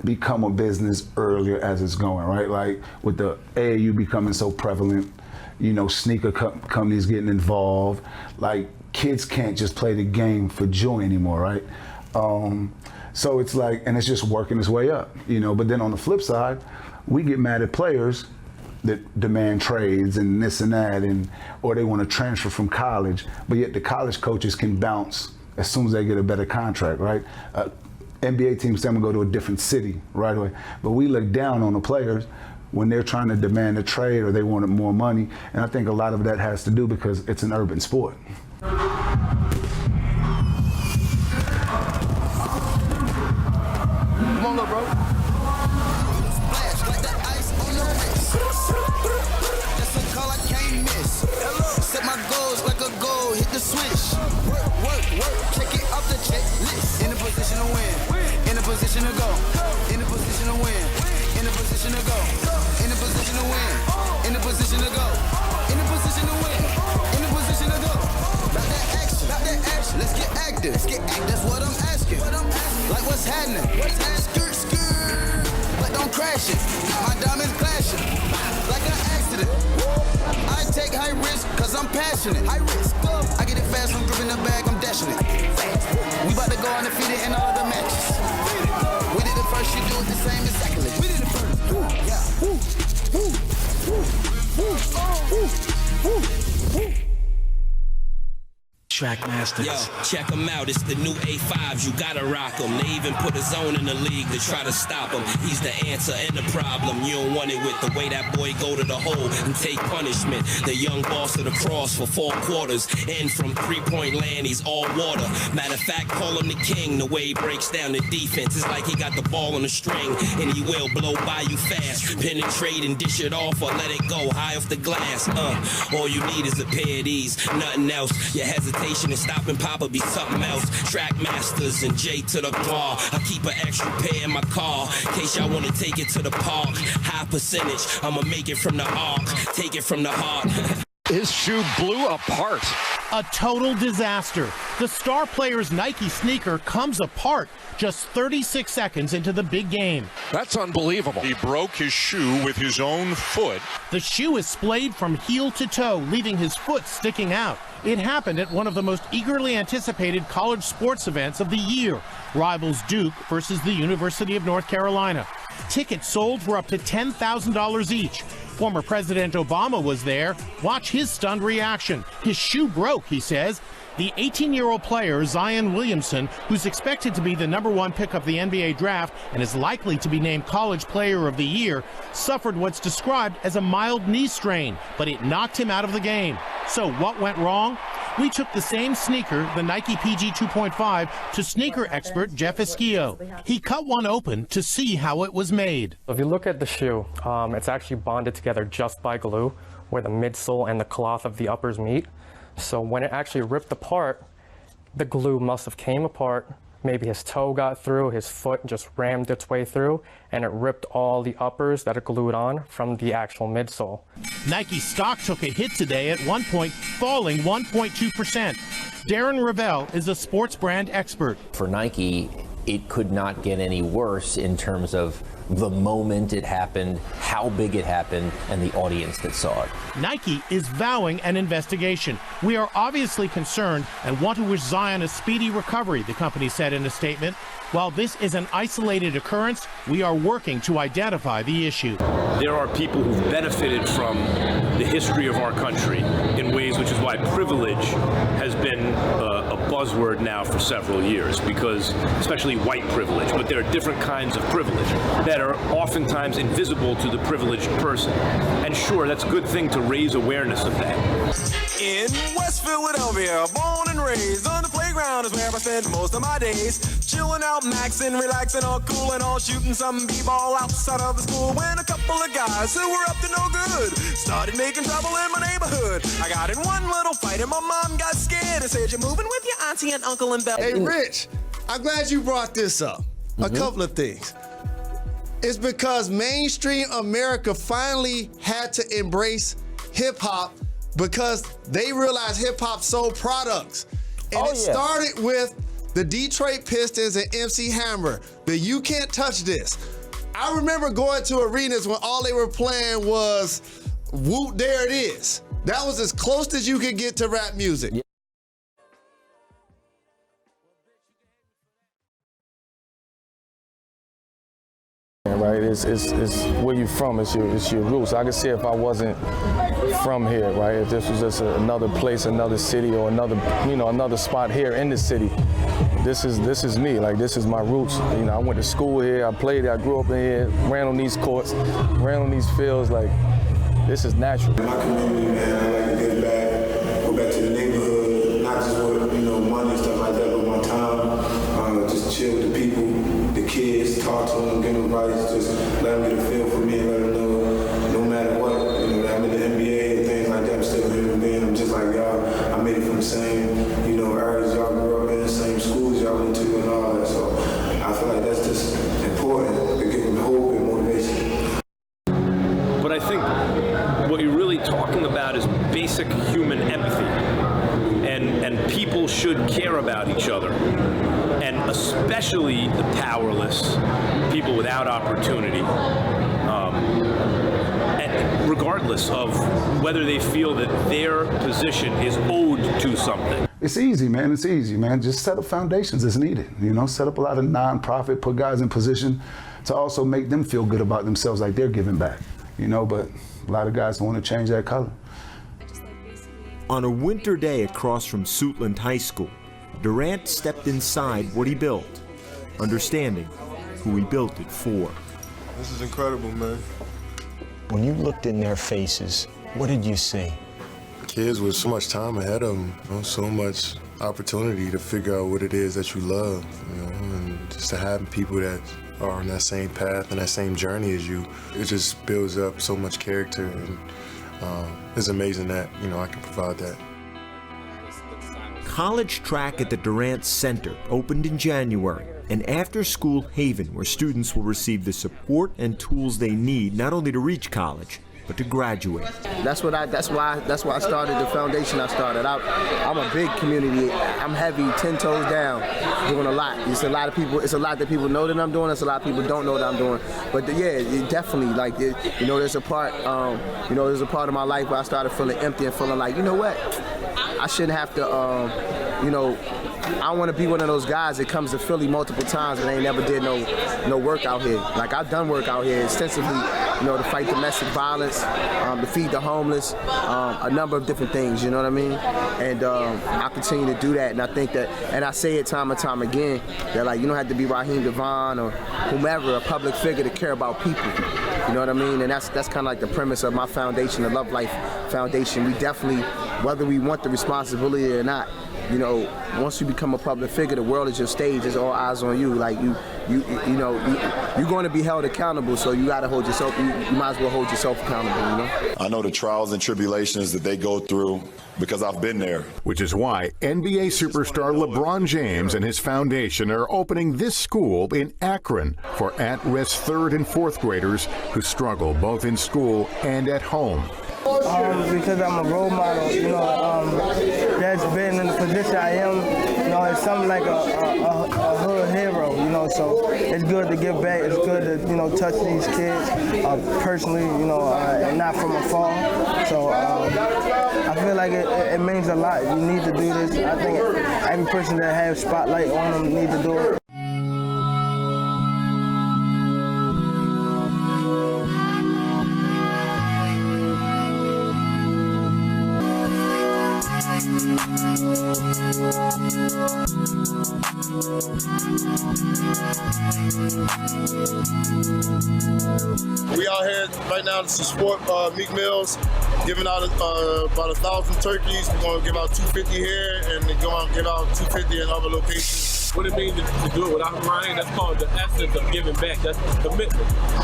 become a business earlier as it's going, right? Like with the AAU becoming so prevalent, you know, sneaker companies getting involved. Like, kids can't just play the game for joy anymore, right? So it's like, and it's just working its way up, you know. But then on the flip side, we get mad at players that demand trades and this and that, or they want to transfer from college, but yet the college coaches can bounce as soon as they get a better contract, right? NBA teams say I'm gonna go to a different city right away, but we look down on the players when they're trying to demand a trade or they wanted more money, and I think a lot of that has to do because it's an urban sport. Come on, little bro. Set my goals like a goal, hit the switch. Work, check it off the checklist. In a position to win, in a position to go, in a position to win, in a position to go, in a position to win, in a position to go, in a position to win, in a position to go. Not that action, let's get active, that's what I'm asking. Like what's happening? Skirt, but don't crash it. My diamonds clashing, like an accident. I take high risk, cause I'm passionate. High risk, I get it fast from gripping the bag, I'm dashing it. We about to go undefeated in all of the matches. We did it first, you do it the same exactly. We did it first. Trackmasters. Yo, check them out. It's the new A5s. You gotta rock them. They even put a zone in the league to try to stop him. He's the answer and the problem. You don't want it with the way that boy go to the hole and take punishment. The young boss of the cross for 4 quarters. And from 3-point land, he's all water. Matter of fact, call him the king. The way he breaks down the defense. It's like he got the ball on the string. And he will blow by you fast. Penetrate and dish it off or let it go high off the glass. All you need is a pair of these. Nothing else. Your hesitation and stopping Papa be something else. Trackmasters and J to the bar. I keep an extra pair in my car in case y'all wanna take it to the park. High percentage, I'ma make it from the arc. Take it from the heart. His shoe blew apart. A total disaster. The star player's Nike sneaker comes apart just 36 seconds into the big game. That's unbelievable. He broke his shoe with his own foot. The shoe is splayed from heel to toe, leaving his foot sticking out. It happened at one of the most eagerly anticipated college sports events of the year, rivals Duke versus the University of North Carolina. Tickets sold for up to $10,000 each. Former President Obama was there. Watch his stunned reaction. His shoe broke, he says. The 18-year-old player, Zion Williamson, who's expected to be the #1 pick of the NBA draft and is likely to be named College Player of the Year, suffered what's described as a mild knee strain, but it knocked him out of the game. So what went wrong? We took the same sneaker, the Nike PG 2.5, to sneaker expert Jeff Esquillo. He cut one open to see how it was made. If you look at the shoe, it's actually bonded together just by glue, where the midsole and the cloth of the uppers meet. So when it actually ripped apart, the glue must have came apart. Maybe his toe got through, his foot just rammed its way through, and it ripped all the uppers that are glued on from the actual midsole. Nike stock took a hit today, at one point falling 1.2%. Darren Ravel is a sports brand expert. For Nike, it could not get any worse in terms of the moment it happened, how big it happened, and the audience that saw it. Nike is vowing an investigation. We are obviously concerned and want to wish Zion a speedy recovery, the company said in a statement. While this is an isolated occurrence, we are working to identify the issue. There are people who've benefited from the history of our country in ways which is why privilege has been a buzzword now for several years, because especially white privilege, but there are different kinds of privilege that are oftentimes invisible to the privileged person. And sure, that's a good thing to raise awareness of that. In West Philadelphia, born and raised, on the playground is where I spend most of my days. Chilling out, maxing, relaxing, all cool and all, shooting some b-ball outside of the school. When a couple of guys who were up to no good started making trouble in my neighborhood. I got in one little fight and my mom got scared and said, "You're moving with your auntie and uncle and Belle." Hey, Rich, I'm glad you brought this up. A couple of things. It's because mainstream America finally had to embrace hip-hop because they realized hip-hop sold products. And started with the Detroit Pistons and MC Hammer. The "You Can't Touch This." I remember going to arenas when all they were playing was "Whoop, There It Is." That was as close as you could get to rap music. Right, it's where you from. It's your roots. I could see if I wasn't from here, right? If this was just another place, another city, or another spot here in the city. This is me. Like, this is my roots. I went to school here. I played here. I grew up in here. Ran on these courts. Ran on these fields. Like, this is natural. My community, man, I like to get back, go back to the neighborhood, not just with money and stuff like that, but my time, just chill with the people, the kids, talk to them, give them advice, just let them get a feel for me, and let them know no matter what, that I'm in the NBA and things like that, I'm still a human being. I'm just like y'all. I made it from the same, areas y'all grew up in, the same schools y'all went to and all that. So I feel like that's just important to give them hope and motivation. But I think what you're really talking about is basic human empathy. And people should care about each other. And especially the powerless, people without opportunity. And regardless of whether they feel that their position is owed to something. It's easy, man. It's easy, man. Just set up foundations as needed. Set up a lot of nonprofit, put guys in position to also make them feel good about themselves, like they're giving back. But a lot of guys don't want to change that color. On a winter day across from Suitland High School, Durant stepped inside what he built, understanding who he built it for. This is incredible, man. When you looked in their faces, what did you see? Kids with so much time ahead of them, so much opportunity to figure out what it is that you love, and just to have people that are on that same path and that same journey as you, it just builds up so much character, and it's amazing that, I can provide that. College track at the Durant Center opened in January, an after-school haven where students will receive the support and tools they need not only to reach college, but to graduate. That's why I started the foundation I started. I'm a big community. I'm heavy, 10 toes down, doing a lot. It's a lot that people know that I'm doing. It's a lot of people don't know that I'm doing. But it definitely, there's a part, there's a part of my life where I started feeling empty and feeling like, you know what? I shouldn't have to, I want to be one of those guys that comes to Philly multiple times but ain't never did no work out here. Like, I've done work out here extensively, to fight domestic violence, to feed the homeless, a number of different things, you know what I mean? And I continue to do that, and I think that, and I say it time and time again, that you don't have to be Raheem Devon or whomever, a public figure, to care about people. You know what I mean? And that's kind of like the premise of my foundation, the Love Life Foundation. We definitely, whether we want the responsibility or not, once you become a public figure, the world is your stage. It's all eyes on you. Like you're going to be held accountable. So you got to hold yourself. You might as well hold yourself accountable. I know the trials and tribulations that they go through because I've been there. Which is why NBA superstar LeBron James and his foundation are opening this school in Akron for at-risk 3rd and 4th graders who struggle both in school and at home. Because I'm a role model, that's been in the position I am, it's something like a hood hero, so it's good to give back, it's good to, touch these kids personally, and not from afar. So I feel like it means a lot. You need to do this. I think every person that has spotlight on them need to do it. We out here right now to support Meek Mills, giving out about 1,000 turkeys. We're going to give out 250 here, and they're going to give out 250 in other locations. What it means to do it without Ryan, that's called the essence of giving back. That's commitment.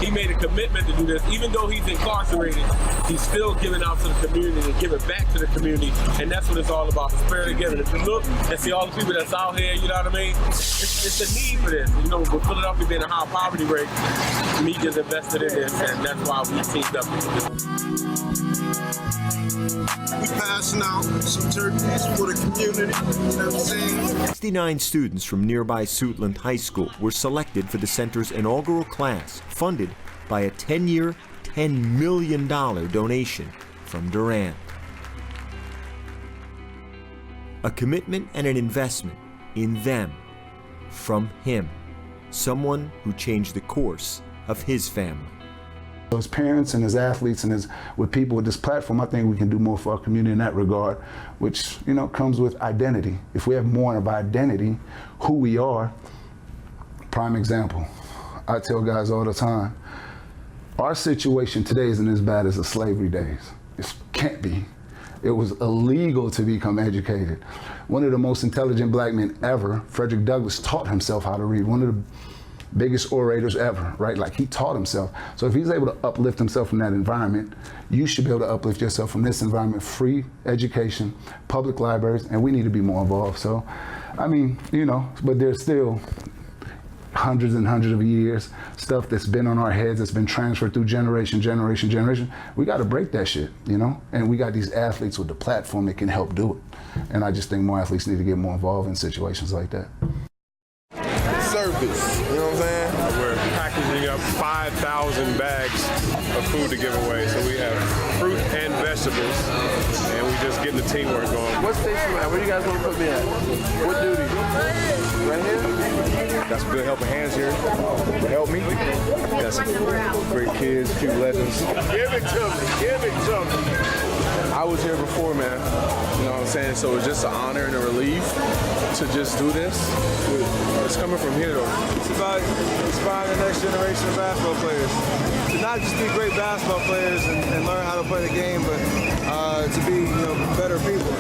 He made a commitment to do this. Even though he's incarcerated, he's still giving out to the community and giving back to the community. And that's what it's all about, the spirit of giving. If you look and see all the people that's out here, you know what I mean? It's a need for this. With Philadelphia being a high poverty rate, Meek is invested in this, and that's why we teamed up with this. We passing out some turkeys for the community, you know what I'm saying? 69 students from nearby Suitland High School were selected for the center's inaugural class, funded by a 10-year, $10 million donation from Durant. A commitment and an investment in them, from him, someone who changed the course of his family. As parents and as athletes and as with people with this platform, I think we can do more for our community in that regard, which comes with identity. If we have more of identity, who we are. Prime example, I tell guys all the time, our situation today isn't as bad as the slavery days. It can't be. It was illegal to become educated. One of the most intelligent black men ever, Frederick Douglass, taught himself how to read. One of the biggest orators ever, right? Like, he taught himself. So if he's able to uplift himself from that environment, you should be able to uplift yourself from this environment. Free education, public libraries, and we need to be more involved. So, I mean, but there's still hundreds and hundreds of years, stuff that's been on our heads, that's been transferred through generation. We got to break that shit, And we got these athletes with the platform that can help do it. And I just think more athletes need to get more involved in situations like that. Service, you know what I'm saying? We're packaging up 5,000 bags of food to give away. So we have fruit and vegetables, and we just getting the teamwork going. What station at? Where do you guys want to put me at? What duty? Right here? Got some good helping hands here to help me. Got some great kids, cute legends. Give it to me. I was here before, man. You know what I'm saying? So it's just an honor and a relief to just do this. It's coming from here, though. It's about inspiring the next generation of basketball players. To not just be great basketball players and learn how to play the game, but to be better people.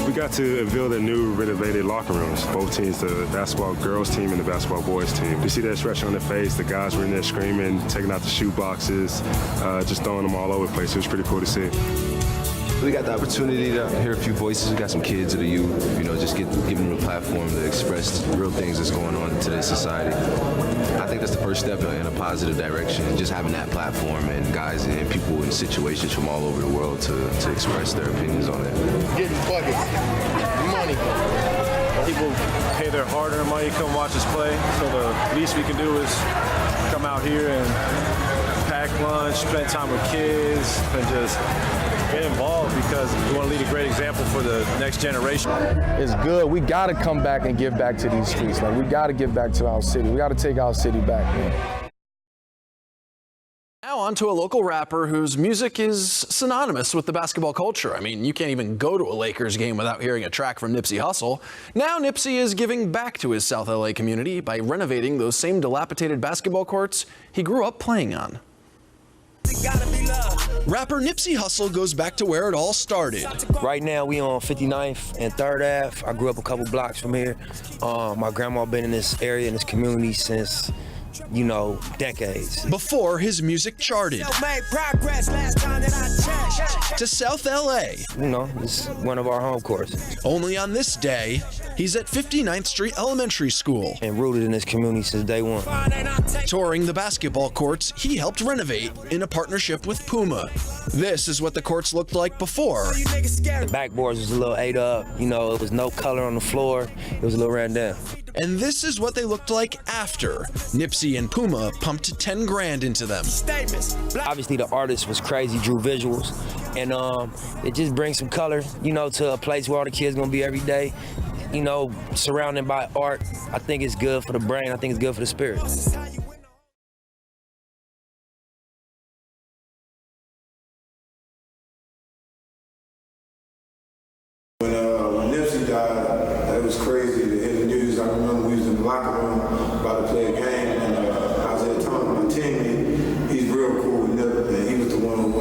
We got to build a new renovated locker rooms. Both teams, the basketball girls team and the basketball boys team. You see that expression on their face. The guys were in there screaming, taking out the shoe boxes, just throwing them all over the place. It was pretty cool to see. We got the opportunity to hear a few voices. We got some kids of the youth, you know, just giving them a platform to express real things that's going on in today's society. I think that's the first step in a positive direction, just having that platform and guys and people in situations from all over the world to express their opinions on it. Getting buckets, money. People pay their hard-earned money to come watch us play, so the least we can do is come out here and pack lunch, spend time with kids, and just get involved because we want to lead a great example for the next generation. It's good. We got to come back and give back to these streets. Like, we got to give back to our city. We got to take our city back, man. Now on to a local rapper whose music is synonymous with the basketball culture. I mean, you can't even go to a Lakers game without hearing a track from Nipsey Hussle. Now Nipsey is giving back to his South LA community by renovating those same dilapidated basketball courts he grew up playing on. Rapper Nipsey Hussle goes back to where it all started. Right now we on 59th and 3rd Ave. I grew up a couple blocks from here. My grandma been in this area, in this community since, you know, decades. Before his music charted. To South LA. You know, it's one of our home courses. Only on this day, he's at 59th Street Elementary School. And rooted in this community since day one. Touring the basketball courts he helped renovate in a partnership with Puma. This is what the courts looked like before. The backboards was a little ate up, you know, it was no color on the floor, it was a little ran down. And this is what they looked like after. Nipsey and Puma pumped 10 grand into them. Obviously the artist was crazy, drew visuals, and it just brings some color, you know, to a place where all the kids gonna be every day, you know, surrounded by art. I think it's good for the brain, I think it's good for the spirit. When Nipsey died, it was crazy to hear the news. I remember we was in the locker room about to play a game, and I was at the time with my teammate. He's real cool with Nip, and he was the one who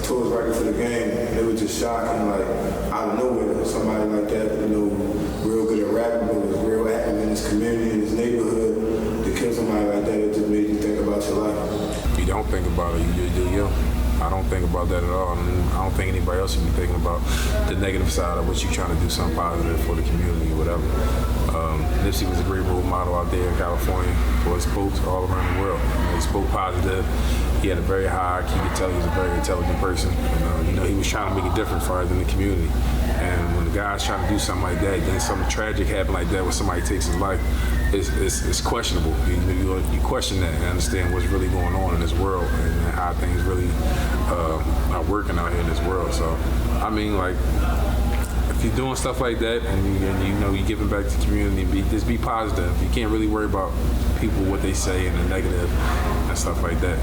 told us right before the game. It was just shocking, like out of nowhere, somebody like that, you know, real good at rapping, but was real active in his community, in his neighborhood. To kill somebody like that, it just made you think about your life. You don't think about it, you just do you. I don't think about that at all. And I don't think anybody else should be thinking about the negative side of what you're trying to do something positive for the community or whatever. Nipsey was a great role model out there in California for his folks all around the world. He spoke positive. He had a very high IQ. You could tell he was a very intelligent person. And, you know, he was trying to make a difference for us in the community. And when the guy's trying to do something like that, then something tragic happen like that where somebody takes his life, it's questionable. You question that and understand what's really going on in this world and how things really are working out here in this world. So, I mean, like, if you're doing stuff like that and you know you're giving back to the community, just be positive. You can't really worry about people, what they say and the negative and stuff like that.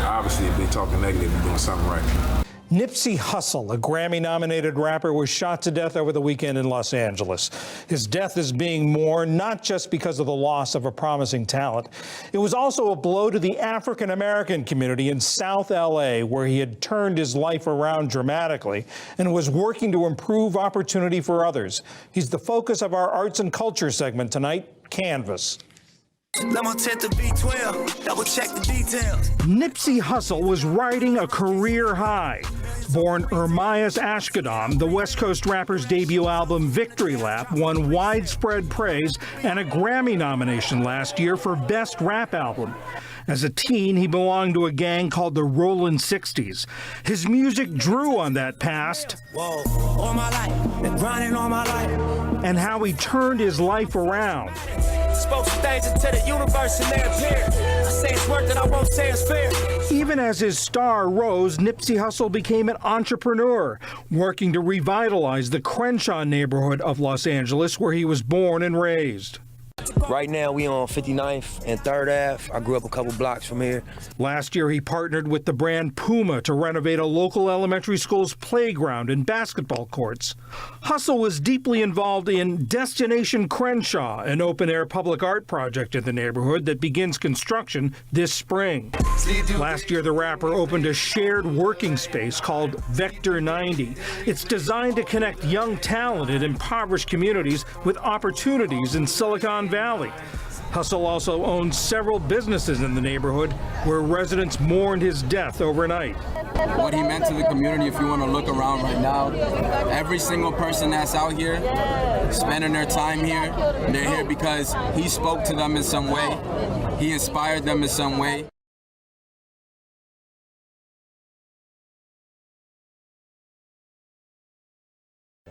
Obviously, if they're talking negative, you're doing something right. Nipsey Hussle, a Grammy-nominated rapper, was shot to death over the weekend in Los Angeles. His death is being mourned not just because of the loss of a promising talent. It was also a blow to the African-American community in South LA, where he had turned his life around dramatically and was working to improve opportunity for others. He's the focus of our arts and culture segment tonight, Canvas. B12, double check the details. Nipsey Hussle was riding a career high. Born Ermias Ashkadam, the West Coast rapper's debut album Victory Lap won widespread praise and a Grammy nomination last year for Best Rap Album. As a teen, he belonged to a gang called the Rollin' 60s. His music drew on that past. Whoa, all my life, been grinding all my life. And how he turned his life around. Spoke some things into the universe and they appeared. I say it's worth it, I won't say it's fair. Even as his star rose, Nipsey Hussle became an entrepreneur, working to revitalize the Crenshaw neighborhood of Los Angeles, where he was born and raised. Right now we on 59th and 3rd Ave. I grew up a couple blocks from here. Last year he partnered with the brand Puma to renovate a local elementary school's playground and basketball courts. Hussle was deeply involved in Destination Crenshaw, an open-air public art project in the neighborhood that begins construction this spring. Last year the rapper opened a shared working space called Vector 90. It's designed to connect young talent in impoverished communities with opportunities in Silicon Valley. Hustle also owns several businesses in the neighborhood where residents mourned his death overnight. What he meant to the community, if you want to look around right now, every single person that's out here spending their time here, they're here because he spoke to them in some way, he inspired them in some way.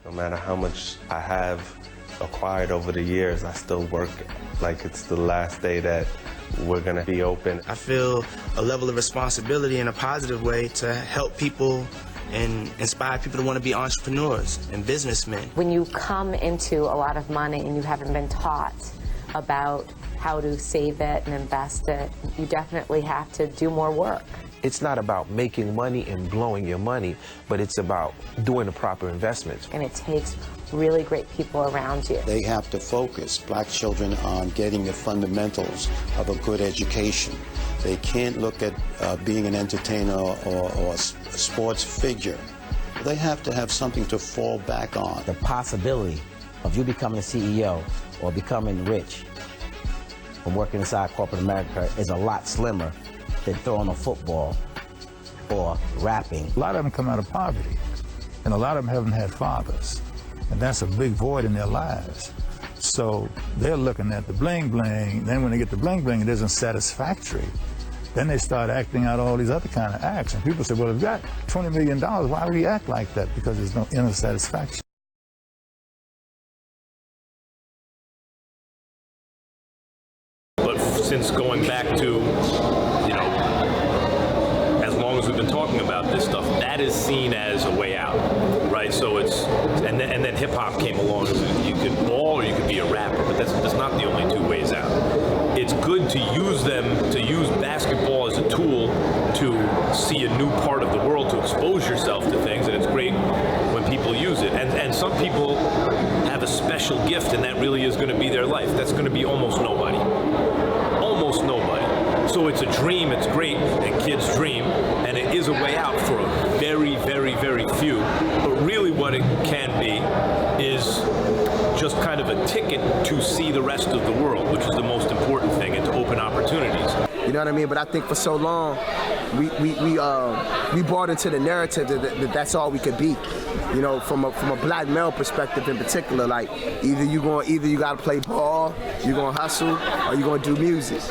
No matter how much I have acquired over the years, I still work like it's the last day that we're gonna be open. I feel a level of responsibility in a positive way to help people and inspire people to want to be entrepreneurs and businessmen. When you come into a lot of money and you haven't been taught about how to save it and invest it, you definitely have to do more work. It's not about making money and blowing your money, but it's about doing the proper investments. And it takes really great people around you. They have to focus, black children, on getting the fundamentals of a good education. They can't look at being an entertainer or a sports figure. They have to have something to fall back on. The possibility of you becoming a CEO or becoming rich from working inside corporate America is a lot slimmer than throwing a football or rapping. A lot of them come out of poverty, and a lot of them haven't had fathers, and that's a big void in their lives. So they're looking at the bling bling, then when they get the bling bling, it isn't satisfactory. Then they start acting out all these other kind of acts, and people say, well, if you got $20 million, why would you act like that? Because there's no inner satisfaction. But since going back to, as long as we've been talking about this stuff, that is seen as a way out, right? So it's, and then hip hop came along. You could ball or you could be a rapper, but that's not the only two ways out. It's good to use basketball as a tool to see a new part of the world, to expose yourself to things, and it's great when people use it. And some people have a special gift, and that really is going to be their life. That's going to be almost nobody. Almost nobody. So it's a dream, it's great, and kids dream, and it is a way out for a very, very, very few. But really what it can be is just kind of a ticket to see the rest of the world, which is the most important thing, and to open opportunities. You know what I mean? But I think for so long, we bought into the narrative that that's all we could be. You know, from a black male perspective in particular, like either you gotta play ball, you're gonna hustle, or you're gonna do music.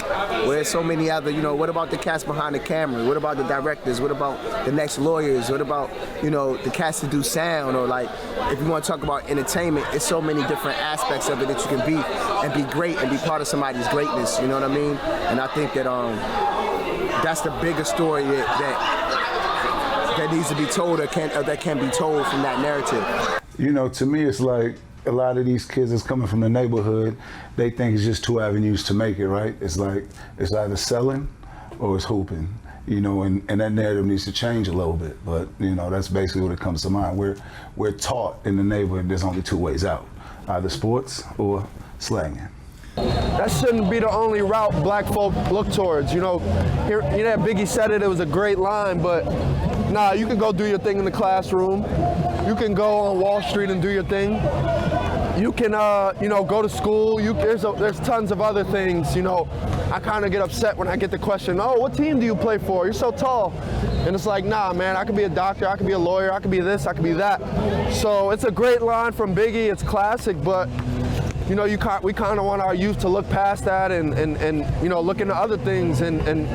Whereas so many other, what about the cats behind the camera? What about the directors? What about the next lawyers? What about, the cats that do sound? Or like, if you want to talk about entertainment, it's so many different aspects of it that you can be and be great and be part of somebody's greatness. You know what I mean? And I think that that's the biggest story that needs to be told or that can be told from that narrative. To me, it's like a lot of these kids that's coming from the neighborhood, they think it's just two avenues to make it, right? It's like, it's either selling or it's hooping, and that narrative needs to change a little bit. But, that's basically what it comes to mind. We're taught in the neighborhood there's only two ways out, either sports or slanging. That shouldn't be the only route black folk look towards. Biggie said it was a great line, but nah, you can go do your thing in the classroom. You can go on Wall Street and do your thing. You can, go to school. There's tons of other things. I kind of get upset when I get the question, oh, what team do you play for? You're so tall. And it's like, nah, man, I could be a doctor, I could be a lawyer, I could be this, I could be that. So it's a great line from Biggie. It's classic, but we kind of want our youth to look past that and look into other things and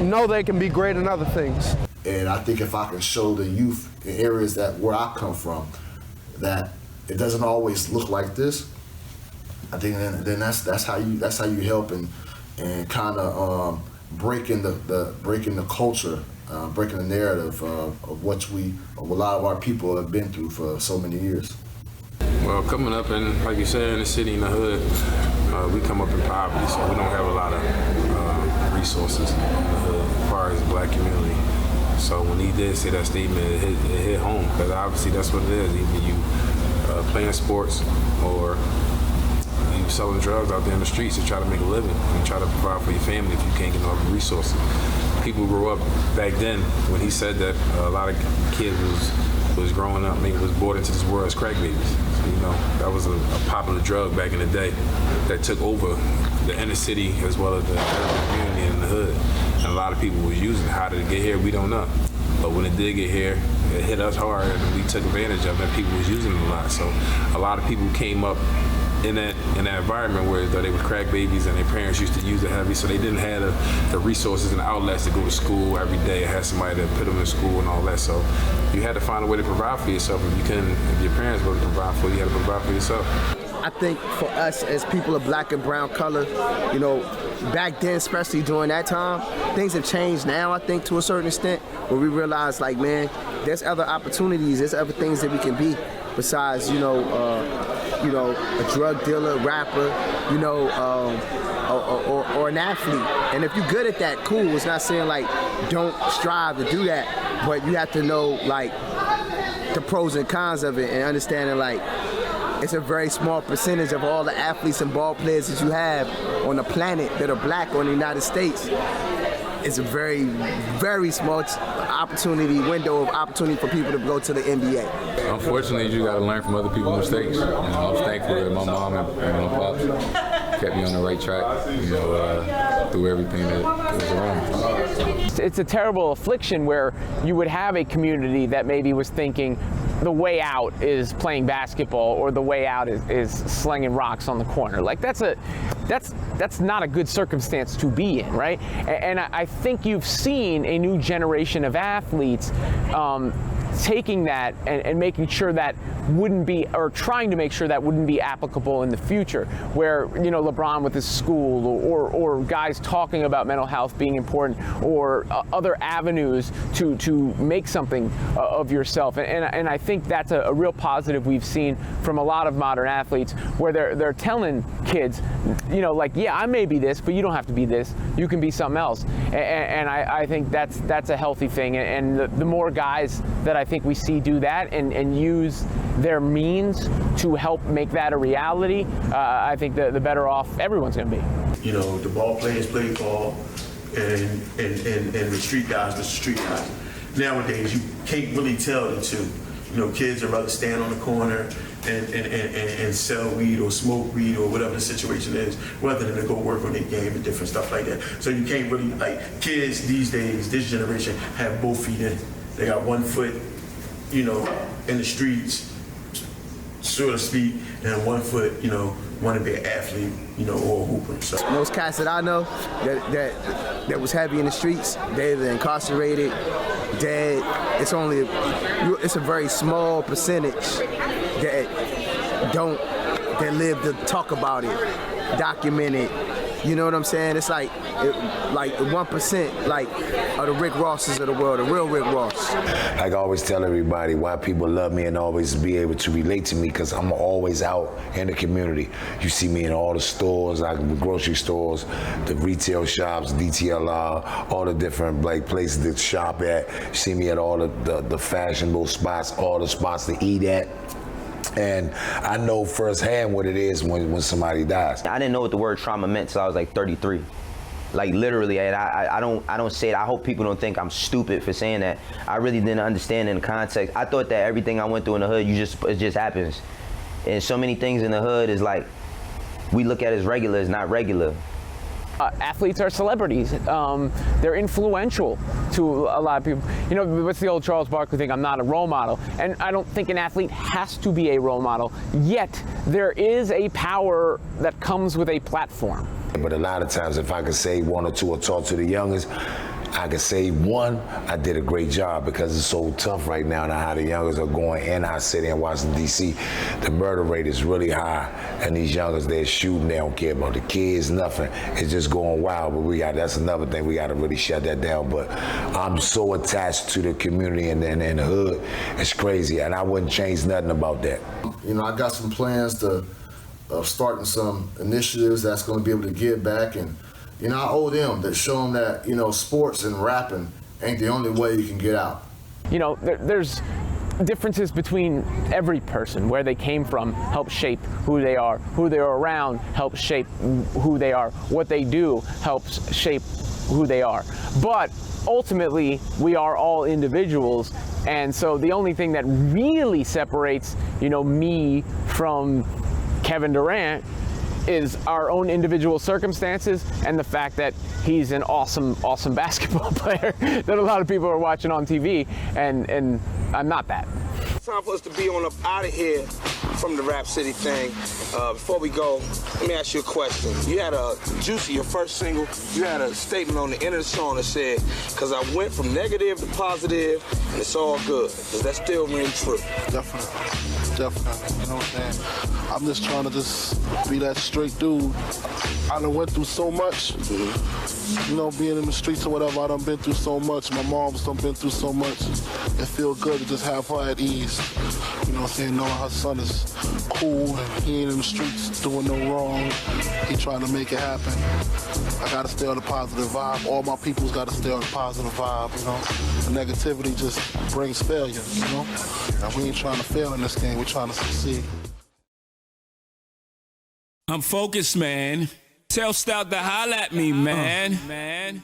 know they can be great in other things. And I think if I can show the youth in areas where I come from that it doesn't always look like this, I think then that's how you help and kind of breaking the culture, breaking the narrative of what a lot of our people have been through for so many years. Well, coming up in, like you said, in the city, in the hood, we come up in poverty, so we don't have a lot of resources in the hood as far as the black community. So when he did say that statement, it hit home, because obviously that's what it is. Either you playing sports or you selling drugs out there in the streets to try to make a living and try to provide for your family if you can't get all the resources. People grew up back then when he said that a lot of kids was growing up, was brought into this world as crack babies. So, That was a popular drug back in the day that took over the inner city as well as the urban community in the hood. And a lot of people was using it. How did it get here? We don't know. But when it did get here, it hit us hard, and we took advantage of it. People was using it a lot. So a lot of people came up in that environment where they were crack babies and their parents used to use it heavy, so they didn't have the resources and the outlets to go to school every day. Had somebody to put them in school and all that. So you had to find a way to provide for yourself. If you couldn't, if your parents wouldn't provide for you, you had to provide for yourself. I think for us as people of black and brown color, you know, back then, especially during that time, things have changed now, I think, to a certain extent, where we realize, like, man, there's other opportunities, there's other things that we can be besides, a drug dealer, rapper, or an athlete. And if you're good at that, cool. It's not saying, like, don't strive to do that, but you have to know, like, the pros and cons of it and understanding, like, it's a very small percentage of all the athletes and ball players that you have on the planet that are black or in the United States. It's a very, very small window of opportunity for people to go to the NBA. Unfortunately, you got to learn from other people's mistakes. I was thankful that my mom and my pops kept me on the right track, through everything that was around me. It's a terrible affliction where you would have a community that maybe was thinking, the way out is playing basketball, or the way out is slinging rocks on the corner. Like that's not a good circumstance to be in, right? And I think you've seen a new generation of athletes taking that and making sure that wouldn't be, or trying to make sure that wouldn't be applicable in the future, where, LeBron with his school, or guys talking about mental health being important, or other avenues to make something of yourself. And I think that's a real positive we've seen from a lot of modern athletes, where they're telling kids, yeah, I may be this, but you don't have to be this. You can be something else. And I think that's a healthy thing. And the more guys that I think we see do that and use their means to help make that a reality, I think the better off everyone's going to be. The ball players play ball, and the street guys, the street guys. Nowadays, you can't really tell the two. Kids would rather stand on the corner and sell weed or smoke weed or whatever the situation is, rather than to go work on their game and different stuff like that. So you can't really, kids these days, this generation, have both feet in. They got one foot, in the streets, so to speak, and one foot, want to be an athlete, or a hooper. So. Those cats that I know that was heavy in the streets, they're either incarcerated, dead. It's a very small percentage that live to talk about it, document it. You know what I'm saying? It's like 1%, of the Rick Rosses of the world, the real Rick Ross. Like I always tell everybody, why people love me and always be able to relate to me, because I'm always out in the community. You see me in all the stores, like the grocery stores, the retail shops, DTLR, all the different places to shop at. You see me at all the fashionable spots, all the spots to eat at. And I know firsthand what it is when somebody dies. I didn't know what the word trauma meant till I was like 33. Like literally, and I don't say it. I hope people don't think I'm stupid for saying that. I really didn't understand in the context. I thought that everything I went through in the hood, it just happens. And so many things in the hood is like, we look at as regular as not regular. Athletes are celebrities. They're influential to a lot of people. What's the old Charles Barkley thing? I'm not a role model. And I don't think an athlete has to be a role model. Yet, there is a power that comes with a platform. But a lot of times, if I could say one or two or talk to the youngest, I could say one, I did a great job, because it's so tough right now how the youngers are going in our city in Washington, D.C. The murder rate is really high, and these youngers, they're shooting, they don't care about the kids, nothing. It's just going wild, but that's another thing, we got to really shut that down. But I'm so attached to the community and the hood, it's crazy, and I wouldn't change nothing about that. I got some plans of starting some initiatives that's going to be able to give back, and I owe them to show them that, sports and rapping ain't the only way you can get out. There's differences between every person. Where they came from helps shape who they are. Who they're around helps shape who they are. What they do helps shape who they are. But ultimately we are all individuals, and so the only thing that really separates, you know, me from Kevin Durant is our own individual circumstances and the fact that he's an awesome basketball player that a lot of people are watching on TV, and I'm not that. It's time for us to be on up out of here from the Rap City thing. Before we go, let me ask you a question. You had a Juicy, your first single, you had a statement on the end of the song that said, "Cause I went from negative to positive, and it's all good." Does that still ring true? Definitely. You know what I'm saying? I'm just trying to just be that straight dude. I done went through so much. You know, being in the streets or whatever, I done been through so much. My mom's done been through so much. It feel good to just have her at ease. You know what I'm saying? Knowing her son is cool and he ain't in the streets doing no wrong. He trying to make it happen. I gotta stay on the positive vibe. All my people's gotta stay on the positive vibe, you know? The negativity just brings failure, you know? And we ain't trying to fail in this game, we're trying to succeed. I'm focused, man. Tell Stout to holla at me, man.